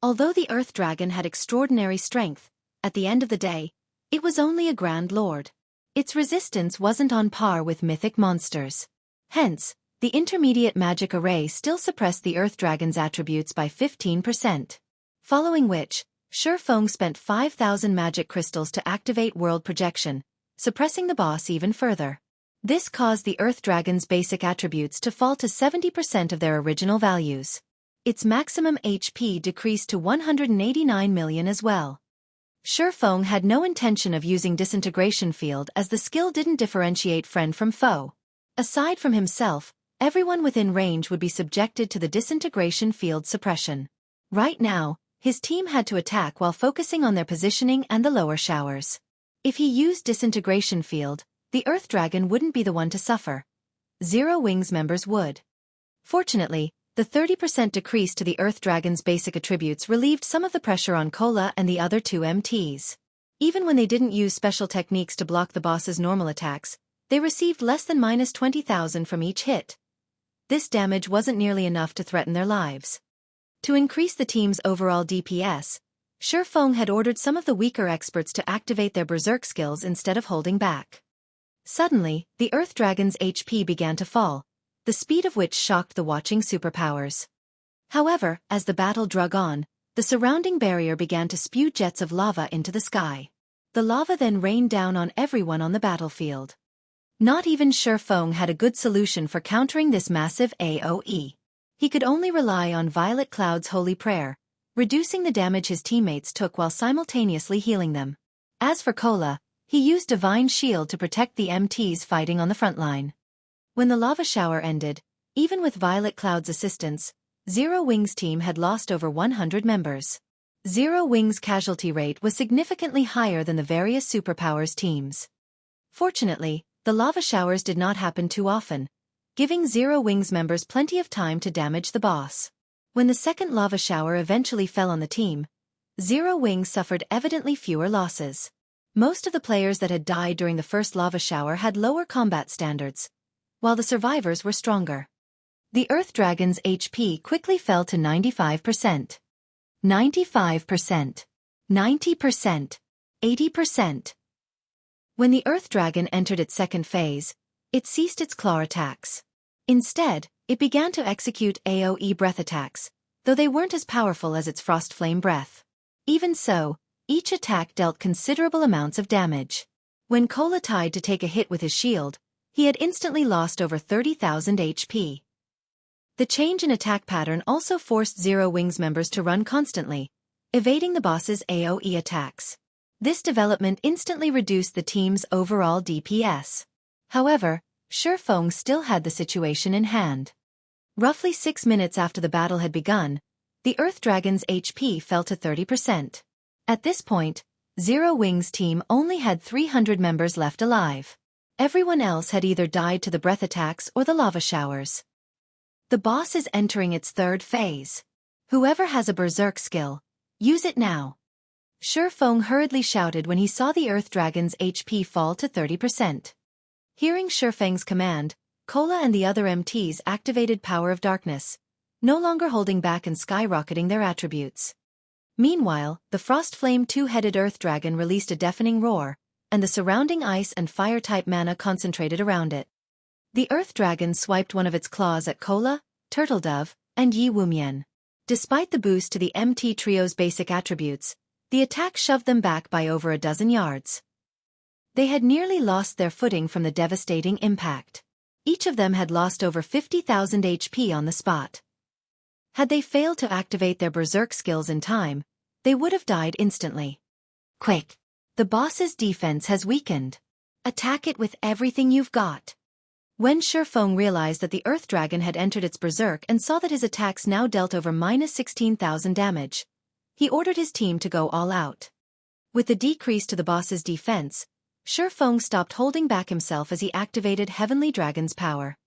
Although the Earth Dragon had extraordinary strength, at the end of the day, it was only a Grand Lord. Its resistance wasn't on par with mythic monsters. Hence, the intermediate magic array still suppressed the Earth Dragon's attributes by 15%. Following which, Xueqi spent 5,000 magic crystals to activate World Projection, suppressing the boss even further. This caused the Earth Dragon's basic attributes to fall to 70% of their original values. Its maximum HP decreased to 189 million as well. Xueqi had no intention of using Disintegration Field as the skill didn't differentiate friend from foe. Aside from himself, everyone within range would be subjected to the Disintegration Field suppression. Right now, his team had to attack while focusing on their positioning and the lower showers. If he used Disintegration Field, the Earth Dragon wouldn't be the one to suffer. Zero Wings members would. Fortunately, the 30% decrease to the Earth Dragon's basic attributes relieved some of the pressure on Cola and the other 2 MTs. Even when they didn't use special techniques to block the boss's normal attacks, they received less than -20,000 from each hit. This damage wasn't nearly enough to threaten their lives. To increase the team's overall DPS, Xueqi had ordered some of the weaker experts to activate their berserk skills instead of holding back. Suddenly, the Earth Dragon's HP began to fall, the speed of which shocked the watching superpowers. However, as the battle drug on, the surrounding barrier began to spew jets of lava into the sky. The lava then rained down on everyone on the battlefield. Not even Xueqi had a good solution for countering this massive AoE. He could only rely on Violet Cloud's holy prayer, reducing the damage his teammates took while simultaneously healing them. As for Cola, he used Divine Shield to protect the MTs fighting on the front line. When the lava shower ended, even with Violet Cloud's assistance, Zero Wings' team had lost over 100 members. Zero Wings' casualty rate was significantly higher than the various superpowers teams. Fortunately, the lava showers did not happen too often, giving Zero Wings members plenty of time to damage the boss. When the second lava shower eventually fell on the team, Zero Wing suffered evidently fewer losses. Most of the players that had died during the first lava shower had lower combat standards, while the survivors were stronger. The Earth Dragon's HP quickly fell to 95%. 95%. 90%. 80%. When the Earth Dragon entered its second phase, it ceased its claw attacks. Instead, it began to execute AoE breath attacks, though they weren't as powerful as its Frost Flame breath. Even so, each attack dealt considerable amounts of damage. When Kola tried to take a hit with his shield, he had instantly lost over 30,000 HP. The change in attack pattern also forced Zero Wing's members to run constantly, evading the boss's AoE attacks. This development instantly reduced the team's overall DPS. However, Xueqi still had the situation in hand. Roughly 6 minutes after the battle had begun, the Earth Dragon's HP fell to 30%. At this point, Zero Wing's team only had 300 members left alive. Everyone else had either died to the breath attacks or the lava showers. The boss is entering its third phase. Whoever has a berserk skill, use it now. Xueqi hurriedly shouted when he saw the Earth Dragon's HP fall to 30%. Hearing Xueqi's command, Kola and the other MTs activated Power of Darkness, no longer holding back and skyrocketing their attributes. Meanwhile, the Frost Flame two-headed Earth Dragon released a deafening roar, and the surrounding ice and fire-type mana concentrated around it. The Earth Dragon swiped one of its claws at Kola, Turtledove, and Yi Wumian. Despite the boost to the MT trio's basic attributes, the attack shoved them back by over a dozen yards. They had nearly lost their footing from the devastating impact. Each of them had lost over 50,000 HP on the spot. Had they failed to activate their berserk skills in time, they would have died instantly. Quick! The boss's defense has weakened. Attack it with everything you've got. When Xueqi realized that the Earth Dragon had entered its berserk and saw that his attacks now dealt over -16,000 damage, he ordered his team to go all out. With the decrease to the boss's defense, Xueqi stopped holding back himself as he activated Heavenly Dragon's power.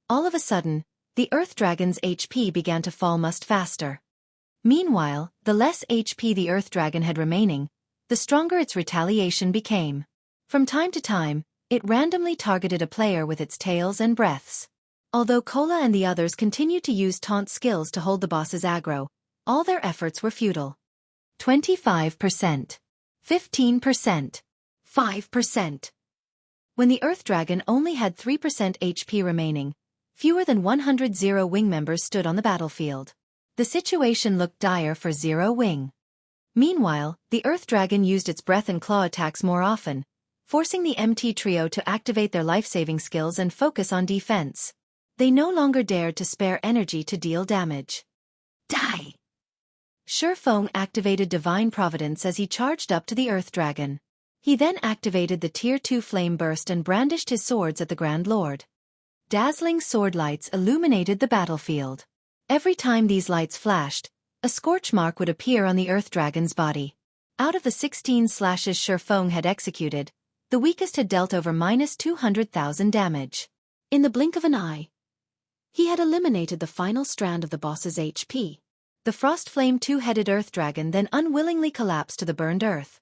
All of a sudden, the Earth Dragon's HP began to fall much faster. Meanwhile, the less HP the Earth Dragon had remaining, the stronger its retaliation became. From time to time, it randomly targeted a player with its tails and breaths. Although Kola and the others continued to use taunt skills to hold the boss's aggro, all their efforts were futile. 25%. 15%. 5%. When the Earth Dragon only had 3% HP remaining, fewer than 100 Zero Wing members stood on the battlefield. The situation looked dire for Zero Wing. Meanwhile, the Earth Dragon used its breath and claw attacks more often, forcing the MT trio to activate their life-saving skills and focus on defense. They no longer dared to spare energy to deal damage. Die! Xueqi activated Divine Providence as he charged up to the Earth Dragon. He then activated the Tier 2 Flame Burst and brandished his swords at the Grand Lord. Dazzling sword lights illuminated the battlefield. Every time these lights flashed, a scorch mark would appear on the Earth Dragon's body. Out of the 16 slashes Xueqi had executed, the weakest had dealt over -200,000 damage. In the blink of an eye, he had eliminated the final strand of the boss's HP. The Frost Flame two-headed Earth Dragon then unwillingly collapsed to the burned earth.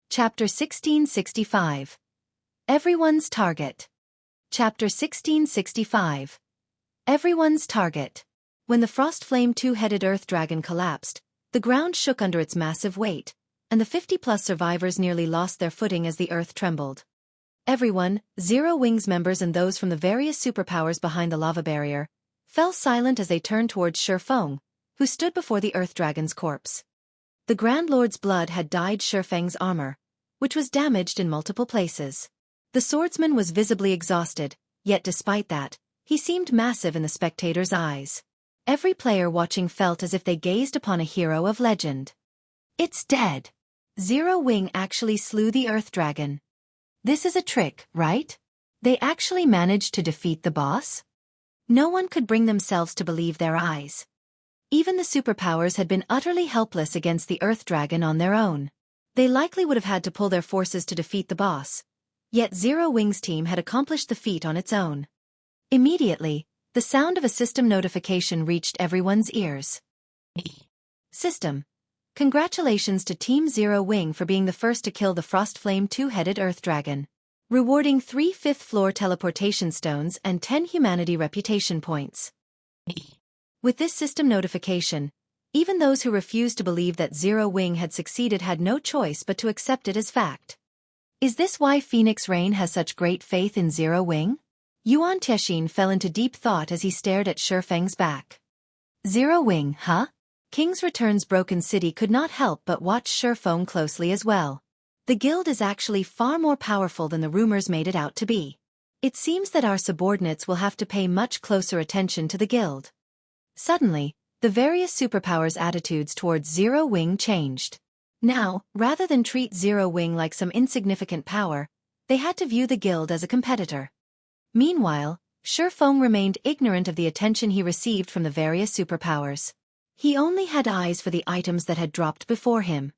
Chapter 1665. Everyone's Target. Chapter 1665. Everyone's Target. When the Frost Flame two-headed Earth Dragon collapsed, the ground shook under its massive weight, and the 50-plus survivors nearly lost their footing as the earth trembled. Everyone, Zero Wing's members and those from the various superpowers behind the lava barrier, fell silent as they turned towards Xueqi, who stood before the Earth Dragon's corpse. The Grand Lord's blood had dyed Xueqi's armor, which was damaged in multiple places. The swordsman was visibly exhausted, yet despite that, he seemed massive in the spectators' eyes. Every player watching felt as if they gazed upon a hero of legend. It's dead. Zero Wing actually slew the Earth Dragon. This is a trick, right? They actually managed to defeat the boss? No one could bring themselves to believe their eyes. Even the superpowers had been utterly helpless against the Earth Dragon on their own. They likely would have had to pull their forces to defeat the boss. Yet Zero Wing's team had accomplished the feat on its own. Immediately, the sound of a system notification reached everyone's ears. System. Congratulations to Team Zero Wing for being the first to kill the Frostflame two-headed Earth Dragon. Rewarding 3 fifth-floor teleportation stones and 10 humanity reputation points. With this system notification, even those who refused to believe that Zero Wing had succeeded had no choice but to accept it as fact. Is this why Phoenix Rain has such great faith in Zero Wing? Yuan Tiexian fell into deep thought as he stared at Shifeng's back. Zero Wing, huh? King's Return's Broken City could not help but watch Shifeng closely as well. The guild is actually far more powerful than the rumors made it out to be. It seems that our subordinates will have to pay much closer attention to the guild. Suddenly, the various superpowers' attitudes towards Zero Wing changed. Now, rather than treat Zero Wing like some insignificant power, they had to view the guild as a competitor. Meanwhile, Shifeng remained ignorant of the attention he received from the various superpowers. He only had eyes for the items that had dropped before him.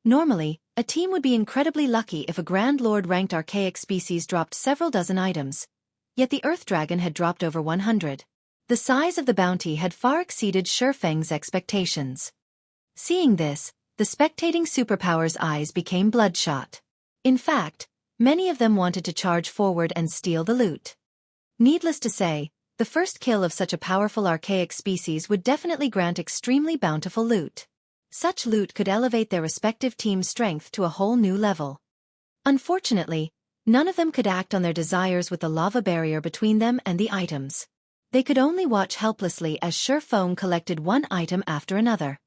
Normally, a team would be incredibly lucky if a Grand Lord-ranked archaic species dropped several dozen items. Yet the Earth Dragon had dropped over 100. The size of the bounty had far exceeded Shifeng's expectations. Seeing this, the spectating superpowers' eyes became bloodshot. In fact, many of them wanted to charge forward and steal the loot. Needless to say, the first kill of such a powerful archaic species would definitely grant extremely bountiful loot. Such loot could elevate their respective team's strength to a whole new level. Unfortunately, none of them could act on their desires with the lava barrier between them and the items. They could only watch helplessly as Shifeng collected one item after another.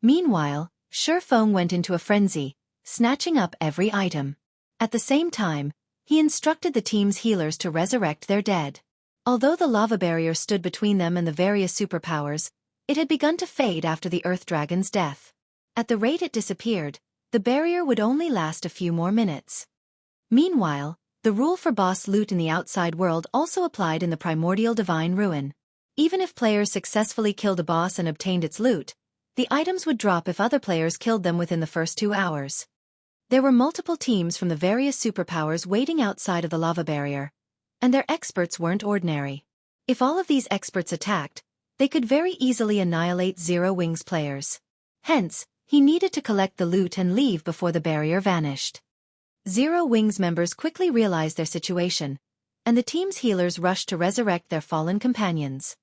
Meanwhile, Shifeng went into a frenzy, snatching up every item. At the same time, he instructed the team's healers to resurrect their dead. Although the lava barrier stood between them and the various superpowers, it had begun to fade after the Earth Dragon's death. At the rate it disappeared, the barrier would only last a few more minutes. Meanwhile, the rule for boss loot in the outside world also applied in the Primordial Divine Ruin. Even if players successfully killed a boss and obtained its loot, the items would drop if other players killed them within the first 2 hours. There were multiple teams from the various superpowers waiting outside of the lava barrier, and their experts weren't ordinary. If all of these experts attacked, they could very easily annihilate Zero Wing's players. Hence, he needed to collect the loot and leave before the barrier vanished. Zero Wing's members quickly realized their situation, and the team's healers rushed to resurrect their fallen companions.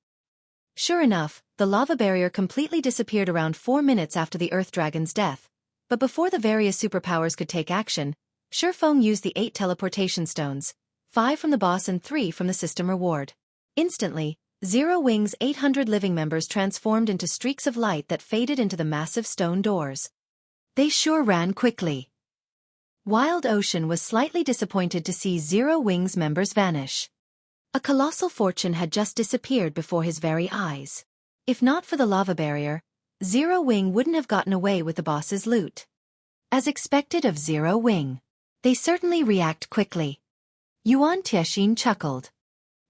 Sure enough, the lava barrier completely disappeared around 4 minutes after the Earth Dragon's death, but before the various superpowers could take action, Shifeng used the 8 teleportation stones, 5 from the boss and 3 from the system reward. Instantly, Zero Wing's 800 living members transformed into streaks of light that faded into the massive stone doors. They sure ran quickly. Wild Ocean was slightly disappointed to see Zero Wing's members vanish. A colossal fortune had just disappeared before his very eyes. If not for the lava barrier, Zero Wing wouldn't have gotten away with the boss's loot. As expected of Zero Wing, they certainly react quickly. Yuan Tiexian chuckled.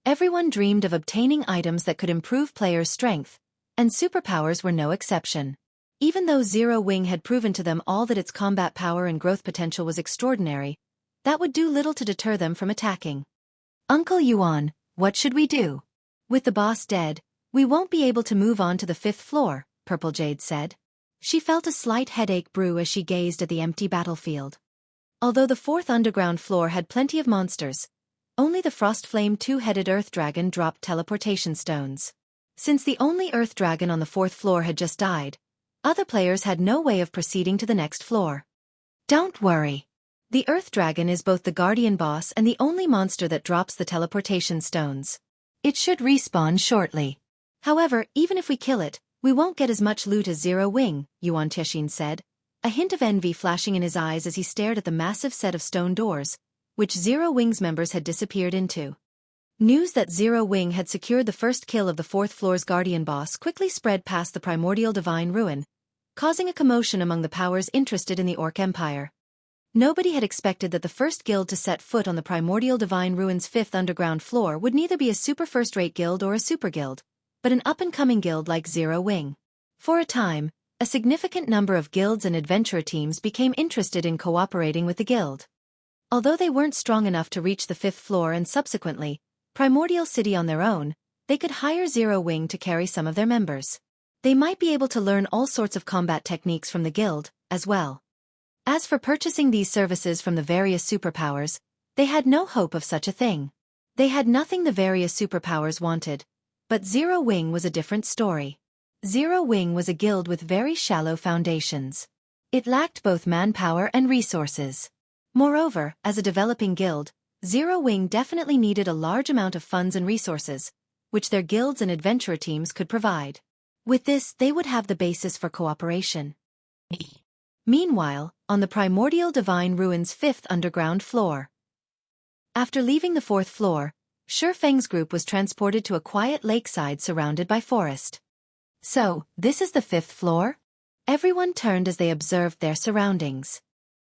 Everyone dreamed of obtaining items that could improve players' strength, and superpowers were no exception. Even though Zero Wing had proven to them all that its combat power and growth potential was extraordinary, that would do little to deter them from attacking. Uncle Yuan, what should we do? With the boss dead, we won't be able to move on to the 5th floor, Purple Jade said. She felt a slight headache brew as she gazed at the empty battlefield. Although the 4th underground floor had plenty of monsters, only the Frostflame two-headed Earth Dragon dropped teleportation stones. Since the only Earth Dragon on the 4th floor had just died, other players had no way of proceeding to the next floor. Don't worry. The Earth Dragon is both the guardian boss and the only monster that drops the teleportation stones. It should respawn shortly. However, even if we kill it, we won't get as much loot as Zero Wing, Yuan Tiexian said, a hint of envy flashing in his eyes as he stared at the massive set of stone doors, which Zero Wing's members had disappeared into. News that Zero Wing had secured the first kill of the 4th floor's guardian boss quickly spread past the Primordial Divine Ruin, causing a commotion among the powers interested in the Orc Empire. Nobody had expected that the first guild to set foot on the Primordial Divine Ruin's 5th underground floor would neither be a super first-rate guild or a super guild, but an up-and-coming guild like Zero Wing. For a time, A significant number of guilds and adventurer teams became interested in cooperating with the guild. Although they weren't strong enough to reach the 5th floor and subsequently, Primordial City on their own, they could hire Zero Wing to carry some of their members. They might be able to learn all sorts of combat techniques from the guild, as well. As for purchasing these services from the various superpowers, they had no hope of such a thing. They had nothing the various superpowers wanted, but Zero Wing was a different story. Zero Wing was a guild with very shallow foundations. It lacked both manpower and resources. Moreover, as a developing guild, Zero Wing definitely needed a large amount of funds and resources, which their guilds and adventurer teams could provide. With this, they would have the basis for cooperation. Meanwhile, on the Primordial Divine Ruins' 5th underground floor. After leaving the 4th floor, Xueqi's group was transported to a quiet lakeside surrounded by forest. So, this is the 5th floor? Everyone turned as they observed their surroundings.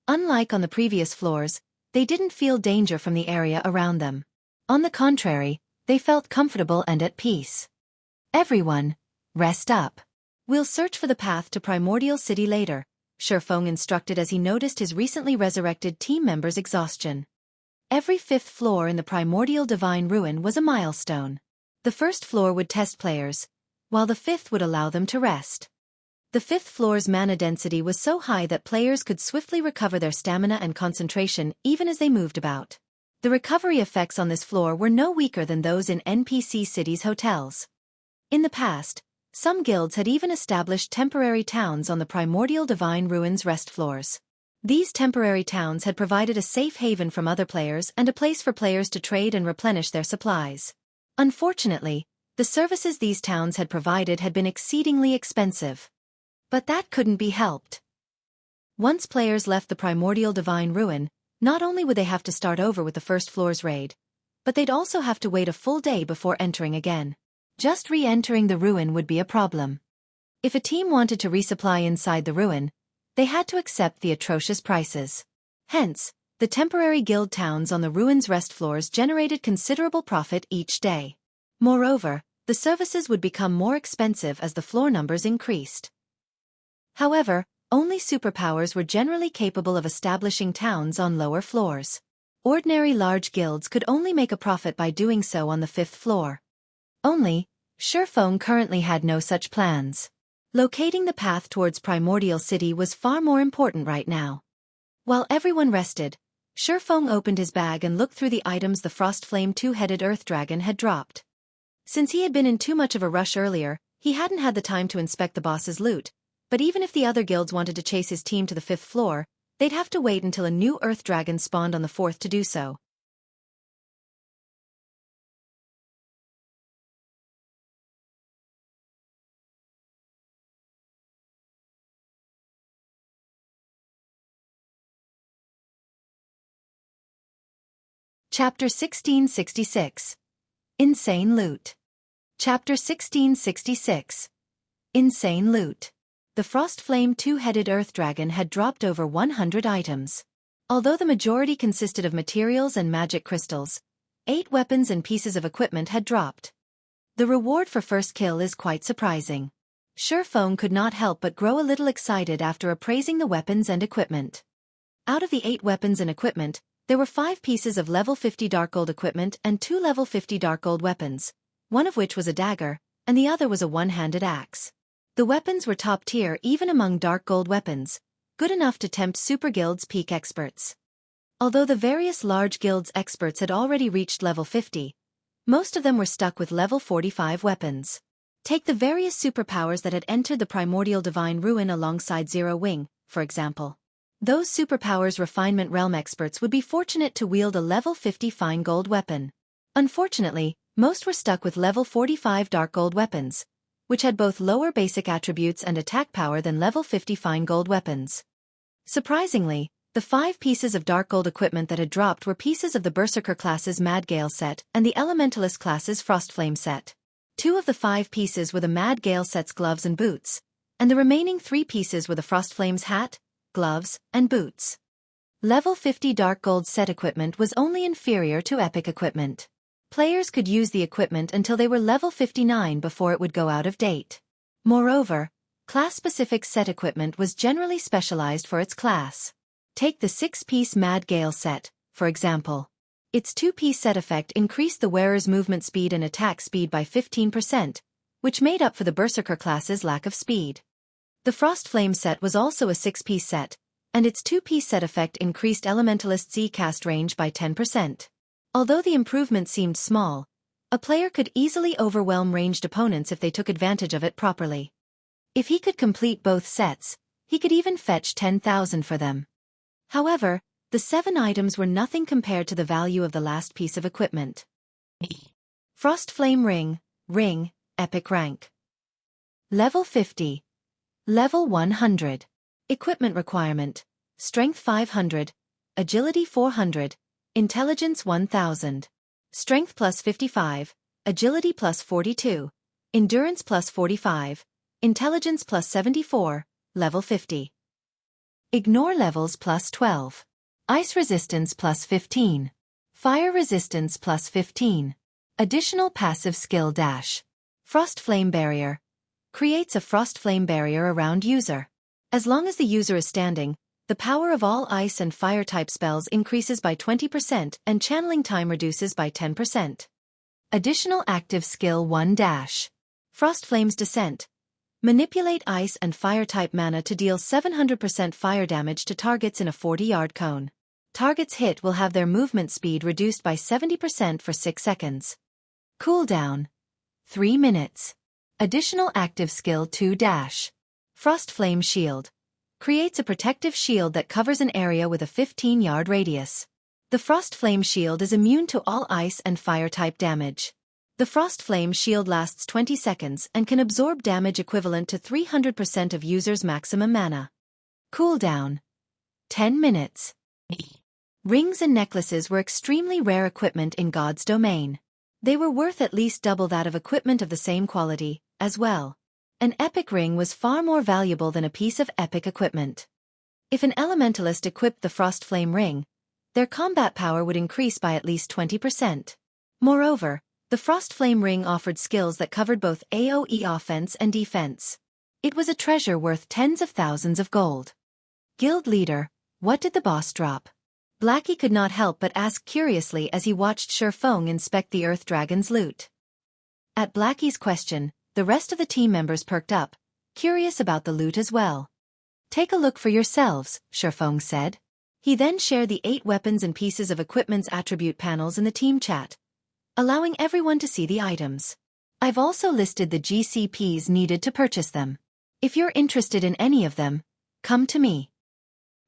Unlike on the previous floors, they didn't feel danger from the area around them. On the contrary, they felt comfortable and at peace. Everyone, rest up. We'll search for the path to Primordial City later, Xueqi instructed as he noticed his recently resurrected team members' exhaustion. Every 5th floor in the Primordial Divine Ruin was a milestone. The 1st floor would test players, while the 5th would allow them to rest. The 5th floor's mana density was so high that players could swiftly recover their stamina and concentration even as they moved about. The recovery effects on this floor were no weaker than those in NPC cities' hotels. In the past, some guilds had even established temporary towns on the Primordial Divine Ruins rest floors. These temporary towns had provided a safe haven from other players and a place for players to trade and replenish their supplies. Unfortunately, the services these towns had provided had been exceedingly expensive. But that couldn't be helped. Once players left the Primordial Divine Ruin, not only would they have to start over with the 1st floor's raid, but they'd also have to wait a full day before entering again. Just re-entering the ruin would be a problem. If a team wanted to resupply inside the ruin, they had to accept the atrocious prices. Hence, the temporary guild towns on the ruin's rest floors generated considerable profit each day. Moreover, the services would become more expensive as the floor numbers increased. However, only superpowers were generally capable of establishing towns on lower floors. Ordinary large guilds could only make a profit by doing so on the 5th floor. Only, Xueqi currently had no such plans. Locating the path towards Primordial City was far more important right now. While everyone rested, Xueqi opened his bag and looked through the items the Frostflame two-headed Earth Dragon had dropped. Since he had been in too much of a rush earlier, he hadn't had the time to inspect the boss's loot, but even if the other guilds wanted to chase his team to the 5th floor, they'd have to wait until a new Earth Dragon spawned on the 4th to do so. Chapter 1666. Insane Loot. Chapter 1666. Insane Loot. The Frostflame two-headed Earth Dragon had dropped over 100 items. Although the majority consisted of materials and magic crystals, 8 weapons and pieces of equipment had dropped. The reward for first kill is quite surprising. Xueqi could not help but grow a little excited after appraising the weapons and equipment. Out of the 8 weapons and equipment, there were 5 pieces of level 50 dark gold equipment and 2 level 50 dark gold weapons, one of which was a dagger, and the other was a one-handed axe. The weapons were top tier even among dark gold weapons, good enough to tempt super guilds' peak experts. Although the various large guilds' experts had already reached level 50, most of them were stuck with level 45 weapons. Take the various superpowers that had entered the Primordial Divine Ruin alongside Zero Wing, for example. Those superpowers refinement realm experts would be fortunate to wield a level 50 fine gold weapon. Unfortunately, most were stuck with level 45 dark gold weapons, which had both lower basic attributes and attack power than level 50 fine gold weapons. Surprisingly, the 5 pieces of dark gold equipment that had dropped were pieces of the Berserker class's Mad Gale set and the Elementalist class's Frostflame set. 2 of the 5 pieces were the Mad Gale set's gloves and boots, and the remaining 3 pieces were the Frostflame's hat, gloves, and boots. Level 50 dark gold set equipment was only inferior to epic equipment. Players could use the equipment until they were level 59 before it would go out of date. Moreover, Class-specific set equipment was generally specialized for its class. Take the 6-piece Mad Gale set, for example. Its 2-piece set effect increased the wearer's movement speed and attack speed by 15%, which made up for the Berserker class's lack of speed. The Frost Flame set was also a 6-piece set, and its 2-piece set effect increased Elementalist's E-cast range by 10%. Although the improvement seemed small, a player could easily overwhelm ranged opponents if they took advantage of it properly. If he could complete both sets, he could even fetch 10,000 for them. However, the 7 items were nothing compared to the value of the last piece of equipment. Frost Flame Ring, Epic Rank. Level 50. Level 100. Equipment requirement: Strength 500, Agility 400, Intelligence 1000. Strength plus 55, Agility plus 42, Endurance plus 45, Intelligence plus 74, Level 50. Ignore levels plus 12. Ice Resistance plus 15. Fire Resistance plus 15. Additional passive skill dash. Frost Flame Barrier. Creates a frost flame barrier around user. As long as the user is standing, the power of all ice and fire type spells increases by 20% and channeling time reduces by 10%. Additional active skill 1 dash. Frost Flame's Descent. Manipulate ice and fire type mana to deal 700% fire damage to targets in a 40-yard cone. Targets hit will have their movement speed reduced by 70% for 6 seconds. Cooldown: 3 minutes. Additional active skill 2 dash. Frost Flame Shield. Creates a protective shield that covers an area with a 15-yard radius. The Frost Flame Shield is immune to all ice and fire type damage. The Frost Flame Shield lasts 20 seconds and can absorb damage equivalent to 300% of user's maximum mana. Cooldown: 10 minutes. Rings and necklaces were extremely rare equipment in God's domain. They were worth at least double that of equipment of the same quality, as well. An epic ring was far more valuable than a piece of epic equipment. If an elementalist equipped the Frost Flame Ring, their combat power would increase by at least 20%. Moreover, the Frost Flame Ring offered skills that covered both AoE offense and defense. It was a treasure worth tens of thousands of gold. Guild Leader, what did the boss drop? Blackie could not help but ask curiously as he watched Xueqi inspect the Earth Dragon's loot. At Blackie's question, the rest of the team members perked up, curious about the loot as well. Take a look for yourselves, Xueqi said. He then shared the 8 weapons and pieces of equipment's attribute panels in the team chat, allowing everyone to see the items. I've also listed the GCPs needed to purchase them. If you're interested in any of them, come to me.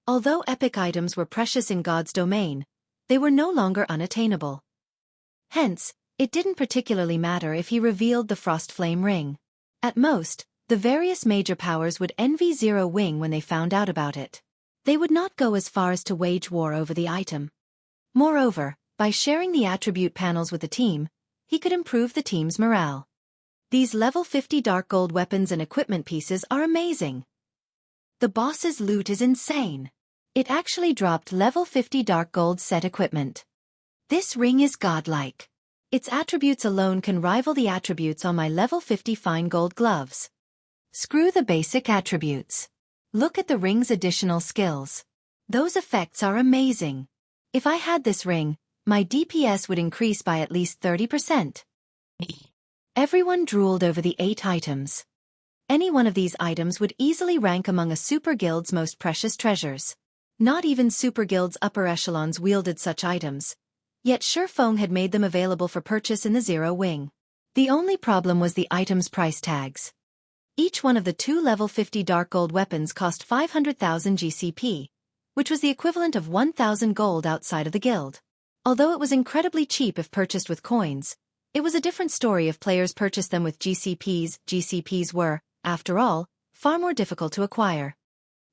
Although epic items were precious in God's domain, they were no longer unattainable. Hence, it didn't particularly matter if he revealed the Frost Flame Ring. At most, the various major powers would envy Zero Wing when they found out about it. They would not go as far as to wage war over the item. Moreover, by sharing the attribute panels with the team, he could improve the team's morale. These level 50 dark gold weapons and equipment pieces are amazing. The boss's loot is insane. It actually dropped level 50 dark gold set equipment. This ring is godlike. Its attributes alone can rival the attributes on my level 50 fine gold gloves. Screw the basic attributes. Look at the ring's additional skills. Those effects are amazing. If I had this ring, my DPS would increase by at least 30%. Everyone drooled over the 8 items. Any one of these items would easily rank among a super guild's most precious treasures. Not even super guild's upper echelons wielded such items, yet Xueqi had made them available for purchase in the Zero Wing. The only problem was the items' price tags. Each one of the 2 level 50 dark gold weapons cost 500,000 GCP, which was the equivalent of 1,000 gold outside of the guild. Although it was incredibly cheap if purchased with coins, it was a different story if players purchased them with GCPs. GCPs were, after all, far more difficult to acquire.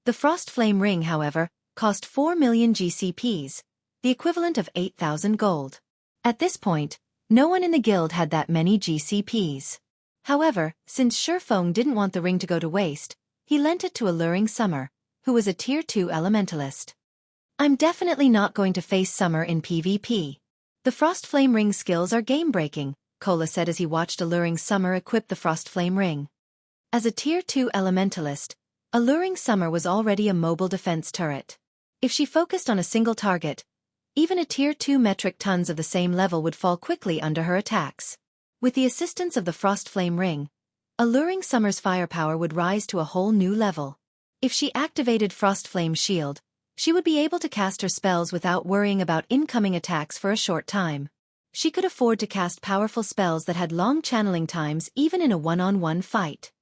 The Frost Flame Ring, however, cost 4 million GCPs, the equivalent of 8,000 gold. At this point, no one in the guild had that many GCPs. However, since Xueqi didn't want the ring to go to waste, he lent it to Alluring Summer, who was a Tier 2 elementalist. I'm definitely not going to face Summer in PvP. The Frost Flame Ring skills are game-breaking, Cola said as he watched Alluring Summer equip the Frost Flame Ring. As a Tier 2 elementalist, Alluring Summer was already a mobile defense turret. If she focused on a single target, even a Tier 2 metric tons of the same level would fall quickly under her attacks. With the assistance of the Frost Flame Ring, Alluring Summer's firepower would rise to a whole new level. If she activated Frost Flame Shield, she would be able to cast her spells without worrying about incoming attacks for a short time. She could afford to cast powerful spells that had long channeling times even in a one-on-one fight.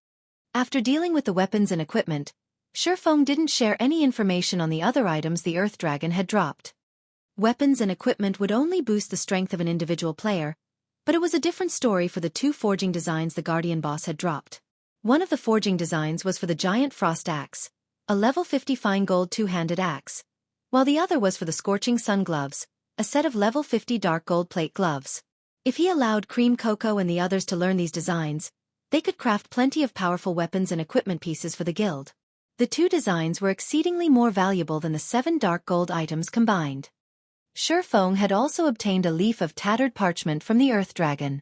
After dealing with the weapons and equipment, Xueqi didn't share any information on the other items the Earth Dragon had dropped. Weapons and equipment would only boost the strength of an individual player, but it was a different story for the two forging designs the Guardian boss had dropped. One of the forging designs was for the Giant Frost Axe, a level 50 fine gold two-handed axe, while the other was for the Scorching Sun Gloves, a set of level 50 dark gold plate gloves. If he allowed Cream Coco and the others to learn these designs, they could craft plenty of powerful weapons and equipment pieces for the guild. The two designs were exceedingly more valuable than the 7 dark gold items combined. Xueqi had also obtained a leaf of tattered parchment from the Earth Dragon.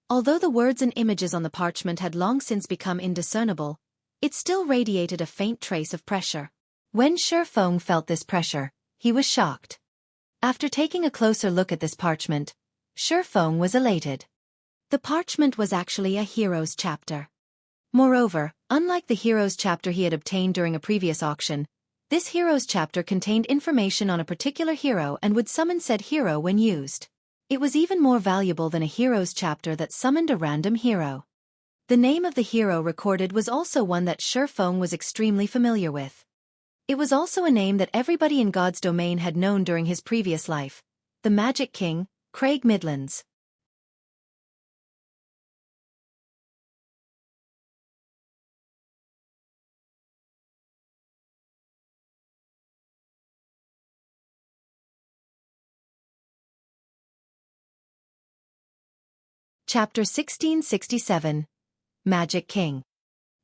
Although the words and images on the parchment had long since become indiscernible, it still radiated a faint trace of pressure. When Xueqi felt this pressure, he was shocked. After taking a closer look at this parchment, Xueqi was elated. The parchment was actually a hero's chapter. Moreover, unlike the hero's chapter he had obtained during a previous auction, this hero's chapter contained information on a particular hero and would summon said hero when used. It was even more valuable than a hero's chapter that summoned a random hero. The name of the hero recorded was also one that Xueqi was extremely familiar with. It was also a name that everybody in God's domain had known during his previous life, the Magic King, Craig Midlands. Chapter 1667. Magic King.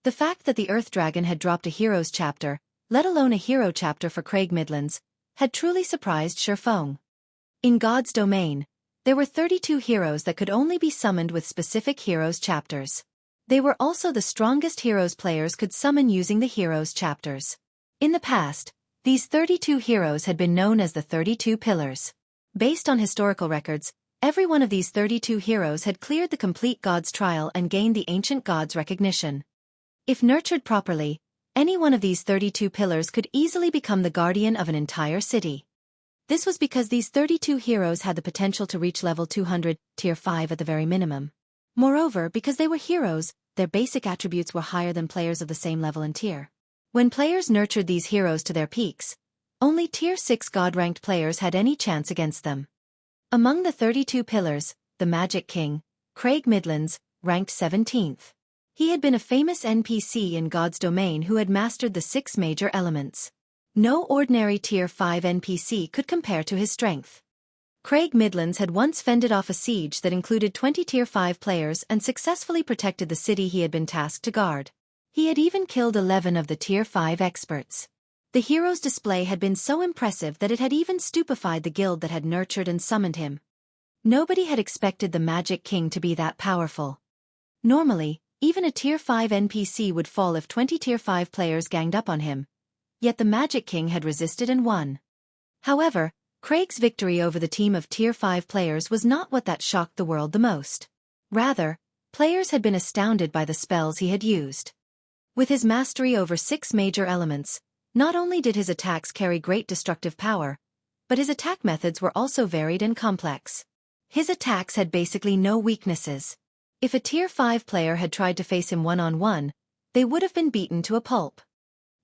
The fact that the Earth Dragon had dropped a hero's chapter, let alone a hero chapter for Craig Midlands, had truly surprised Xueqi. In God's domain, there were 32 heroes that could only be summoned with specific heroes chapters. They were also the strongest heroes players could summon using the heroes chapters. In the past, these 32 heroes had been known as the 32 Pillars. Based on historical records, every one of these 32 heroes had cleared the complete God's trial and gained the ancient God's recognition. If nurtured properly, any one of these 32 pillars could easily become the guardian of an entire city. This was because these 32 heroes had the potential to reach level 200, tier 5 at the very minimum. Moreover, because they were heroes, their basic attributes were higher than players of the same level and tier. When players nurtured these heroes to their peaks, only tier 6 God-ranked players had any chance against them. Among the 32 pillars, the Magic King, Craig Midlands, ranked 17th. He had been a famous NPC in God's domain who had mastered the 6 major elements. No ordinary tier 5 NPC could compare to his strength. Craig Midlands had once fended off a siege that included 20 tier 5 players and successfully protected the city he had been tasked to guard. He had even killed 11 of the tier 5 experts. The hero's display had been so impressive that it had even stupefied the guild that had nurtured and summoned him. Nobody had expected the Magic King to be that powerful. Normally, even a tier 5 NPC would fall if 20 tier 5 players ganged up on him. Yet the Magic King had resisted and won. However, Craig's victory over the team of tier 5 players was not what that shocked the world the most. Rather, players had been astounded by the spells he had used. With his mastery over 6 major elements, not only did his attacks carry great destructive power, but his attack methods were also varied and complex. His attacks had basically no weaknesses. If a tier 5 player had tried to face him one-on-one, they would have been beaten to a pulp.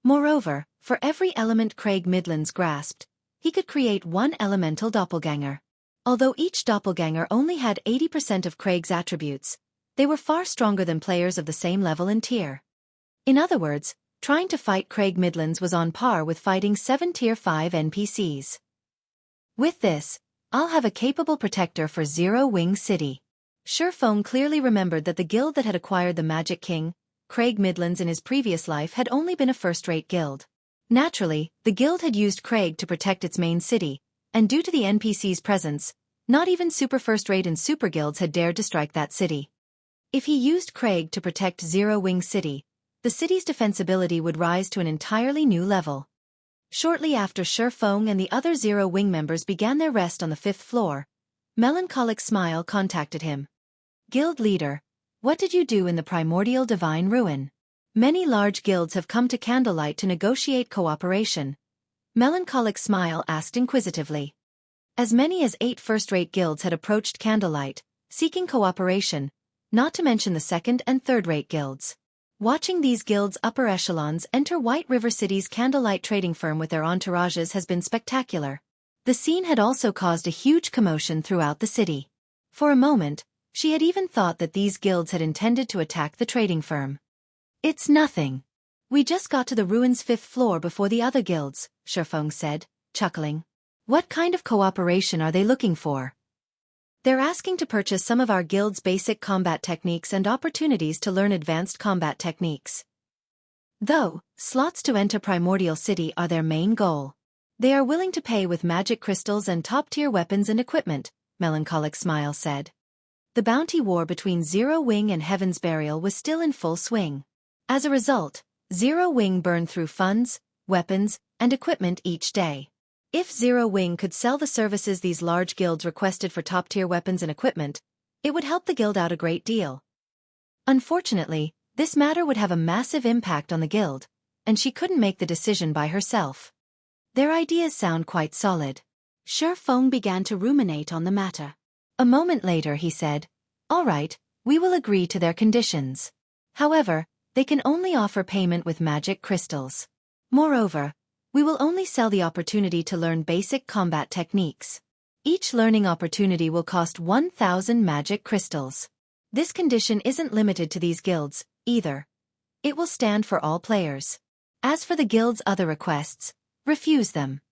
Moreover, for every element Craig Midlands grasped, he could create one elemental doppelganger. Although each doppelganger only had 80% of Craig's attributes, they were far stronger than players of the same level and tier. In other words, trying to fight Craig Midlands was on par with fighting 7 tier 5 NPCs. With this, I'll have a capable protector for Zero Wing City. Xueqi clearly remembered that the guild that had acquired the Magic King, Craig Midlands in his previous life had only been a first-rate guild. Naturally, the guild had used Craig to protect its main city, and due to the NPC's presence, not even super first-rate and super guilds had dared to strike that city. If he used Craig to protect Zero Wing City, the city's defensibility would rise to an entirely new level. Shortly after Xueqi and the other Zero Wing members began their rest on the 5th floor, Melancholic Smile contacted him. Guild leader, what did you do in the Primordial Divine Ruin? Many large guilds have come to Candlelight to negotiate cooperation. Melancholic Smile asked inquisitively. As many as 8 first-rate guilds had approached Candlelight, seeking cooperation, not to mention the second- and third-rate guilds. Watching these guilds' upper echelons enter White River City's Candlelight trading firm with their entourages has been spectacular. The scene had also caused a huge commotion throughout the city. For a moment, she had even thought that these guilds had intended to attack the trading firm. It's nothing. We just got to the ruins' 5th floor before the other guilds, Xueqi said, chuckling. What kind of cooperation are they looking for? They're asking to purchase some of our guild's basic combat techniques and opportunities to learn advanced combat techniques. Though, slots to enter Primordial City are their main goal. They are willing to pay with magic crystals and top-tier weapons and equipment, Melancholic Smile said. The bounty war between Zero Wing and Heaven's Burial was still in full swing. As a result, Zero Wing burned through funds, weapons, and equipment each day. If Zero Wing could sell the services these large guilds requested for top-tier weapons and equipment, it would help the guild out a great deal. Unfortunately, this matter would have a massive impact on the guild, and she couldn't make the decision by herself. Their ideas sound quite solid. Xueqi began to ruminate on the matter. A moment later he said, all right, we will agree to their conditions. However, they can only offer payment with magic crystals. Moreover, we will only sell the opportunity to learn basic combat techniques. Each learning opportunity will cost 1,000 magic crystals. This condition isn't limited to these guilds, either. It will stand for all players. As for the guild's other requests, refuse them.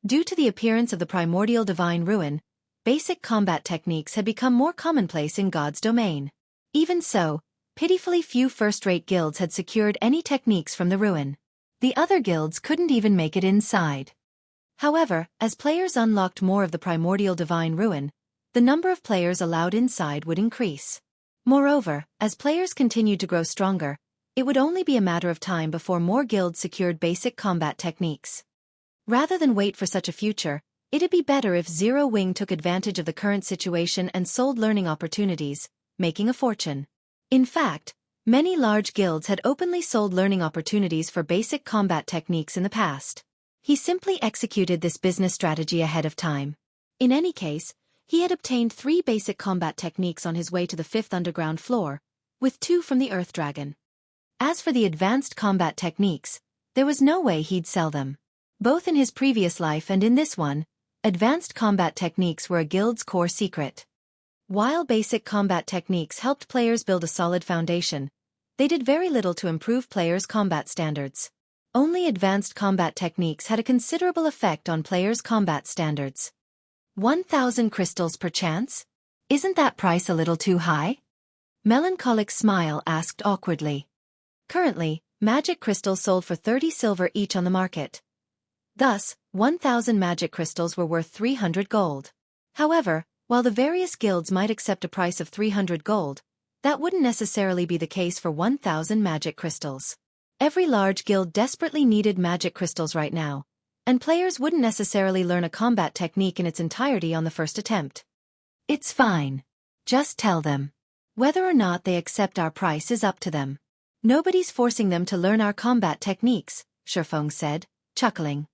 Due to the appearance of the Primordial Divine Ruin, basic combat techniques had become more commonplace in God's domain. Even so, pitifully few first-rate guilds had secured any techniques from the ruin. The other guilds couldn't even make it inside. However, as players unlocked more of the Primordial Divine Ruin, the number of players allowed inside would increase. Moreover, as players continued to grow stronger, it would only be a matter of time before more guilds secured basic combat techniques. Rather than wait for such a future, it'd be better if Zero Wing took advantage of the current situation and sold learning opportunities, making a fortune. In fact, many large guilds had openly sold learning opportunities for basic combat techniques in the past. He simply executed this business strategy ahead of time. In any case, he had obtained 3 basic combat techniques on his way to the 5th underground floor, with 2 from the Earth Dragon. As for the advanced combat techniques, there was no way he'd sell them. Both in his previous life and in this one, advanced combat techniques were a guild's core secret. While basic combat techniques helped players build a solid foundation, they did very little to improve players' combat standards. Only advanced combat techniques had a considerable effect on players' combat standards. 1,000 crystals per chance? Isn't that price a little too high? Melancholic Smile asked awkwardly. Currently, magic crystals sold for 30 silver each on the market. Thus, 1,000 magic crystals were worth 300 gold. However, while the various guilds might accept a price of 300 gold, that wouldn't necessarily be the case for 1,000 magic crystals. Every large guild desperately needed magic crystals right now, and players wouldn't necessarily learn a combat technique in its entirety on the first attempt. It's fine. Just tell them. Whether or not they accept our price is up to them. Nobody's forcing them to learn our combat techniques, Xueqi said, chuckling.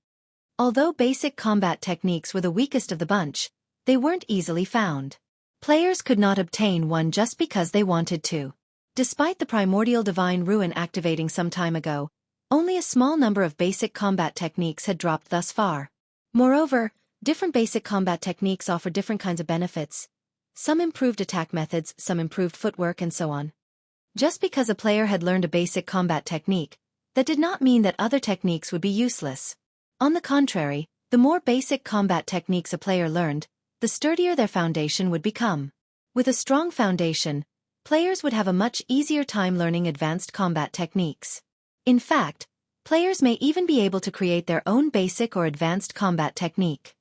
Although basic combat techniques were the weakest of the bunch, they weren't easily found. Players could not obtain one just because they wanted to. Despite the Primordial Divine Ruin activating some time ago, only a small number of basic combat techniques had dropped thus far. Moreover, different basic combat techniques offer different kinds of benefits. Some improved attack methods, some improved footwork, and so on. Just because a player had learned a basic combat technique, that did not mean that other techniques would be useless. On the contrary, the more basic combat techniques a player learned, the sturdier their foundation would become. With a strong foundation, players would have a much easier time learning advanced combat techniques. In fact, players may even be able to create their own basic or advanced combat technique.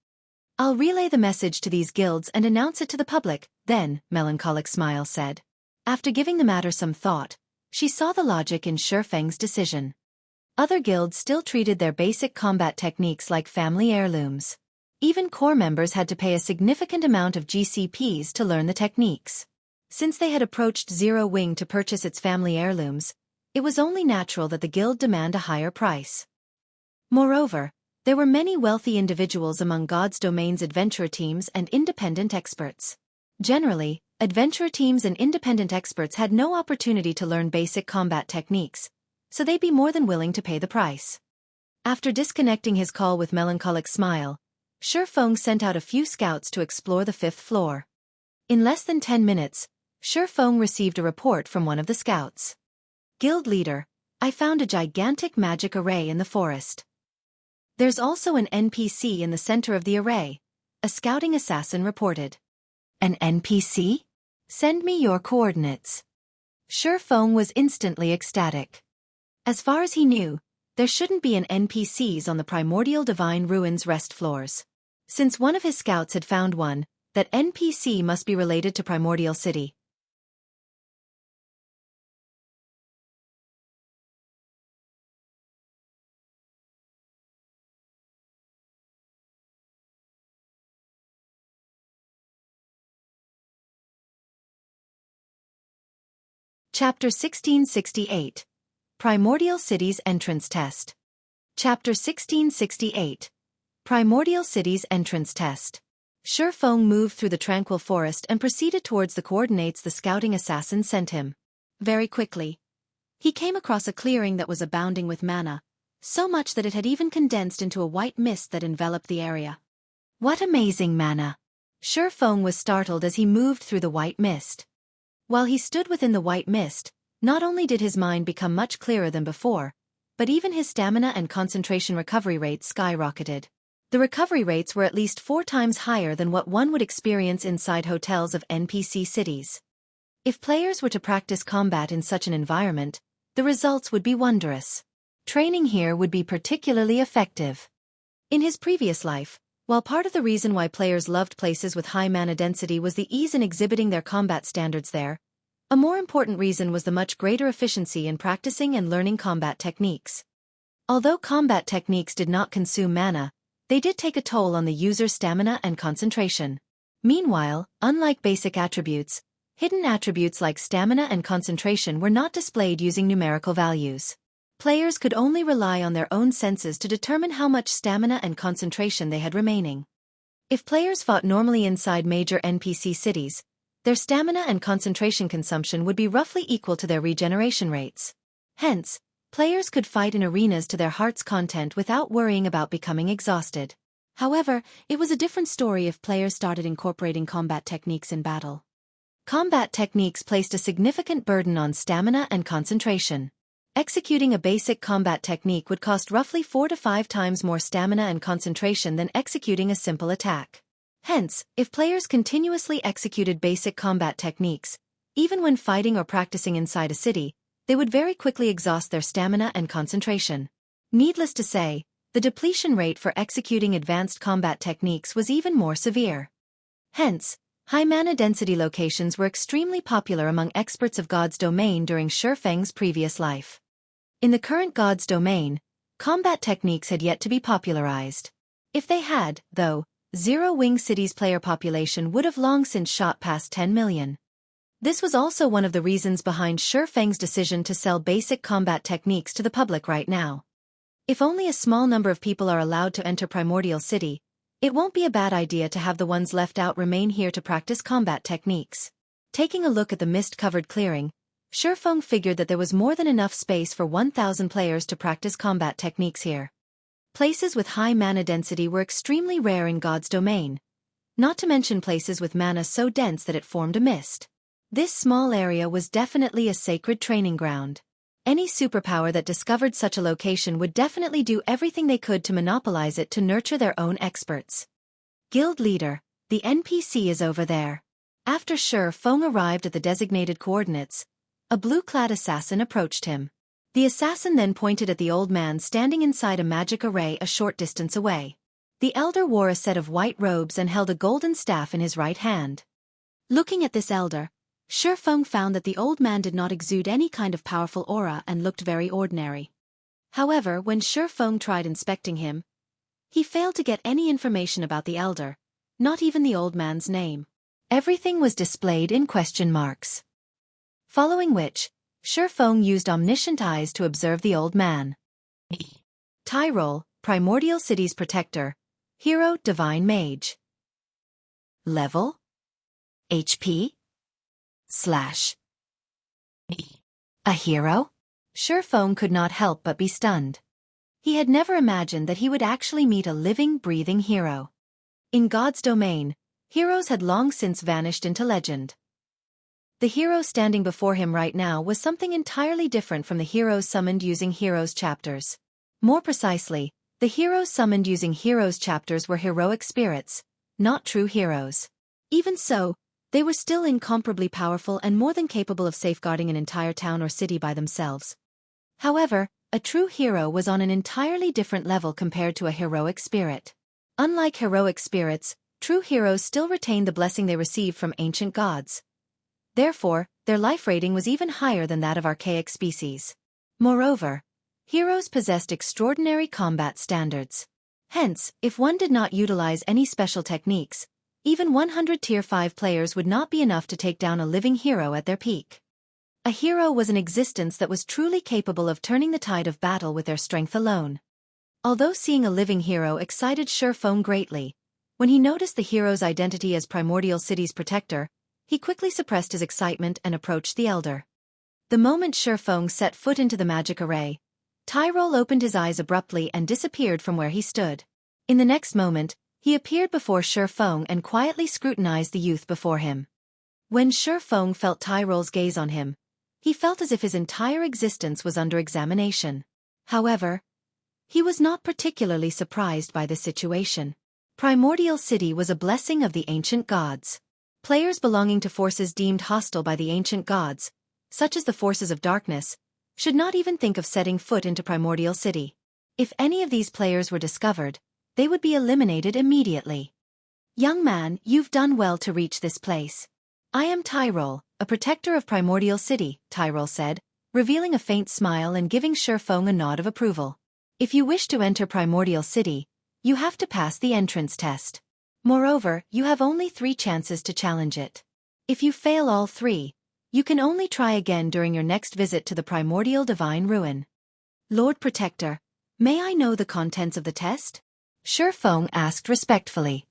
I'll relay the message to these guilds and announce it to the public, then, Melancholic Smile said. After giving the matter some thought, She saw the logic in Xueqi's decision. Other guilds still treated their basic combat techniques like family heirlooms. Even core members had to pay a significant amount of GCPs to learn the techniques. Since they had approached Zero Wing to purchase its family heirlooms, it was only natural that the guild demand a higher price. Moreover, there were many wealthy individuals among God's Domain's adventurer teams and independent experts. Generally, adventurer teams and independent experts had no opportunity to learn basic combat techniques, so they'd be more than willing to pay the price. After disconnecting his call with melancholic smile, Xueqi sent out a few scouts to explore the 5th floor. In less than 10 minutes, Xueqi received a report from one of the scouts. Guild leader, I found a gigantic magic array in the forest. There's also an NPC in the center of the array, a scouting assassin reported. An NPC? Send me your coordinates. Xueqi was instantly ecstatic. As far as he knew, there shouldn't be an NPCs on the Primordial Divine Ruins rest floors. Since one of his scouts had found one, that NPC must be related to Primordial City. Chapter 1668. Primordial City's Entrance Test. Chapter 1668. Primordial City's Entrance Test. Xueqi moved through the tranquil forest and proceeded towards the coordinates the scouting assassin sent him. Very quickly, he came across a clearing that was abounding with mana, so much that it had even condensed into a white mist that enveloped the area. What amazing mana! Xueqi was startled as he moved through the white mist. While he stood within the white mist, not only did his mind become much clearer than before, but even his stamina and concentration recovery rates skyrocketed. The recovery rates were at least 4 times higher than what one would experience inside hotels of NPC cities. If players were to practice combat in such an environment, the results would be wondrous. Training here would be particularly effective. In his previous life, while part of the reason why players loved places with high mana density was the ease in exhibiting their combat standards there, a more important reason was the much greater efficiency in practicing and learning combat techniques. Although combat techniques did not consume mana, they did take a toll on the user's stamina and concentration. Meanwhile, unlike basic attributes, hidden attributes like stamina and concentration were not displayed using numerical values. Players could only rely on their own senses to determine how much stamina and concentration they had remaining. If players fought normally inside major NPC cities, their stamina and concentration consumption would be roughly equal to their regeneration rates. Hence, players could fight in arenas to their heart's content without worrying about becoming exhausted. However, it was a different story if players started incorporating combat techniques in battle. Combat techniques placed a significant burden on stamina and concentration. Executing a basic combat technique would cost roughly 4 to 5 times more stamina and concentration than executing a simple attack. Hence, if players continuously executed basic combat techniques, even when fighting or practicing inside a city, they would very quickly exhaust their stamina and concentration. Needless to say, the depletion rate for executing advanced combat techniques was even more severe. Hence, high mana density locations were extremely popular among experts of God's Domain during Xueqi's previous life. In the current God's Domain, combat techniques had yet to be popularized. If they had, though, Zero Wing City's player population would have long since shot past 10 million. This was also one of the reasons behind Xueqi's decision to sell basic combat techniques to the public right now. If only a small number of people are allowed to enter Primordial City, it won't be a bad idea to have the ones left out remain here to practice combat techniques. Taking a look at the mist-covered clearing, Xueqi figured that there was more than enough space for 1,000 players to practice combat techniques here. Places with high mana density were extremely rare in God's Domain, not to mention places with mana so dense that it formed a mist. This small area was definitely a sacred training ground. Any superpower that discovered such a location would definitely do everything they could to monopolize it to nurture their own experts. Guild leader, the NPC is over there. After Xueqi arrived at the designated coordinates, a blue-clad assassin approached him. The assassin then pointed at the old man standing inside a magic array a short distance away. The elder wore a set of white robes and held a golden staff in his right hand. Looking at this elder, Xuefeng found that the old man did not exude any kind of powerful aura and looked very ordinary. However, when Xuefeng tried inspecting him, he failed to get any information about the elder, not even the old man's name. Everything was displayed in question marks. Following which, Xuefeng used omniscient eyes to observe the old man. Tyrol, Primordial City's protector. Hero, Divine Mage. Level? HP? A hero? Xuefeng could not help but be stunned. He had never imagined that he would actually meet a living, breathing hero. In God's domain, heroes had long since vanished into legend. The hero standing before him right now was something entirely different from the heroes summoned using heroes chapters. More precisely, the heroes summoned using heroes chapters were heroic spirits, not true heroes. Even so, they were still incomparably powerful and more than capable of safeguarding an entire town or city by themselves. However, a true hero was on an entirely different level compared to a heroic spirit. Unlike heroic spirits, true heroes still retained the blessing they received from ancient gods. Therefore, their life rating was even higher than that of archaic species. Moreover, heroes possessed extraordinary combat standards. Hence, if one did not utilize any special techniques, even 100 Tier 5 players would not be enough to take down a living hero at their peak. A hero was an existence that was truly capable of turning the tide of battle with their strength alone. Although seeing a living hero excited Xuefeng greatly, when he noticed the hero's identity as Primordial City's protector, he quickly suppressed his excitement and approached the elder. The moment Xuefeng set foot into the magic array, Tyrol opened his eyes abruptly and disappeared from where he stood. In the next moment, he appeared before Xuefeng and quietly scrutinized the youth before him. When Xuefeng felt Tyrol's gaze on him, he felt as if his entire existence was under examination. However, he was not particularly surprised by the situation. Primordial City was a blessing of the ancient gods. Players belonging to forces deemed hostile by the ancient gods, such as the forces of darkness, should not even think of setting foot into Primordial City. If any of these players were discovered, they would be eliminated immediately. Young man, you've done well to reach this place. I am Tyrol, a protector of Primordial City, Tyrol said, revealing a faint smile and giving Xuefeng a nod of approval. If you wish to enter Primordial City, you have to pass the entrance test. Moreover, you have only 3 chances to challenge it. If you fail all 3, you can only try again during your next visit to the Primordial Divine Ruin. Lord Protector, may I know the contents of the test? Xuefeng asked respectfully.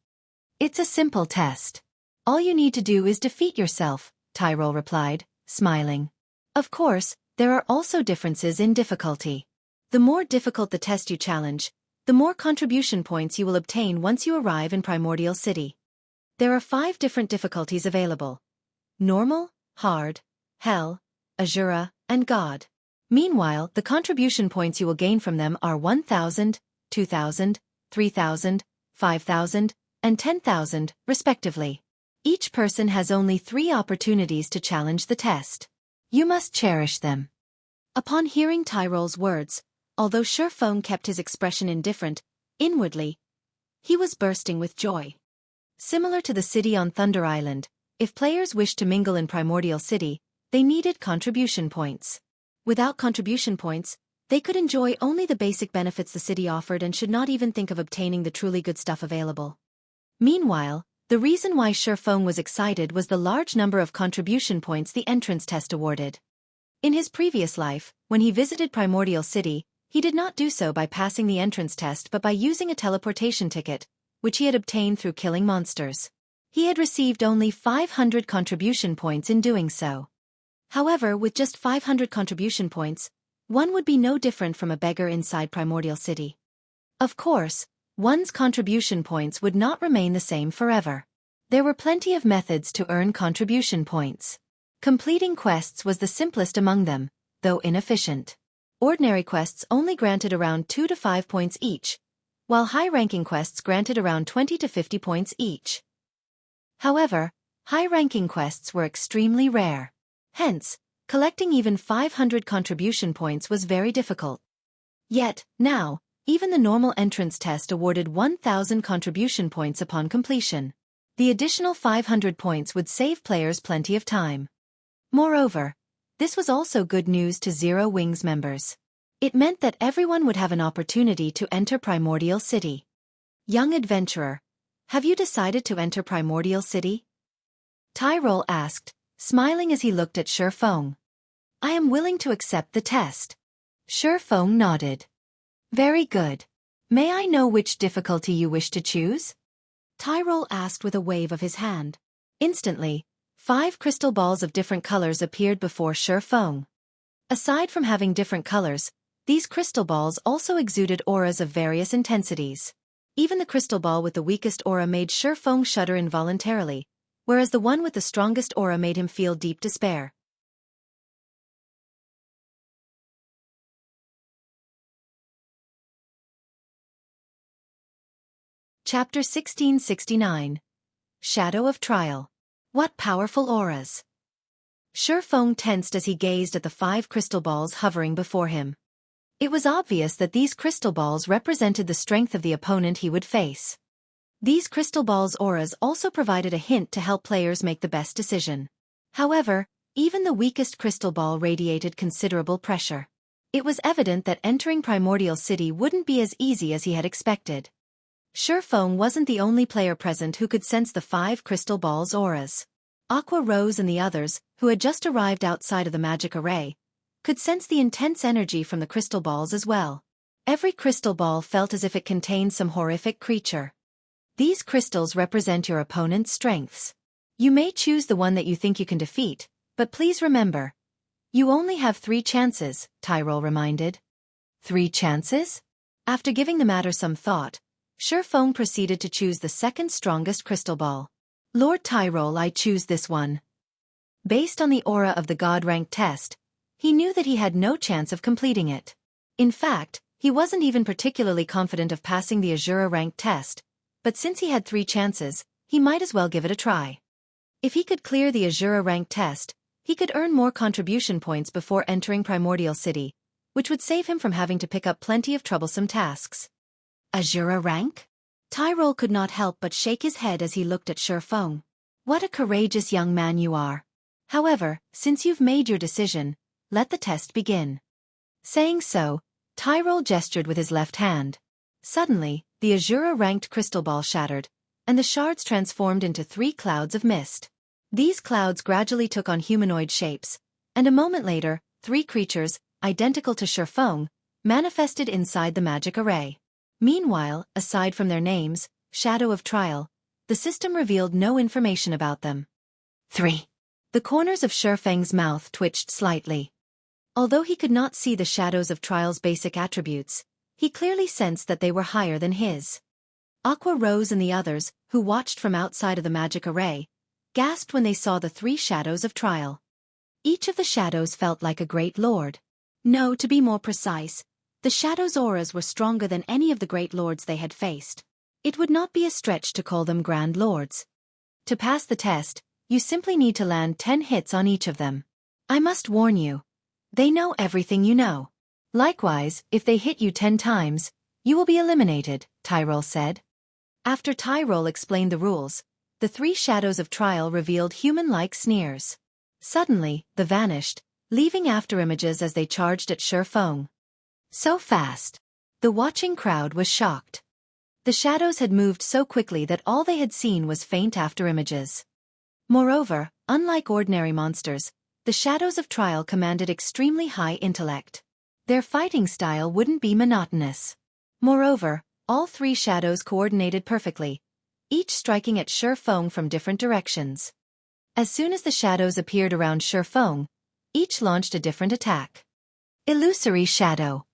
It's a simple test. All you need to do is defeat yourself, Tyrol replied, smiling. Of course, there are also differences in difficulty. The more difficult the test you challenge, the more contribution points you will obtain once you arrive in Primordial City. There are 5 different difficulties available: Normal, Hard, Hell, Azura, and God. Meanwhile, the contribution points you will gain from them are 1,000, 2,000, 3,000, 5,000, and 10,000, respectively. Each person has only 3 opportunities to challenge the test. You must cherish them. Upon hearing Tyrol's words, although Xuefeng kept his expression indifferent, inwardly, he was bursting with joy. Similar to the city on Thunder Island, if players wished to mingle in Primordial City, they needed contribution points. Without contribution points, they could enjoy only the basic benefits the city offered and should not even think of obtaining the truly good stuff available. Meanwhile, the reason why Xuefeng was excited was the large number of contribution points the entrance test awarded. In his previous life, when he visited Primordial City, he did not do so by passing the entrance test but by using a teleportation ticket, which he had obtained through killing monsters. He had received only 500 contribution points in doing so. However, with just 500 contribution points, one would be no different from a beggar inside Primordial City. Of course, one's contribution points would not remain the same forever. There were plenty of methods to earn contribution points. Completing quests was the simplest among them, though inefficient. Ordinary quests only granted around 2 to 5 points each, while high-ranking quests granted around 20 to 50 points each. However, high-ranking quests were extremely rare. Hence, collecting even 500 contribution points was very difficult. Yet, now, even the normal entrance test awarded 1,000 contribution points upon completion. The additional 500 points would save players plenty of time. Moreover, this was also good news to Zero Wings members. It meant that everyone would have an opportunity to enter Primordial City. Young adventurer, have you decided to enter Primordial City? Tyrol asked, smiling as he looked at Xueqi. I am willing to accept the test. Xueqi nodded. Very good. May I know which difficulty you wish to choose? Tyrol asked with a wave of his hand. Instantly, 5 crystal balls of different colors appeared before Xueqi. Aside from having different colors, these crystal balls also exuded auras of various intensities. Even the crystal ball with the weakest aura made Xueqi shudder involuntarily, whereas the one with the strongest aura made him feel deep despair. Chapter 1669. Shadow of Trial. What powerful auras! Xueqi tensed as he gazed at the 5 crystal balls hovering before him. It was obvious that these crystal balls represented the strength of the opponent he would face. These crystal balls' auras also provided a hint to help players make the best decision. However, even the weakest crystal ball radiated considerable pressure. It was evident that entering Primordial City wouldn't be as easy as he had expected. Xueqi wasn't the only player present who could sense the 5 crystal balls' auras. Aqua Rose and the others, who had just arrived outside of the magic array, could sense the intense energy from the crystal balls as well. Every crystal ball felt as if it contained some horrific creature. These crystals represent your opponent's strengths. You may choose the one that you think you can defeat, but please remember, you only have 3 chances, Tyrol reminded. 3 chances? After giving the matter some thought, Xueqi proceeded to choose the second strongest crystal ball. Lord Tyrol, I choose this one. Based on the aura of the God rank test, he knew that he had no chance of completing it. In fact, he wasn't even particularly confident of passing the Azura rank test, but since he had 3 chances, he might as well give it a try. If he could clear the Azura rank test, he could earn more contribution points before entering Primordial City, which would save him from having to pick up plenty of troublesome tasks. Azura rank? Tyrol could not help but shake his head as he looked at Xueqi. What a courageous young man you are. However, since you've made your decision, let the test begin. Saying so, Tyrol gestured with his left hand. Suddenly, the Azura-ranked crystal ball shattered, and the shards transformed into 3 clouds of mist. These clouds gradually took on humanoid shapes, and a moment later, 3 creatures, identical to Xueqi, manifested inside the magic array. Meanwhile, aside from their names, Shadow of Trial, the system revealed no information about them. 3. The corners of Xueqi's mouth twitched slightly. Although he could not see the Shadows of Trial's basic attributes, he clearly sensed that they were higher than his. Aqua Rose and the others, who watched from outside of the magic array, gasped when they saw the 3 Shadows of Trial. Each of the shadows felt like a great lord. No, to be more precise, the shadows' auras were stronger than any of the great lords they had faced. It would not be a stretch to call them grand lords. To pass the test, you simply need to land 10 hits on each of them. I must warn you, they know everything you know. Likewise, if they hit you 10 times, you will be eliminated, Tyrol said. After Tyrol explained the rules, the 3 Shadows of Trial revealed human-like sneers. Suddenly, they vanished, leaving afterimages as they charged at Xueqi. So fast. The watching crowd was shocked. The shadows had moved so quickly that all they had seen was faint afterimages. Moreover, unlike ordinary monsters, the Shadows of Trial commanded extremely high intellect. Their fighting style wouldn't be monotonous. Moreover, all 3 shadows coordinated perfectly, each striking at Xueqi from different directions. As soon as the shadows appeared around Xueqi, each launched a different attack. Illusory Shadow.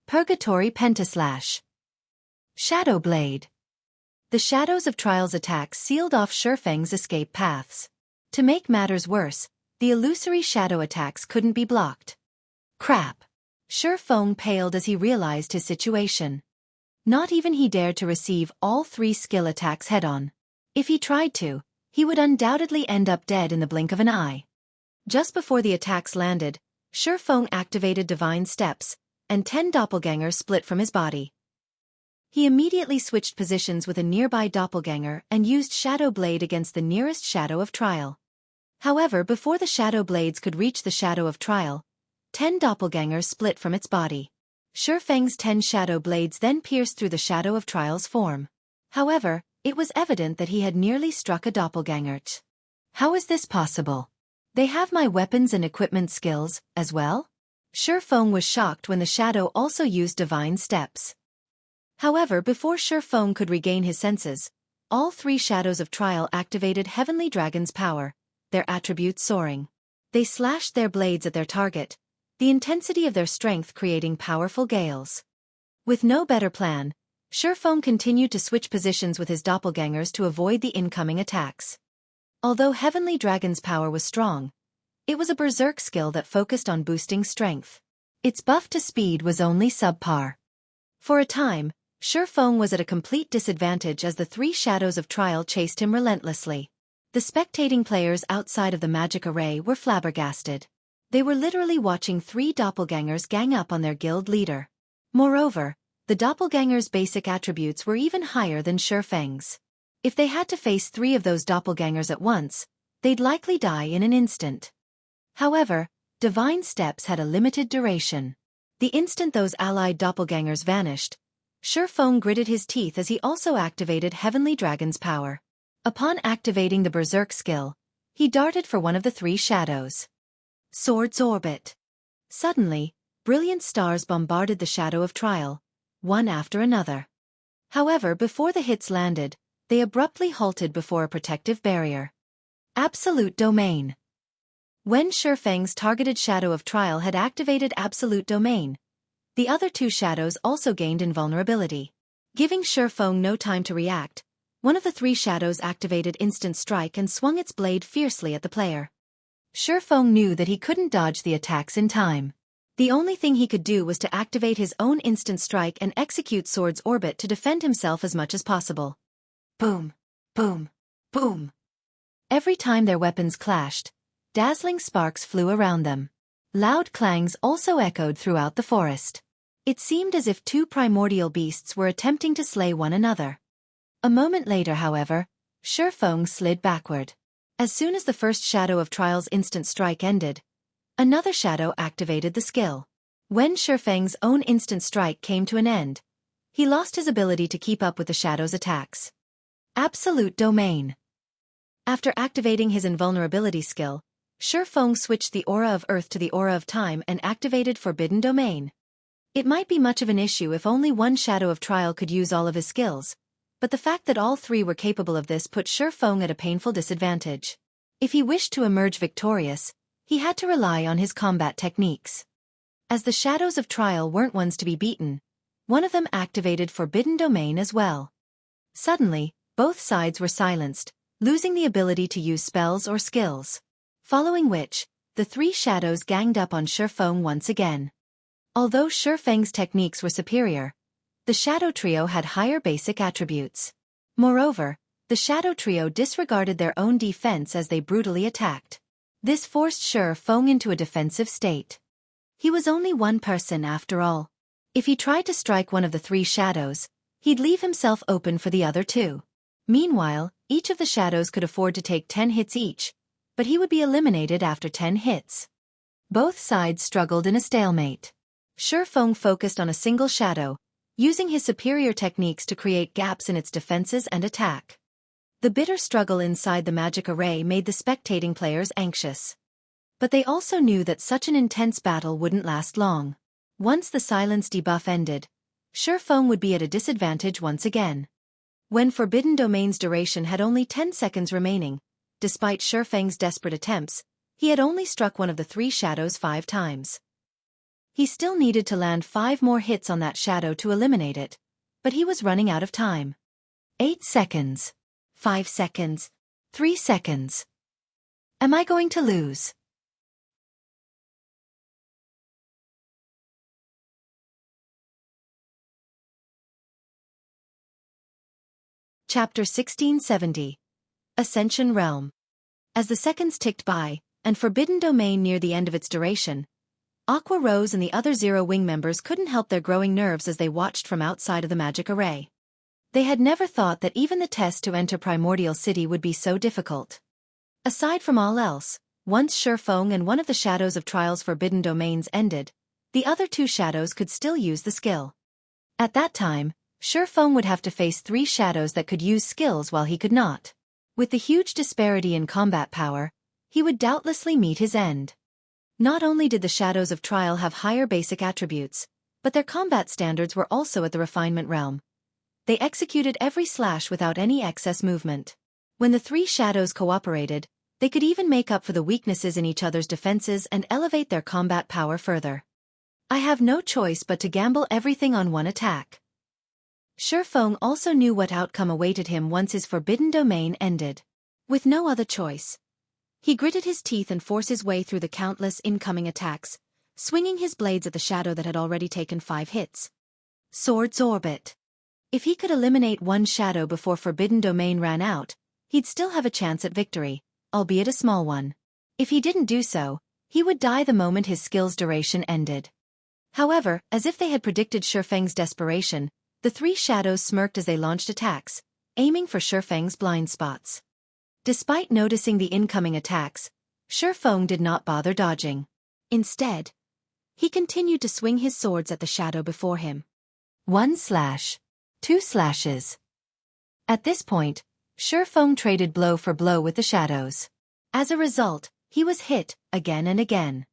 Purgatory Pentaslash. Shadow Blade. The Shadows of Trial's attacks sealed off Xueqi's escape paths. To make matters worse, the illusory shadow attacks couldn't be blocked. Crap. Xueqi paled as he realized his situation. Not even he dared to receive all 3 skill attacks head-on. If he tried to, he would undoubtedly end up dead in the blink of an eye. Just before the attacks landed, Xueqi activated Divine Steps, and 10 doppelgangers split from his body. He immediately switched positions with a nearby doppelganger and used Shadow Blade against the nearest Shadow of Trial. However, before the shadow blades could reach the shadow of trial, 10 doppelgangers split from its body. Xueqi's 10 shadow blades then pierced through the shadow of trial's form. However, it was evident that he had nearly struck a doppelganger. How is this possible? They have my weapons and equipment skills, as well? Xueqi was shocked when the shadow also used divine steps. However, before Xueqi could regain his senses, all 3 shadows of trial activated Heavenly Dragon's power, their attributes soaring. They slashed their blades at their target, the intensity of their strength creating powerful gales. With no better plan, Xueqi continued to switch positions with his doppelgangers to avoid the incoming attacks. Although Heavenly Dragon's power was strong, it was a berserk skill that focused on boosting strength. Its buff to speed was only subpar. For a time, Xueqi was at a complete disadvantage as the 3 shadows of trial chased him relentlessly. The spectating players outside of the magic array were flabbergasted. They were literally watching 3 doppelgangers gang up on their guild leader. Moreover, the doppelganger's basic attributes were even higher than Xueqi's. If they had to face 3 of those doppelgangers at once, they'd likely die in an instant. However, divine steps had a limited duration. The instant those allied doppelgangers vanished, Xueqi gritted his teeth as he also activated Heavenly Dragon's power. Upon activating the berserk skill, he darted for one of the 3 shadows. Sword's orbit. Suddenly, brilliant stars bombarded the shadow of trial, one after another. However, before the hits landed, they abruptly halted before a protective barrier. Absolute Domain. When Xueqi's targeted shadow of trial had activated Absolute Domain, the other 2 shadows also gained invulnerability. Giving Xueqi no time to react, one of the 3 shadows activated Instant Strike and swung its blade fiercely at the player. Xueqi knew that he couldn't dodge the attacks in time. The only thing he could do was to activate his own Instant Strike and execute Sword's Orbit to defend himself as much as possible. Boom, boom, boom. Every time their weapons clashed, dazzling sparks flew around them. Loud clangs also echoed throughout the forest. It seemed as if 2 primordial beasts were attempting to slay one another. A moment later, however, Xueqi slid backward. As soon as the first shadow of trial's instant strike ended, another shadow activated the skill. When Xueqi's own instant strike came to an end, he lost his ability to keep up with the shadow's attacks. Absolute Domain. After activating his invulnerability skill, Xueqi switched the aura of Earth to the aura of Time and activated Forbidden Domain. It might be much of an issue if only one shadow of trial could use all of his skills, but the fact that all 3 were capable of this put Xueqi at a painful disadvantage. If he wished to emerge victorious, he had to rely on his combat techniques. As the shadows of trial weren't ones to be beaten, one of them activated Forbidden Domain as well. Suddenly, both sides were silenced, losing the ability to use spells or skills. Following which, the 3 shadows ganged up on Xueqi once again. Although Xueqi's techniques were superior, the Shadow Trio had higher basic attributes. Moreover, the Shadow Trio disregarded their own defense as they brutally attacked. This forced Xueqi into a defensive state. He was only one person after all. If he tried to strike one of the 3 shadows, he'd leave himself open for the other 2. Meanwhile, each of the shadows could afford to take 10 hits each, but he would be eliminated after 10 hits. Both sides struggled in a stalemate. Xueqi focused on a single shadow, using his superior techniques to create gaps in its defenses and attack. The bitter struggle inside the magic array made the spectating players anxious. But they also knew that such an intense battle wouldn't last long. Once the silence debuff ended, Xueqi would be at a disadvantage once again. When Forbidden Domain's duration had only 10 seconds remaining, despite Xueqi's desperate attempts, he had only struck one of the 3 shadows 5 times. He still needed to land 5 more hits on that shadow to eliminate it, but he was running out of time. 8 seconds. 5 seconds. 3 seconds. Am I going to lose? Chapter 1670. Ascension Realm. As the seconds ticked by, and Forbidden Domain near the end of its duration, Aqua Rose and the other Zero Wing members couldn't help their growing nerves as they watched from outside of the magic array. They had never thought that even the test to enter Primordial City would be so difficult. Aside from all else, once Xueqi and one of the shadows of Trial's forbidden domains ended, the other two shadows could still use the skill. At that time, Xueqi would have to face 3 shadows that could use skills while he could not. With the huge disparity in combat power, he would doubtlessly meet his end. Not only did the shadows of Trial have higher basic attributes, but their combat standards were also at the refinement realm. They executed every slash without any excess movement. When the 3 shadows cooperated, they could even make up for the weaknesses in each other's defenses and elevate their combat power further. I have no choice but to gamble everything on one attack. Xueqi also knew what outcome awaited him once his forbidden domain ended. With no other choice, he gritted his teeth and forced his way through the countless incoming attacks, swinging his blades at the shadow that had already taken 5 hits. Sword's orbit. If he could eliminate one shadow before forbidden domain ran out, he'd still have a chance at victory, albeit a small one. If he didn't do so, he would die the moment his skill's duration ended. However, as if they had predicted Xueqi's desperation, the 3 shadows smirked as they launched attacks, aiming for Xueqi's blind spots. Despite noticing the incoming attacks, Xueqi did not bother dodging. Instead, he continued to swing his swords at the shadow before him. 1 slash. 2 slashes. At this point, Xueqi traded blow for blow with the shadows. As a result, he was hit, again and again.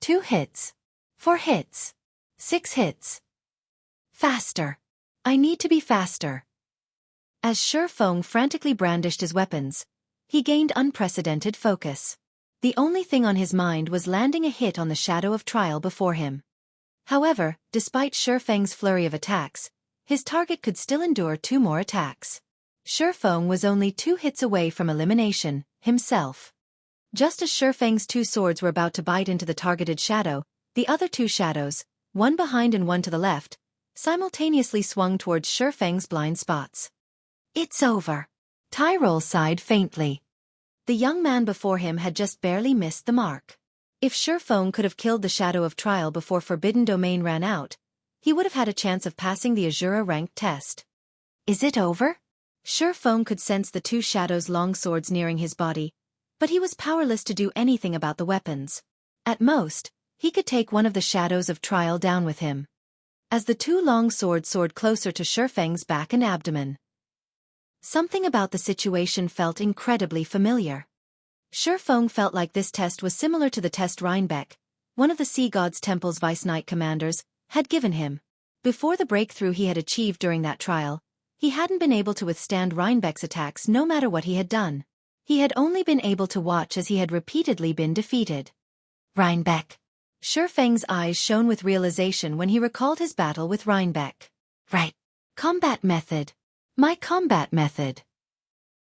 2 hits. 4 hits. 6 hits. Faster. I need to be faster. As Xueqi frantically brandished his weapons, he gained unprecedented focus. The only thing on his mind was landing a hit on the shadow of Trial before him. However, despite Xueqi's flurry of attacks, his target could still endure 2 more attacks. Xueqi was only 2 hits away from elimination, himself. Just as Xueqi's 2 swords were about to bite into the targeted shadow, the other 2 shadows, one behind and one to the left, simultaneously swung towards Xueqi's blind spots. It's over. Tyrol sighed faintly. The young man before him had just barely missed the mark. If Xueqi could have killed the shadow of Trial before forbidden domain ran out, he would have had a chance of passing the Azura ranked test. Is it over? Xueqi could sense the 2 shadows' long swords nearing his body, but he was powerless to do anything about the weapons. At most, he could take one of the shadows of Trial down with him. As the 2 long swords soared closer to Xueqi's back and abdomen, something about the situation felt incredibly familiar. Xueqi felt like this test was similar to the test Rhinebeck, one of the Sea God's Temple's Vice Knight commanders, had given him. Before the breakthrough he had achieved during that trial, he hadn't been able to withstand Rhinebeck's attacks no matter what he had done. He had only been able to watch as he had repeatedly been defeated. Rhinebeck. Xueqi's eyes shone with realization when he recalled his battle with Rhinebeck. Right. Combat method. My combat method.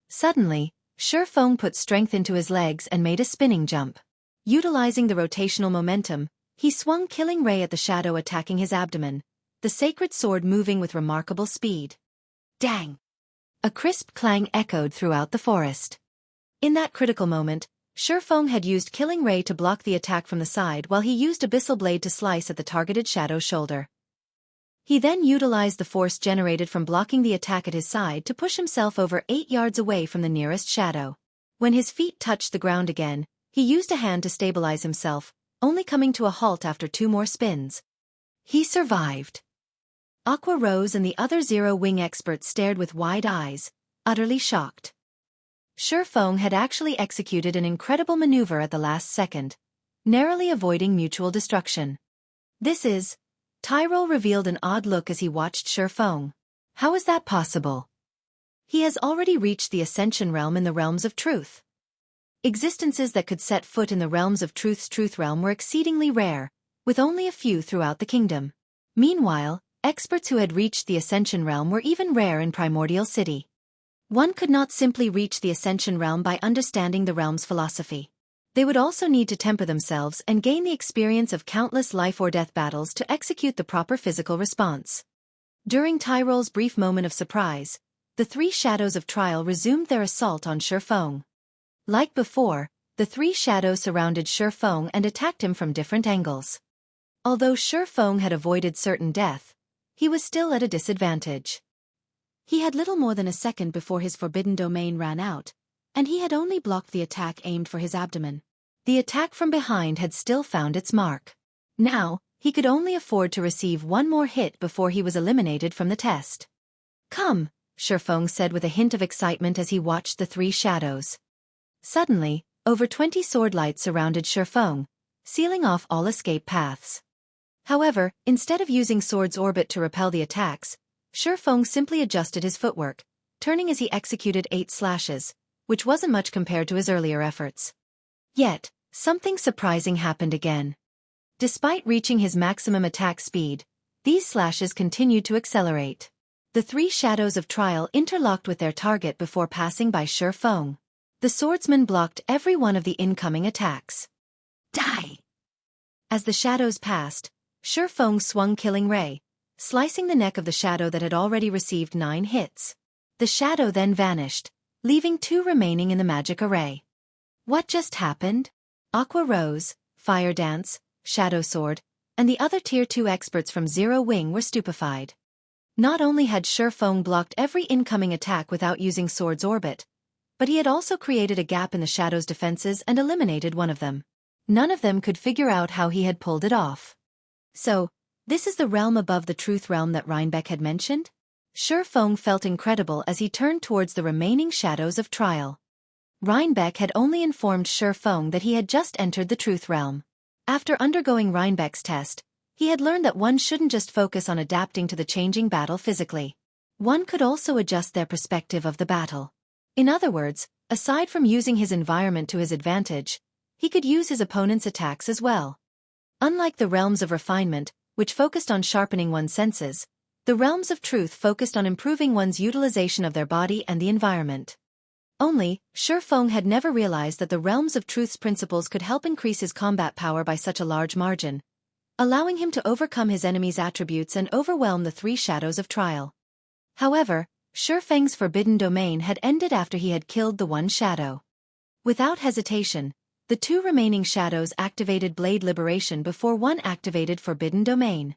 Suddenly, Xueqi put strength into his legs and made a spinning jump. Utilizing the rotational momentum, he swung Killing Ray at the shadow attacking his abdomen, the sacred sword moving with remarkable speed. Dang! A crisp clang echoed throughout the forest. In that critical moment, Xueqi had used Killing Ray to block the attack from the side while he used Abyssal Blade to slice at the targeted shadow's shoulder. He then utilized the force generated from blocking the attack at his side to push himself over 8 yards away from the nearest shadow. When his feet touched the ground again, he used a hand to stabilize himself, only coming to a halt after 2 more spins. He survived. Aqua Rose and the other Zero-Wing experts stared with wide eyes, utterly shocked. Xueqi had actually executed an incredible maneuver at the last second, narrowly avoiding mutual destruction. Tyrol revealed an odd look as he watched Xueqi. How is that possible? He has already reached the Ascension realm in the realms of truth. Existences that could set foot in the realms of truth's truth realm were exceedingly rare, with only a few throughout the kingdom. Meanwhile, experts who had reached the Ascension realm were even rare in Primordial City. One could not simply reach the Ascension realm by understanding the realm's philosophy. They would also need to temper themselves and gain the experience of countless life-or-death battles to execute the proper physical response. During Tyrol's brief moment of surprise, the 3 shadows of Trial resumed their assault on Xueqi. Like before, the 3 shadows surrounded Xueqi and attacked him from different angles. Although Xueqi had avoided certain death, he was still at a disadvantage. He had little more than a second before his forbidden domain ran out, and he had only blocked the attack aimed for his abdomen. The attack from behind had still found its mark. Now, he could only afford to receive one more hit before he was eliminated from the test. "Come," Xueqi said with a hint of excitement as he watched the three shadows. Suddenly, over 20 sword lights surrounded Xueqi, sealing off all escape paths. However, instead of using Sword's orbit to repel the attacks, Xueqi simply adjusted his footwork, turning as he executed 8 slashes, which wasn't much compared to his earlier efforts. Yet, something surprising happened again. Despite reaching his maximum attack speed, these slashes continued to accelerate. The three shadows of trial interlocked with their target before passing by Xueqi. The swordsman blocked every one of the incoming attacks. Die! As the shadows passed, Xueqi swung Killing Ray, slicing the neck of the shadow that had already received 9 hits. The shadow then vanished, leaving 2 remaining in the magic array. What just happened? Aqua Rose, Fire Dance, Shadow Sword, and the other Tier 2 experts from Zero Wing were stupefied. Not only had Xueqi blocked every incoming attack without using Sword's orbit, but he had also created a gap in the shadow's defenses and eliminated one of them. None of them could figure out how he had pulled it off. So, this is the realm above the truth realm that Rhinebeck had mentioned? Xueqi felt incredible as he turned towards the remaining shadows of trial. Rhinebeck had only informed Xueqi that he had just entered the truth realm. After undergoing Rhinebeck's test, he had learned that one shouldn't just focus on adapting to the changing battle physically. One could also adjust their perspective of the battle. In other words, aside from using his environment to his advantage, he could use his opponent's attacks as well. Unlike the realms of refinement, which focused on sharpening one's senses, the realms of truth focused on improving one's utilization of their body and the environment. Only, Xueqi had never realized that the realms of truth's principles could help increase his combat power by such a large margin, allowing him to overcome his enemy's attributes and overwhelm the three shadows of trial. However, Xueqi's forbidden domain had ended after he had killed the one shadow. Without hesitation, the 2 remaining shadows activated Blade Liberation before one activated Forbidden Domain.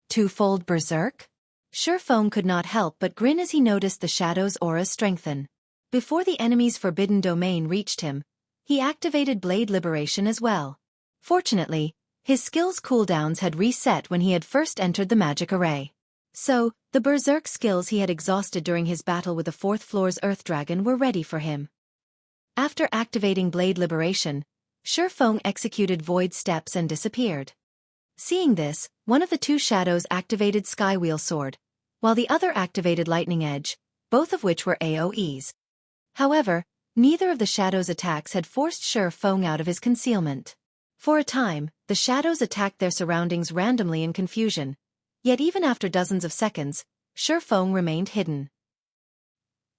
Twofold Berserk? Xueqi could not help but grin as he noticed the shadow's auras strengthen. Before the enemy's Forbidden Domain reached him, he activated Blade Liberation as well. Fortunately, his skill's cooldowns had reset when he had first entered the magic array. So, the Berserk skills he had exhausted during his battle with the 4th floor's Earth Dragon were ready for him. After activating Blade Liberation, Xueqi executed Void Steps and disappeared. Seeing this, one of the 2 shadows activated Skywheel Sword, while the other activated Lightning Edge, both of which were AoEs. However, neither of the shadow's attacks had forced Xueqi out of his concealment. For a time, the shadows attacked their surroundings randomly in confusion, yet even after dozens of seconds, Xueqi remained hidden.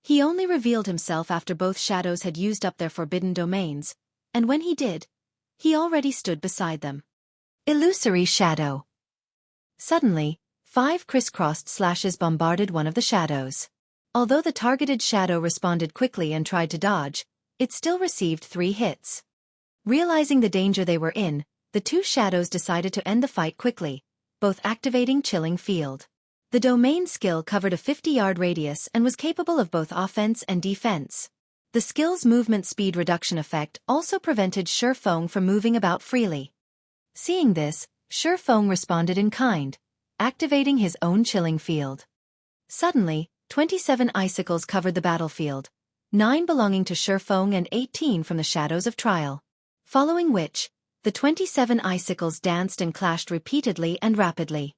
He only revealed himself after both shadows had used up their forbidden domains, and when he did, he already stood beside them. Illusory Shadow. Suddenly, 5 crisscrossed slashes bombarded one of the shadows. Although the targeted shadow responded quickly and tried to dodge, it still received 3 hits. Realizing the danger they were in, the 2 shadows decided to end the fight quickly, both activating Chilling Field. The domain skill covered a 50-yard radius and was capable of both offense and defense. The skill's movement speed reduction effect also prevented Xueqi from moving about freely. Seeing this, Xueqi responded in kind, activating his own Chilling Field. Suddenly, 27 icicles covered the battlefield, 9 belonging to Xueqi and 18 from the shadows of trial. Following which, the 27 icicles danced and clashed repeatedly and rapidly.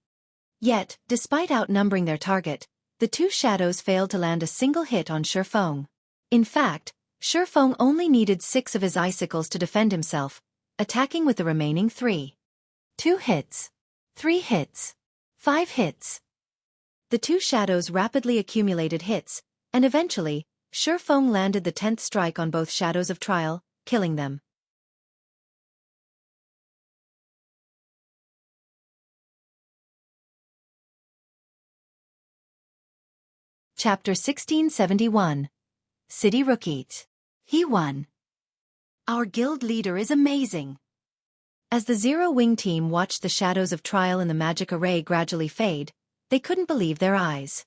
Yet, despite outnumbering their target, the 2 shadows failed to land a single hit on Xueqi. In fact, Xueqi only needed 6 of his icicles to defend himself, attacking with the remaining 3. 2 hits. 3 hits. 5 hits. The 2 shadows rapidly accumulated hits, and eventually, Xueqi landed the 10th strike on both shadows of trial, killing them. Chapter 1671. City Rookie. He won. Our guild leader is amazing. As the Zero Wing team watched the shadows of trial in the magic array gradually fade, they couldn't believe their eyes.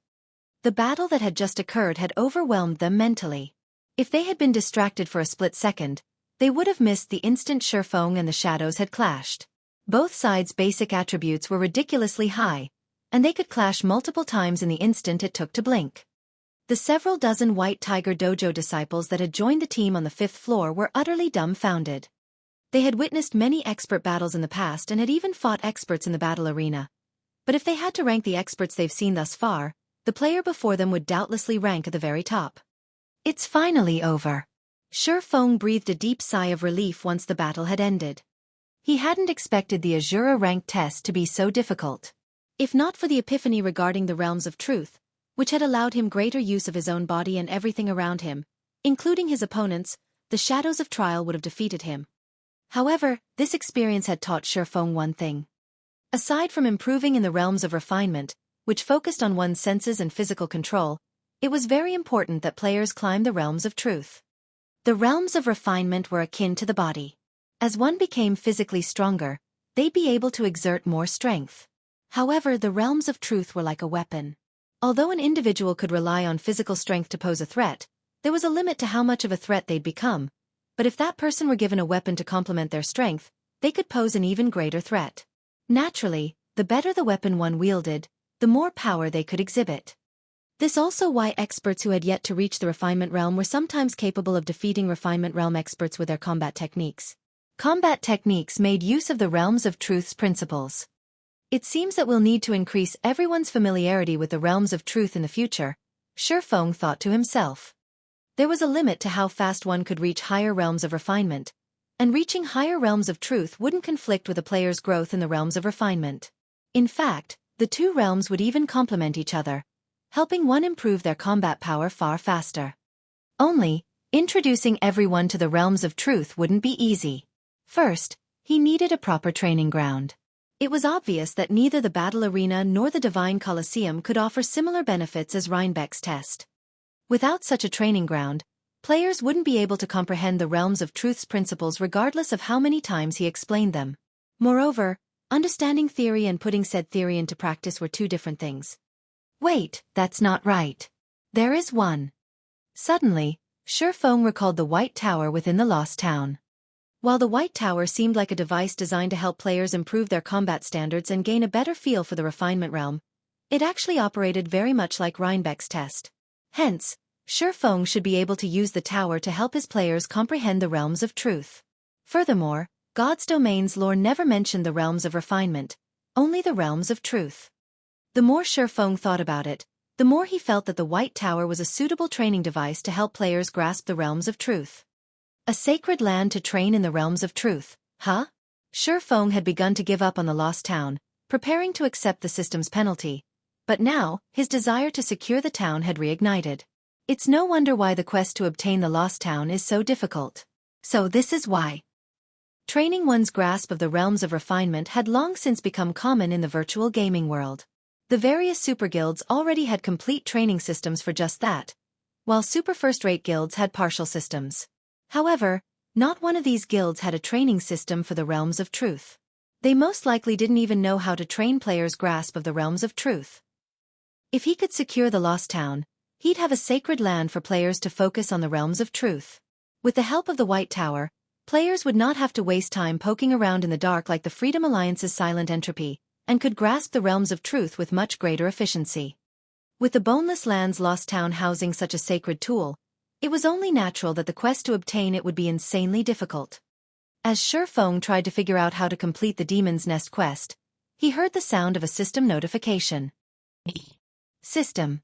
The battle that had just occurred had overwhelmed them mentally. If they had been distracted for a split second, they would have missed the instant Xueqi and the shadows had clashed. Both sides' basic attributes were ridiculously high, and they could clash multiple times in the instant it took to blink. The several dozen White Tiger Dojo disciples that had joined the team on the 5th floor were utterly dumbfounded. They had witnessed many expert battles in the past and had even fought experts in the battle arena. But if they had to rank the experts they've seen thus far, the player before them would doubtlessly rank at the very top. It's finally over. Xueqi breathed a deep sigh of relief once the battle had ended. He hadn't expected the Azura rank test to be so difficult. If not for the epiphany regarding the realms of truth, which had allowed him greater use of his own body and everything around him, including his opponents, the shadows of trial would have defeated him. However, this experience had taught Xueqi one thing. Aside from improving in the realms of refinement, which focused on one's senses and physical control, it was very important that players climb the realms of truth. The realms of refinement were akin to the body. As one became physically stronger, they'd be able to exert more strength. However, the realms of truth were like a weapon. Although an individual could rely on physical strength to pose a threat, there was a limit to how much of a threat they'd become. But if that person were given a weapon to complement their strength, they could pose an even greater threat. Naturally, the better the weapon one wielded, the more power they could exhibit. This also why experts who had yet to reach the refinement realm were sometimes capable of defeating refinement realm experts with their combat techniques. Combat techniques made use of the realms of truth's principles. It seems that we'll need to increase everyone's familiarity with the realms of truth in the future, Xueqi thought to himself. There was a limit to how fast one could reach higher realms of refinement, and reaching higher realms of truth wouldn't conflict with a player's growth in the realms of refinement. In fact, the two realms would even complement each other, helping one improve their combat power far faster. Only, introducing everyone to the realms of truth wouldn't be easy. First, he needed a proper training ground. It was obvious that neither the battle arena nor the Divine Colosseum could offer similar benefits as Rhinebeck's test. Without such a training ground, players wouldn't be able to comprehend the realms of truth's principles regardless of how many times he explained them. Moreover, understanding theory and putting said theory into practice were two different things. Wait, that's not right. There is one. Suddenly, Xueqi recalled the White Tower within the Lost Town. While the White Tower seemed like a device designed to help players improve their combat standards and gain a better feel for the refinement realm, it actually operated very much like Rhinebeck's test. Hence, Xueqi should be able to use the tower to help his players comprehend the realms of truth. Furthermore, God's domain's lore never mentioned the realms of refinement, only the realms of truth. The more Xueqi thought about it, the more he felt that the White Tower was a suitable training device to help players grasp the realms of truth. A sacred land to train in the realms of truth, huh? Xueqi had begun to give up on the Lost Town, preparing to accept the system's penalty. But now, his desire to secure the town had reignited. It's no wonder why the quest to obtain the Lost Town is so difficult. So this is why. Training one's grasp of the realms of refinement had long since become common in the virtual gaming world. The various super guilds already had complete training systems for just that, while super first-rate guilds had partial systems. However, not one of these guilds had a training system for the realms of truth. They most likely didn't even know how to train players' grasp of the realms of truth. If he could secure the Lost Town, he'd have a sacred land for players to focus on the realms of truth. With the help of the White Tower, players would not have to waste time poking around in the dark like the Freedom Alliance's Silent Entropy, and could grasp the realms of truth with much greater efficiency. With the Boneless Land's Lost Town housing such a sacred tool, it was only natural that the quest to obtain it would be insanely difficult. As Xueqi tried to figure out how to complete the Demon's Nest quest, he heard the sound of a system notification. System.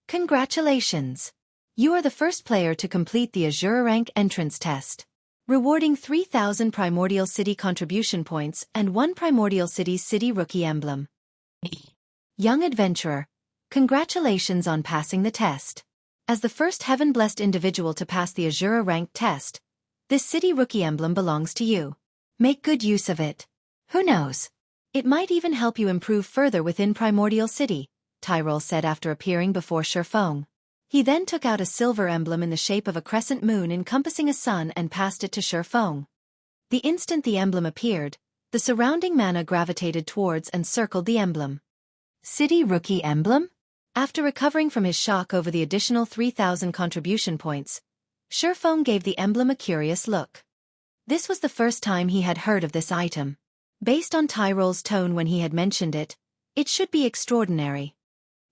Congratulations! You are the first player to complete the Azura rank entrance test, rewarding 3,000 Primordial City contribution points and 1 Primordial City's City Rookie emblem. Young adventurer, congratulations on passing the test. As the first heaven-blessed individual to pass the Azura rank test, this City Rookie emblem belongs to you. Make good use of it. Who knows? It might even help you improve further within Primordial City, Tyrol said after appearing before Xueqi. He then took out a silver emblem in the shape of a crescent moon encompassing a sun and passed it to Xueqi. The instant the emblem appeared, the surrounding mana gravitated towards and circled the emblem. City Rookie emblem? After recovering from his shock over the additional 3,000 contribution points, Xueqi gave the emblem a curious look. This was the first time he had heard of this item. Based on Tyrole's tone when he had mentioned it, it should be extraordinary.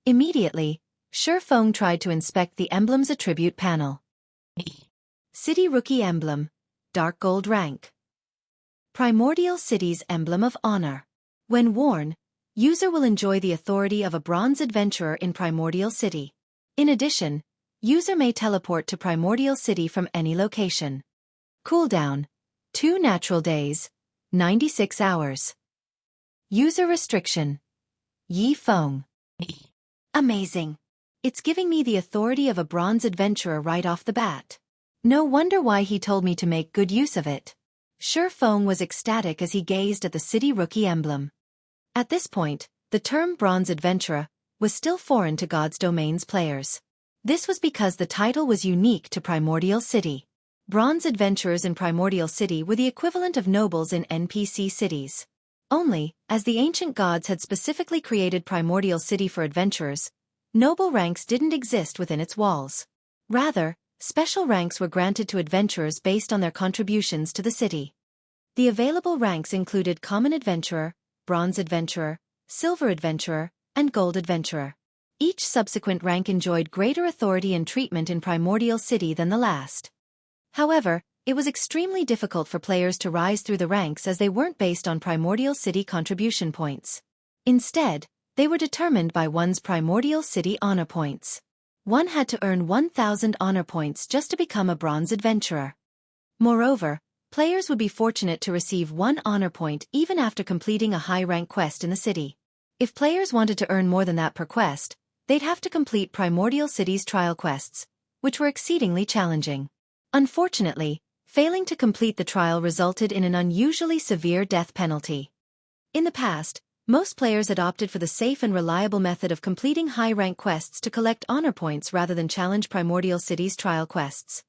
Immediately, Xueqi tried to inspect the emblem's attribute panel. City Rookie Emblem, Dark Gold Rank. Primordial City's Emblem of Honor. When worn, user will enjoy the authority of a bronze adventurer in Primordial City. In addition, user may teleport to Primordial City from any location. Cooldown: 2 natural days, 96 hours. User restriction: Yi Feng. Amazing. It's giving me the authority of a bronze adventurer right off the bat. No wonder why he told me to make good use of it. Xueqi was ecstatic as he gazed at the City Rookie emblem. At this point, the term Bronze Adventurer was still foreign to God's Domain's players. This was because the title was unique to Primordial City. Bronze Adventurers in Primordial City were the equivalent of nobles in NPC cities. Only, as the ancient gods had specifically created Primordial City for adventurers, noble ranks didn't exist within its walls. Rather, special ranks were granted to adventurers based on their contributions to the city. The available ranks included Common Adventurer, Bronze Adventurer, Silver Adventurer, and Gold Adventurer. Each subsequent rank enjoyed greater authority and treatment in Primordial City than the last. However, it was extremely difficult for players to rise through the ranks as they weren't based on Primordial City contribution points. Instead, they were determined by one's Primordial City honor points. One had to earn 1,000 honor points just to become a Bronze Adventurer. Moreover, players would be fortunate to receive 1 honor point even after completing a high-rank quest in the city. If players wanted to earn more than that per quest, they'd have to complete Primordial City's trial quests, which were exceedingly challenging. Unfortunately, failing to complete the trial resulted in an unusually severe death penalty. In the past, most players had opted for the safe and reliable method of completing high-rank quests to collect honor points rather than challenge Primordial City's trial quests.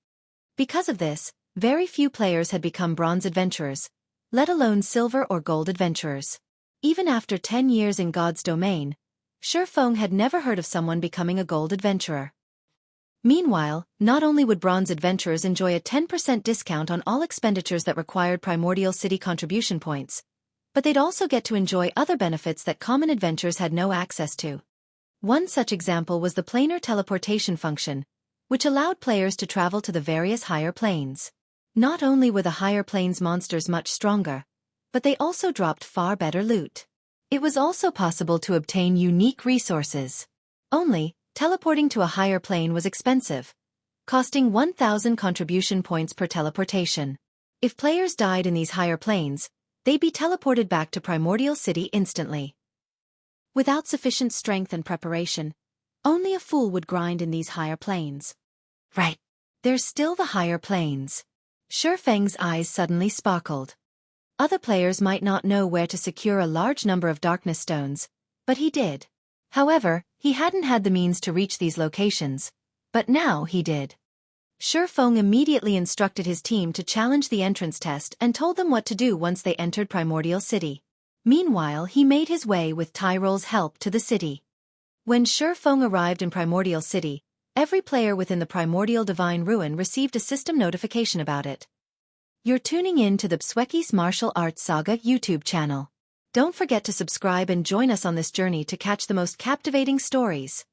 Because of this, very few players had become Bronze Adventurers, let alone Silver or Gold Adventurers. Even after 10 years in God's Domain, Xueqi had never heard of someone becoming a Gold Adventurer. Meanwhile, not only would Bronze Adventurers enjoy a 10% discount on all expenditures that required Primordial City contribution points, but they'd also get to enjoy other benefits that Common Adventurers had no access to. One such example was the planar teleportation function, which allowed players to travel to the various higher planes. Not only were the higher planes monsters much stronger, but they also dropped far better loot. It was also possible to obtain unique resources. Only, teleporting to a higher plane was expensive, costing 1,000 contribution points per teleportation. If players died in these higher planes, they'd be teleported back to Primordial City instantly. Without sufficient strength and preparation, only a fool would grind in these higher planes. Right. There's still the higher planes. Xueqi's eyes suddenly sparkled. Other players might not know where to secure a large number of darkness stones, but he did. However, he hadn't had the means to reach these locations, but now he did. Xueqi immediately instructed his team to challenge the entrance test and told them what to do once they entered Primordial City. Meanwhile, he made his way with Tyrole's help to the city. When Xueqi arrived in Primordial City, every player within the Primordial Divine Ruin received a system notification about it. You're tuning in to the Xueqi's Martial Arts Saga YouTube channel. Don't forget to subscribe and join us on this journey to catch the most captivating stories.